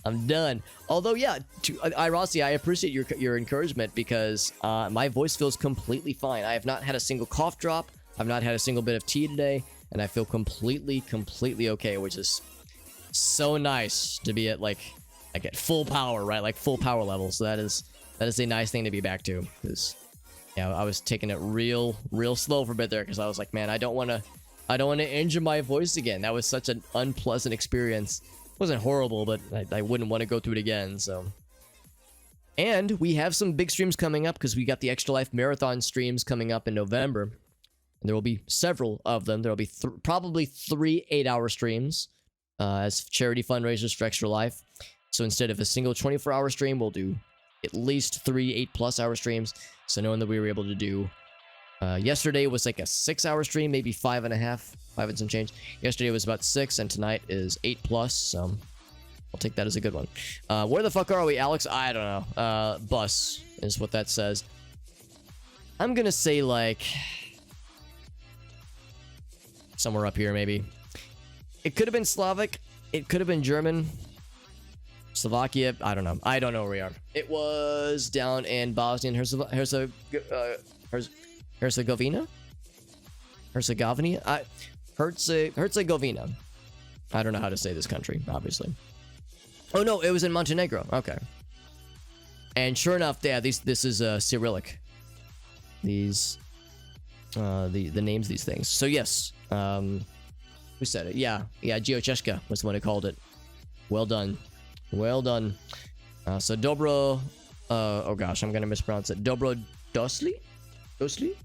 A: I'm done. Although, yeah, Irasi, I appreciate your encouragement because my voice feels completely fine. I have not had a single cough drop. I've not had a single bit of tea today, and I feel completely okay, which is so nice to be at like at full power, right? Like full power level. So that is a nice thing to be back to. Because yeah, I was taking it real slow for a bit there because I was like, man, I don't want to injure my voice again. That was such an unpleasant experience. Wasn't horrible, but I wouldn't want to go through it again, so. And we have some big streams coming up because we got the Extra Life Marathon streams coming up in November. And there will be several of them. There will be probably 3 8-hour streams as charity fundraisers for Extra Life. So instead of a single 24-hour stream, we'll do at least 3 8+ hour streams. So knowing that we were able to do... yesterday was like a 6-hour stream, maybe 5.5, 5 and some change. Yesterday was about 6, and tonight is 8+, so I'll take that as a good one. Where the fuck are we, Alex? I don't know. Bus is what that says. I'm gonna say like somewhere up here, maybe. It could have been Slavic. It could have been German. Slovakia, I don't know. I don't know where we are. It was down in Bosnia and Herzegovina? Herzegovina. I don't know how to say this country, obviously. Oh no, it was in Montenegro. Okay. And sure enough, yeah, this is Cyrillic. These the names of these things. So yes, who said it? Yeah, GeoGuessr was the one who called it. Well done. Well done. So Dobro, oh gosh, I'm gonna mispronounce it. Dobro Dosli? Dosli?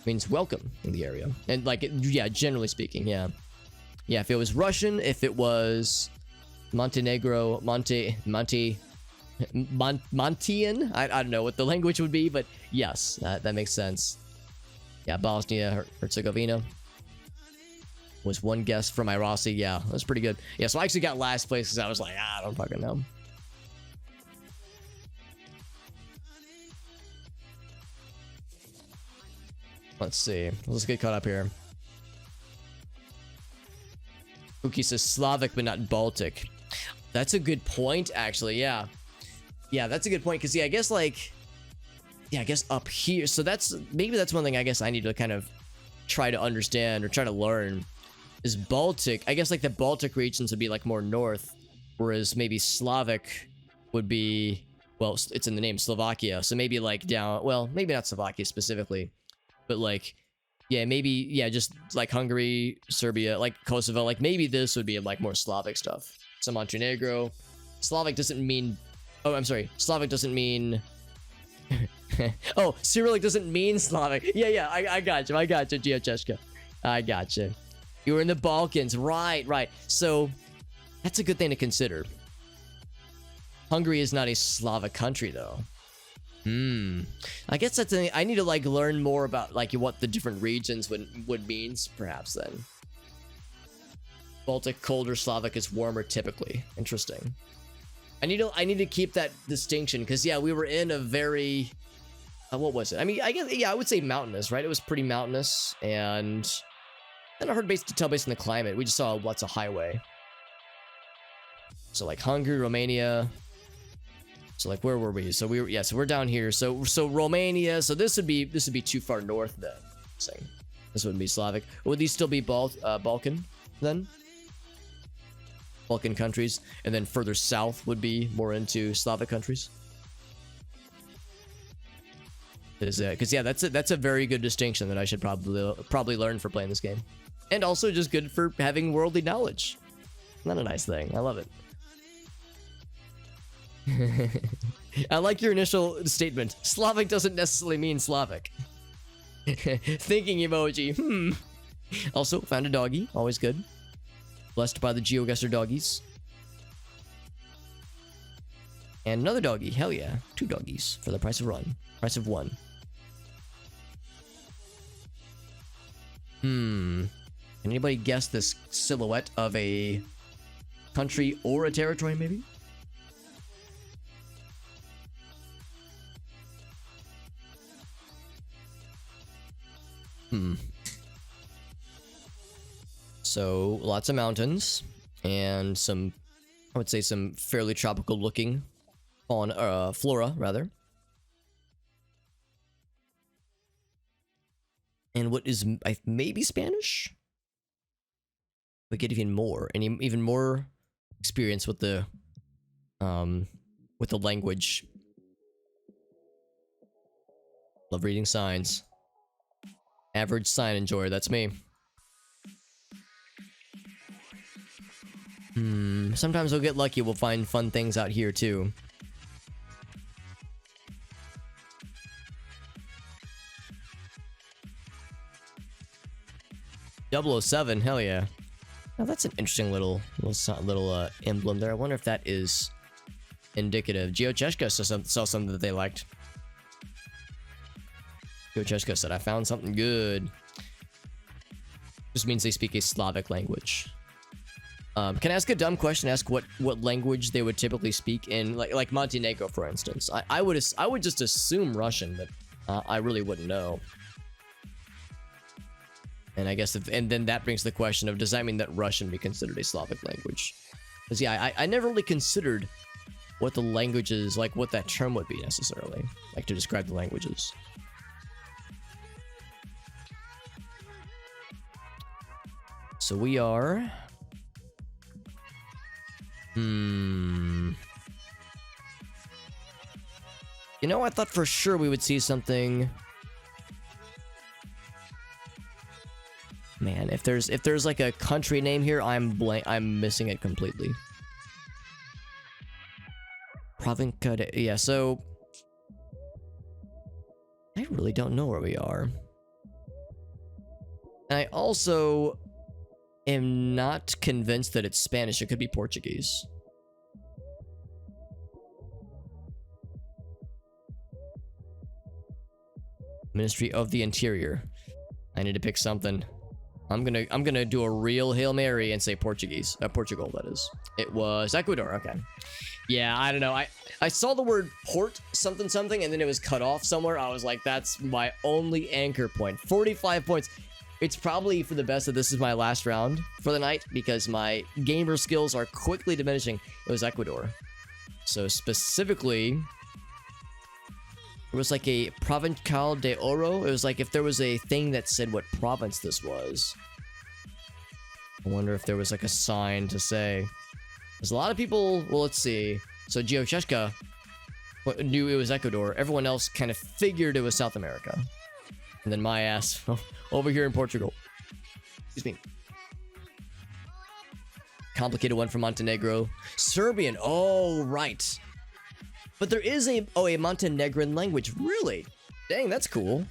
A: Means welcome in the area. And like, yeah, generally speaking, yeah. Yeah, if it was Russian, if it was Montenegro, Montian, I don't know what the language would be, but yes, that makes sense. Yeah, Bosnia, Herzegovina was one guess from Irasi. Yeah, that's pretty good. Yeah, so I actually got last place because I was like, I don't fucking know. Let's see. Let's get caught up here. Uki says Slavic, but not Baltic. That's a good point, actually. Yeah. Yeah, that's a good point. Because, yeah, I guess, like... Yeah, I guess up here. So maybe that's one thing I guess I need to kind of try to understand or try to learn. Is Baltic. I guess, like, the Baltic regions would be, like, more north. Whereas maybe Slavic would be... Well, it's in the name, Slovakia. So maybe, like, down... Well, maybe not Slovakia specifically. But, like... Yeah, maybe, yeah, just like Hungary, Serbia, like Kosovo, like maybe this would be like more Slavic stuff. So Montenegro. Slavic doesn't mean... Oh, I'm sorry. Slavic doesn't mean... Oh, Cyrillic doesn't mean Slavic. Yeah, I got you. GeoGuessr. I got you. You were in the Balkans. Right. So, that's a good thing to consider. Hungary is not a Slavic country, though. I guess that's the thing. I need to like learn more about like what the different regions would means perhaps then. Baltic colder, Slavic is warmer typically. Interesting. I need to keep that distinction because yeah, we were in a very what was it? I mean, I guess yeah, I would say mountainous, right? It was pretty mountainous and hard to tell based on the climate. We just saw lots of highway. So like Hungary, Romania. So like where were we? So we're down here. So Romania. So this would be too far north then. Saying this wouldn't be Slavic. Would these still be Balkan then? Balkan countries, and then further south would be more into Slavic countries. Because yeah, that's a very good distinction that I should probably learn for playing this game, and also just good for having worldly knowledge. Not a nice thing. I love it. I like your initial statement. Slavic doesn't necessarily mean Slavic. Thinking emoji. Also, found a doggy. Always good. Blessed by the GeoGuessr doggies. And another doggy. Hell yeah. 2 doggies for the price of one. Can anybody guess this silhouette of a country or a territory, maybe? So, lots of mountains, and some, I would say some fairly tropical looking flora, rather. And what is, maybe Spanish? We get even more experience with the language. Love reading signs. Average sign enjoyer, that's me. Sometimes we'll get lucky, we'll find fun things out here too. .007, hell yeah. Now that's an interesting little emblem there. I wonder if that is indicative. GeoGuessr saw something that they liked. GeoGuessr said, I found something good. Just means they speak a Slavic language. Can I ask a dumb question? Ask what language they would typically speak in, like Montenegro, for instance. I would just assume Russian, but I really wouldn't know. And I guess and then that brings the question of, does that mean that Russian be considered a Slavic language? Because yeah, I never really considered what the languages, like what that term would be necessarily, like to describe the languages. So we are... You know, I thought for sure we would see something... Man, if there's like a country name here, I'm missing it completely. Provinca de... Yeah, so... I really don't know where we are. And I also am not convinced that it's Spanish. It could be Portuguese. Ministry of the Interior. I need to pick something. I'm gonna do a real Hail Mary and say Portuguese. Portugal, that is. It was Ecuador. Okay. Yeah, I don't know. I saw the word port something something and then it was cut off somewhere. I was like, that's my only anchor point. 45 points. It's probably for the best that this is my last round for the night because my gamer skills are quickly diminishing. It was Ecuador. So specifically, it was like a Provincial de Oro. It was like if there was a thing that said what province this was. I wonder if there was like a sign to say. There's a lot of people... Well, let's see. So GeoGuessr knew it was Ecuador. Everyone else kind of figured it was South America. And then my ass over here in Portugal. Excuse me. Complicated one for Montenegro. Serbian. Oh, right. But there is a Montenegrin language. Really? Dang, that's cool.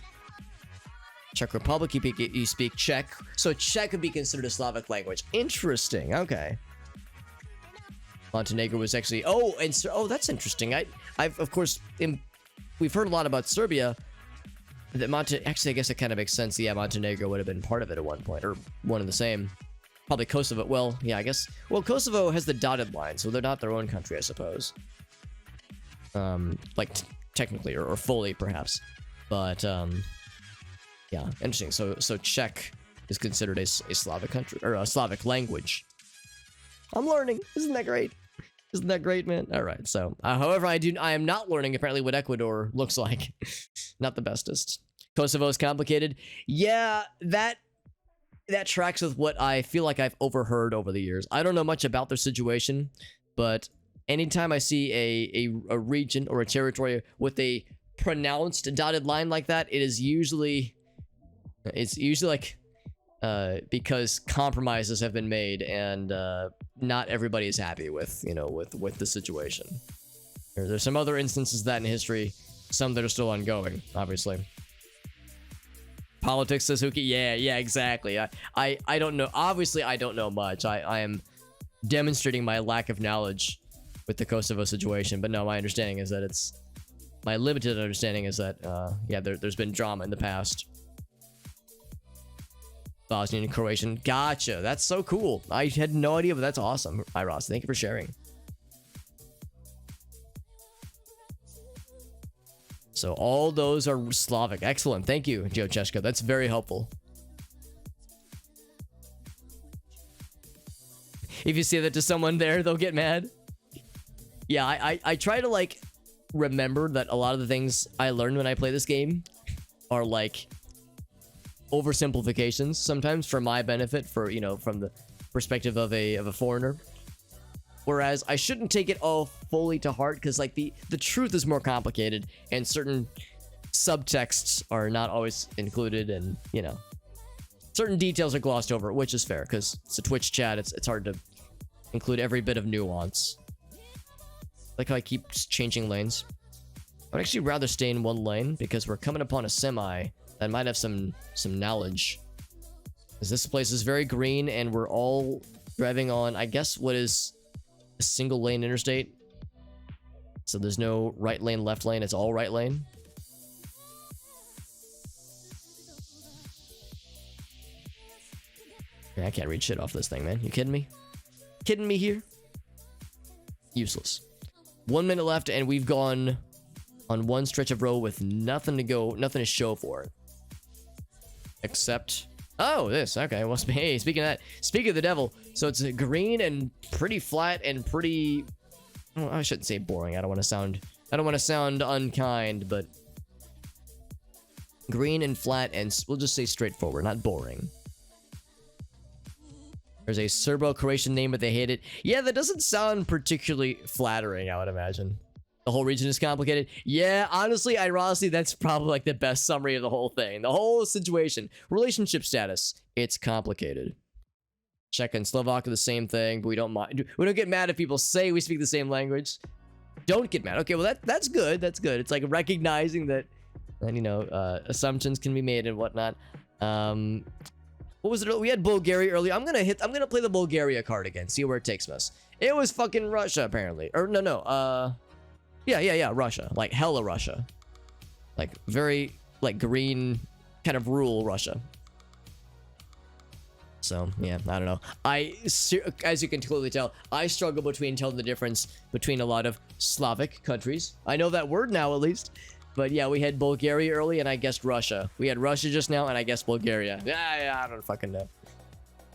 A: Czech Republic, you speak Czech. So Czech could be considered a Slavic language. Interesting. Okay. Montenegro was actually... Oh, that's interesting. I've of course... we've heard a lot about Serbia. Actually, I guess it kind of makes sense. Yeah, Montenegro would have been part of it at one point. Or one and the same. Probably Kosovo. Well, yeah, I guess... Well, Kosovo has the dotted line, so they're not their own country, I suppose. Like technically or fully perhaps, but yeah, interesting. So Czech is considered a Slavic country or a Slavic language. I'm learning. Isn't that great? Isn't that great, man? All right. So, however, I am not learning apparently what Ecuador looks like. Not the bestest. Kosovo is complicated. Yeah, that tracks with what I feel like I've overheard over the years. I don't know much about their situation, but anytime I see a region or a territory with a pronounced dotted line like that, it's usually like because compromises have been made and not everybody is happy with with the situation. There's some other instances of that in history, some that are still ongoing, obviously. Politics, says Huki. Yeah, exactly. I don't know. Obviously, I don't know much. I am demonstrating my lack of knowledge with the Kosovo situation, but no, my understanding is that my limited understanding is that yeah, there's been drama in the past. Bosnian and Croatian. Gotcha. That's so cool. I had no idea, but that's awesome. Hi, Ross. Thank you for sharing. So all those are Slavic. Excellent. Thank you, GeoGuessr. That's very helpful. If you say that to someone there, they'll get mad. Yeah, I try to like remember that a lot of the things I learned when I play this game are like oversimplifications sometimes for my benefit, for from the perspective of a foreigner. Whereas I shouldn't take it all fully to heart, because like the truth is more complicated and certain subtexts are not always included, and certain details are glossed over, which is fair because it's a Twitch chat. It's hard to include every bit of nuance. Like how I keep changing lanes. I'd actually rather stay in one lane because we're coming upon a semi that might have some knowledge. Because this place is very green and we're all driving on, I guess, what is a single lane interstate. So there's no right lane, left lane. It's all right lane. I can't read shit off this thing, man. You kidding me? Kidding me here? Useless. 1 minute left, and we've gone on one stretch of road with nothing to show for it. Except, oh, this. Okay, well, hey, speaking of the devil, so it's green and pretty flat and pretty Well, I shouldn't say boring. I don't want to sound unkind, but green and flat, and we'll just say straightforward, not boring. There's a Serbo-Croatian name, but they hate it. Yeah, that doesn't sound particularly flattering, I would imagine. The whole region is complicated. Yeah, honestly, ironically, that's probably like the best summary of the whole thing. The whole situation. Relationship status. It's complicated. Czech and Slovak are the same thing, but we don't mind. We don't get mad if people say we speak the same language. Don't get mad. Okay, well, that's good. That's good. It's like recognizing that, and you know, assumptions can be made and whatnot. What was it? We had Bulgaria earlier. I'm gonna play the Bulgaria card again. See where it takes us. It was fucking Russia, apparently. Or no. Yeah, Russia. Like hella Russia. Like very like green kind of rural Russia. So yeah, I don't know. As you can clearly tell, I struggle between telling the difference between a lot of Slavic countries. I know that word now, at least. But yeah, we had Bulgaria early, and I guessed Russia. We had Russia just now, and I guessed Bulgaria. Yeah, I don't fucking know.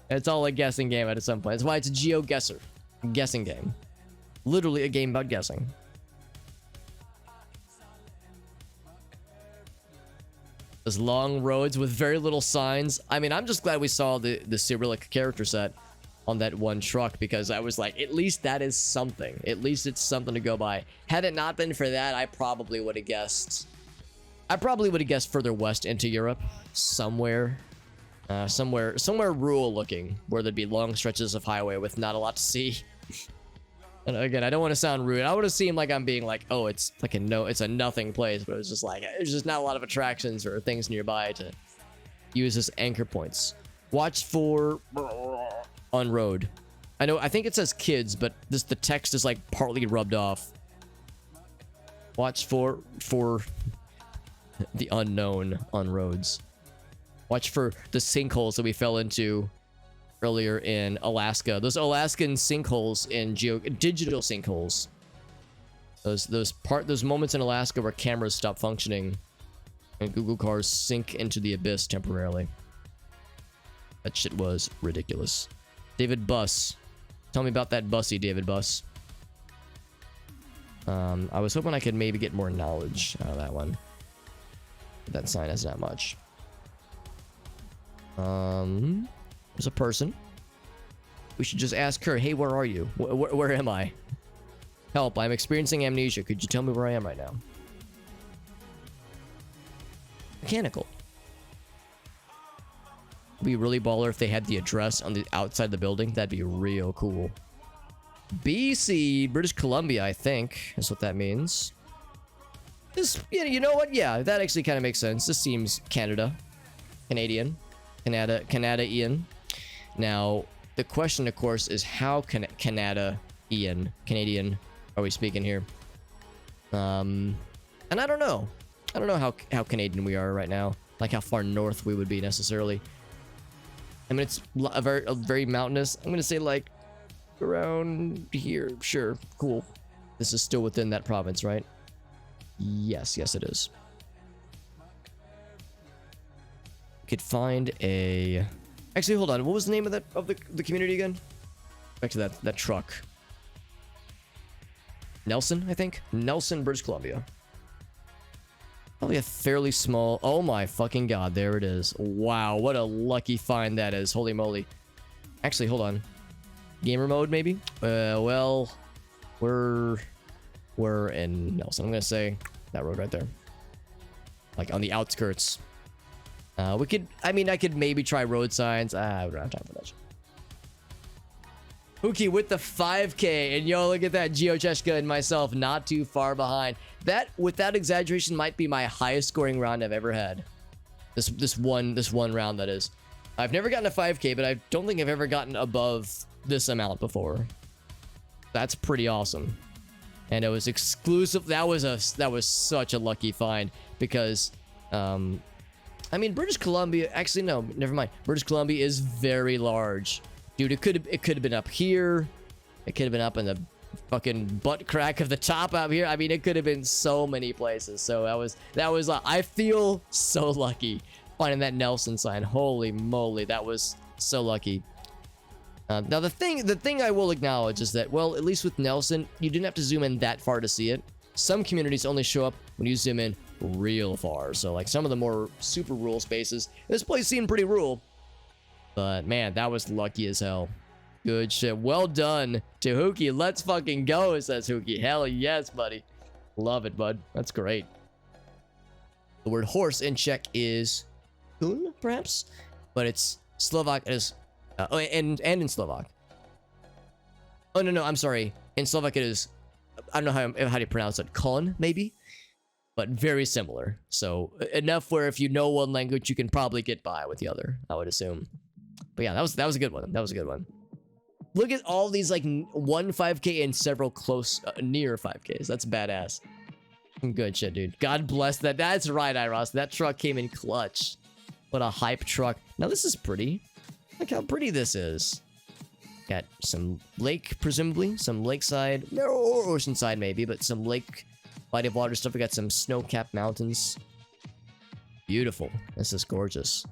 A: It's all a guessing game at some point. That's why it's a GeoGuessr. Guessing game. Literally a game about guessing. Those long roads with very little signs. I mean, I'm just glad we saw the Cyrillic character set on that one truck, because I was like, at least that is something. At least it's something to go by. Had it not been for that, I probably would have guessed. I probably would have guessed further west into Europe, somewhere rural looking, where there'd be long stretches of highway with not a lot to see. And again, I don't want to sound rude. I would have seemed like I'm being like, oh, it's like it's a nothing place, but it was just like, there's just not a lot of attractions or things nearby to use as anchor points. Watch for on road. I think it says kids, but the text is like partly rubbed off. Watch for the unknown on roads. Watch for the sinkholes that we fell into earlier in Alaska. Those Alaskan sinkholes in digital sinkholes. Those moments in Alaska where cameras stop functioning and Google cars sink into the abyss temporarily. That shit was ridiculous. David Buss. Tell me about that Bussy, David Buss. I was hoping I could maybe get more knowledge out of that one. That sign has not much. There's a person. We should just ask her, hey, where are you? Where am I? Help, I'm experiencing amnesia. Could you tell me where I am right now? Mechanical. It'd be really baller if they had the address on the outside of the building. That'd be real cool. BC, British Columbia, I think, is what that means. This, you know what? Yeah, that actually kind of makes sense. This seems Canada. Canadian. Canada-ian. Now, the question, of course, is how Canadian are we speaking here? And I don't know. I don't know how Canadian we are right now. Like how far north we would be necessarily. I mean, it's a very mountainous. I'm gonna say like around here. Sure, cool. This is still within that province, right? Yes, it is. Could find a. Actually, hold on. What was the name of the community again? Back to that truck. Nelson, I think. Nelson, British Columbia. Probably a fairly small... Oh my fucking god, there it is. Wow, what a lucky find that is. Holy moly. Actually, hold on. Gamer mode, maybe? Well, we're in Nelson. I'm gonna say that road right there. Like, on the outskirts. I could maybe try road signs. I don't have time for that. Pookie with the 5K, and yo, look at that. GeoGuessr and myself not too far behind. That, without exaggeration, might be my highest scoring round I've ever had. This one round, that is. I've never gotten a 5K, but I don't think I've ever gotten above this amount before. That's pretty awesome. And it was exclusive. That was such a lucky find because, I mean, British Columbia. Actually, no, never mind. British Columbia is very large. Dude, it could have been up here. It could have been up in the fucking butt crack of the top out here. I mean, it could have been so many places. So that was I feel so lucky finding that Nelson sign. Holy moly, that was so lucky. Now the thing I will acknowledge is that, well, at least with Nelson, you didn't have to zoom in that far to see it. Some communities only show up when you zoom in real far. So like some of the more super rural spaces, this place seemed pretty rural. But man, that was lucky as hell. Good shit. Well done to Hookie. Let's fucking go, says Hookie. Hell yes, buddy. Love it, bud. That's great. The word horse in Czech is kun, perhaps, but it's Slovak as and in Slovak. Oh no, I'm sorry. In Slovak it is, I don't know how to pronounce it. Kon, maybe, but very similar. So enough where if you know one language, you can probably get by with the other, I would assume. But yeah, that was a good one. That was a good one. Look at all these like 1 5K and several close near 5Ks. That's badass. Good shit, dude. God bless that. That's right, Iros. That truck came in clutch. What a hype truck. Now this is pretty. Look how pretty this is. Got some lake, presumably. Some lakeside. Or oceanside, maybe. But some lake, body of water stuff. We got some snow-capped mountains. Beautiful. This is gorgeous.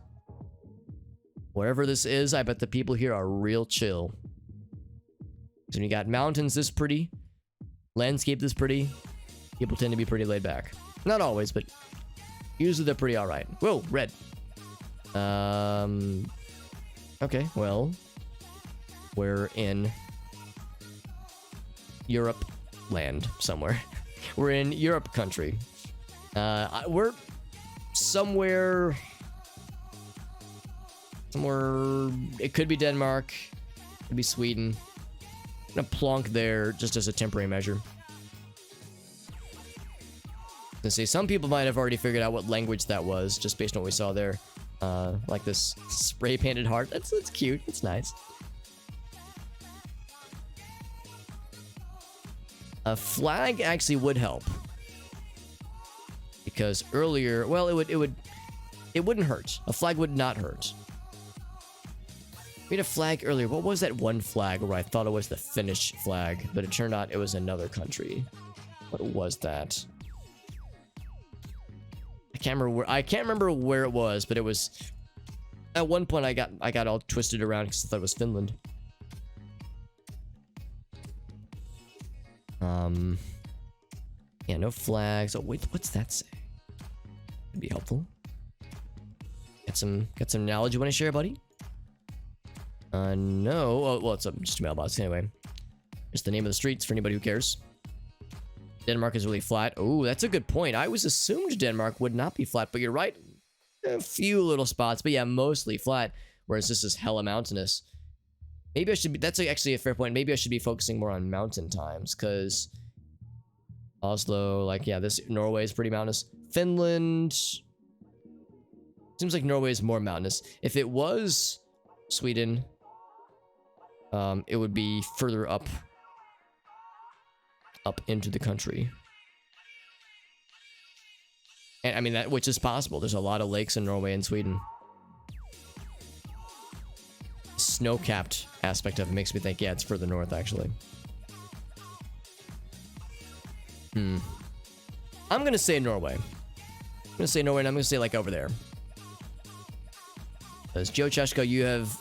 A: Wherever this is, I bet the people here are real chill. So you got mountains this pretty. Landscape this pretty. People tend to be pretty laid back. Not always, but usually they're pretty alright. Whoa, red. Okay, well, we're in Europe land somewhere. We're in Europe country. We're somewhere, it could be Denmark, it could be Sweden. I'm gonna plonk there just as a temporary measure. Let's see, some people might have already figured out what language that was just based on what we saw there. Like this spray painted heart. That's cute. It's nice. A flag actually would help. Because earlier, well, it wouldn't hurt. A flag would not hurt. We had a flag earlier. What was that one flag where I thought it was the Finnish flag, but it turned out it was another country? What was that? I can't remember where it was, but it was at one point I got all twisted around because I thought it was Finland. Yeah, no flags. Oh wait, what's that say? Could be helpful. Got some knowledge you want to share, buddy? No. Oh, well, it's just a mailbox anyway. Just the name of the streets for anybody who cares. Denmark is really flat. Oh, that's a good point. I always assumed Denmark would not be flat, but you're right. A few little spots, but yeah, mostly flat. Whereas this is hella mountainous. Maybe I should be, that's actually a fair point. Maybe I should be focusing more on mountain times, because Oslo, like, yeah, this Norway is pretty mountainous. Finland seems like Norway is more mountainous. If it was Sweden, it would be further up into the country. And I mean, that, which is possible. There's a lot of lakes in Norway and Sweden. Snow-capped aspect of it makes me think, yeah, it's further north, actually. I'm gonna say Norway. I'm gonna say Norway, and I'm gonna say, like, over there. Because GeoGuessr, you have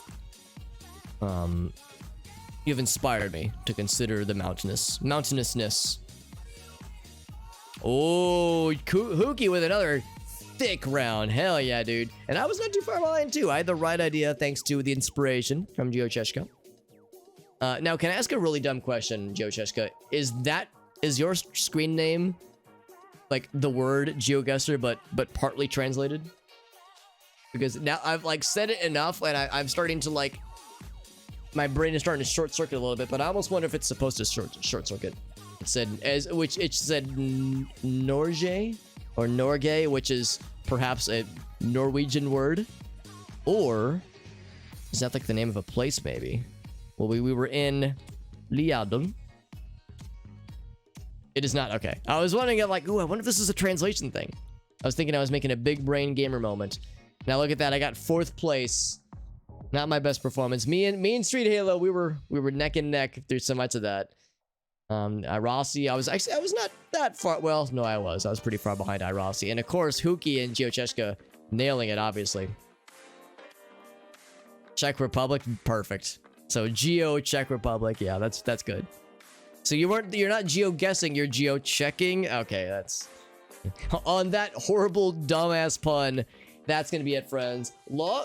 A: inspired me to consider the mountainousness. Oh, Hookie with another thick round. Hell yeah, dude. And I was not too far behind, too. I had the right idea thanks to the inspiration from GeoGuessr. Now, can I ask a really dumb question, GeoGuessr? Is your screen name like the word GeoGuessr, but partly translated? Because now I've like said it enough, and I'm starting to like, my brain is starting to short circuit a little bit, but I almost wonder if it's supposed to short circuit. It said Norge or Norge, which is perhaps a Norwegian word, or is that like the name of a place? Maybe. Well, we were in Liadon. It is not. Okay. I was wondering, like, ooh, I wonder if this is a translation thing. I was thinking I was making a big brain gamer moment. Now look at that. I got 4th place. Not my best performance. Me and Street Halo, we were neck and neck through so much of that. Rossi, I was not that far. Well, no, I was pretty far behind Rossi. And of course, Hookie and GeoGuessr nailing it, obviously. Czech Republic, perfect. So Geo Czech Republic. Yeah, that's good. So you're not geo guessing, you're geo checking. Okay, that's on that horrible dumbass pun. That's gonna be it, friends.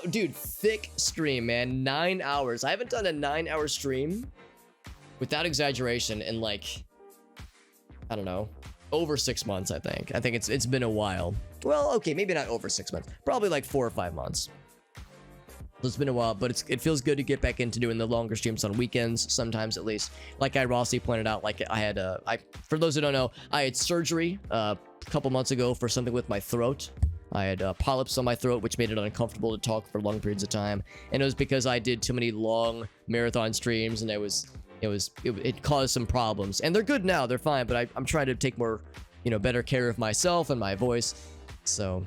A: Dude, thick stream, man. 9 hours. I haven't done a 9-hour stream without exaggeration in like, I don't know, over 6 months. I think it's been a while. Well, okay, maybe not over 6 months. Probably like 4 or 5 months. It's been a while, but it feels good to get back into doing the longer streams on weekends, sometimes at least. Like Rossi pointed out, like I had for those who don't know, I had surgery a couple months ago for something with my throat. I had polyps on my throat, which made it uncomfortable to talk for long periods of time, and it was because I did too many long marathon streams, and it caused some problems. And they're good now, they're fine, but I'm trying to take more, better care of myself and my voice. So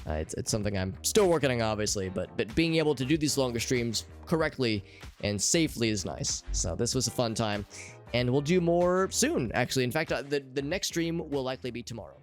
A: it's something I'm still working on, obviously, but being able to do these longer streams correctly and safely is nice. So this was a fun time, and we'll do more soon, actually. In fact, the next stream will likely be tomorrow.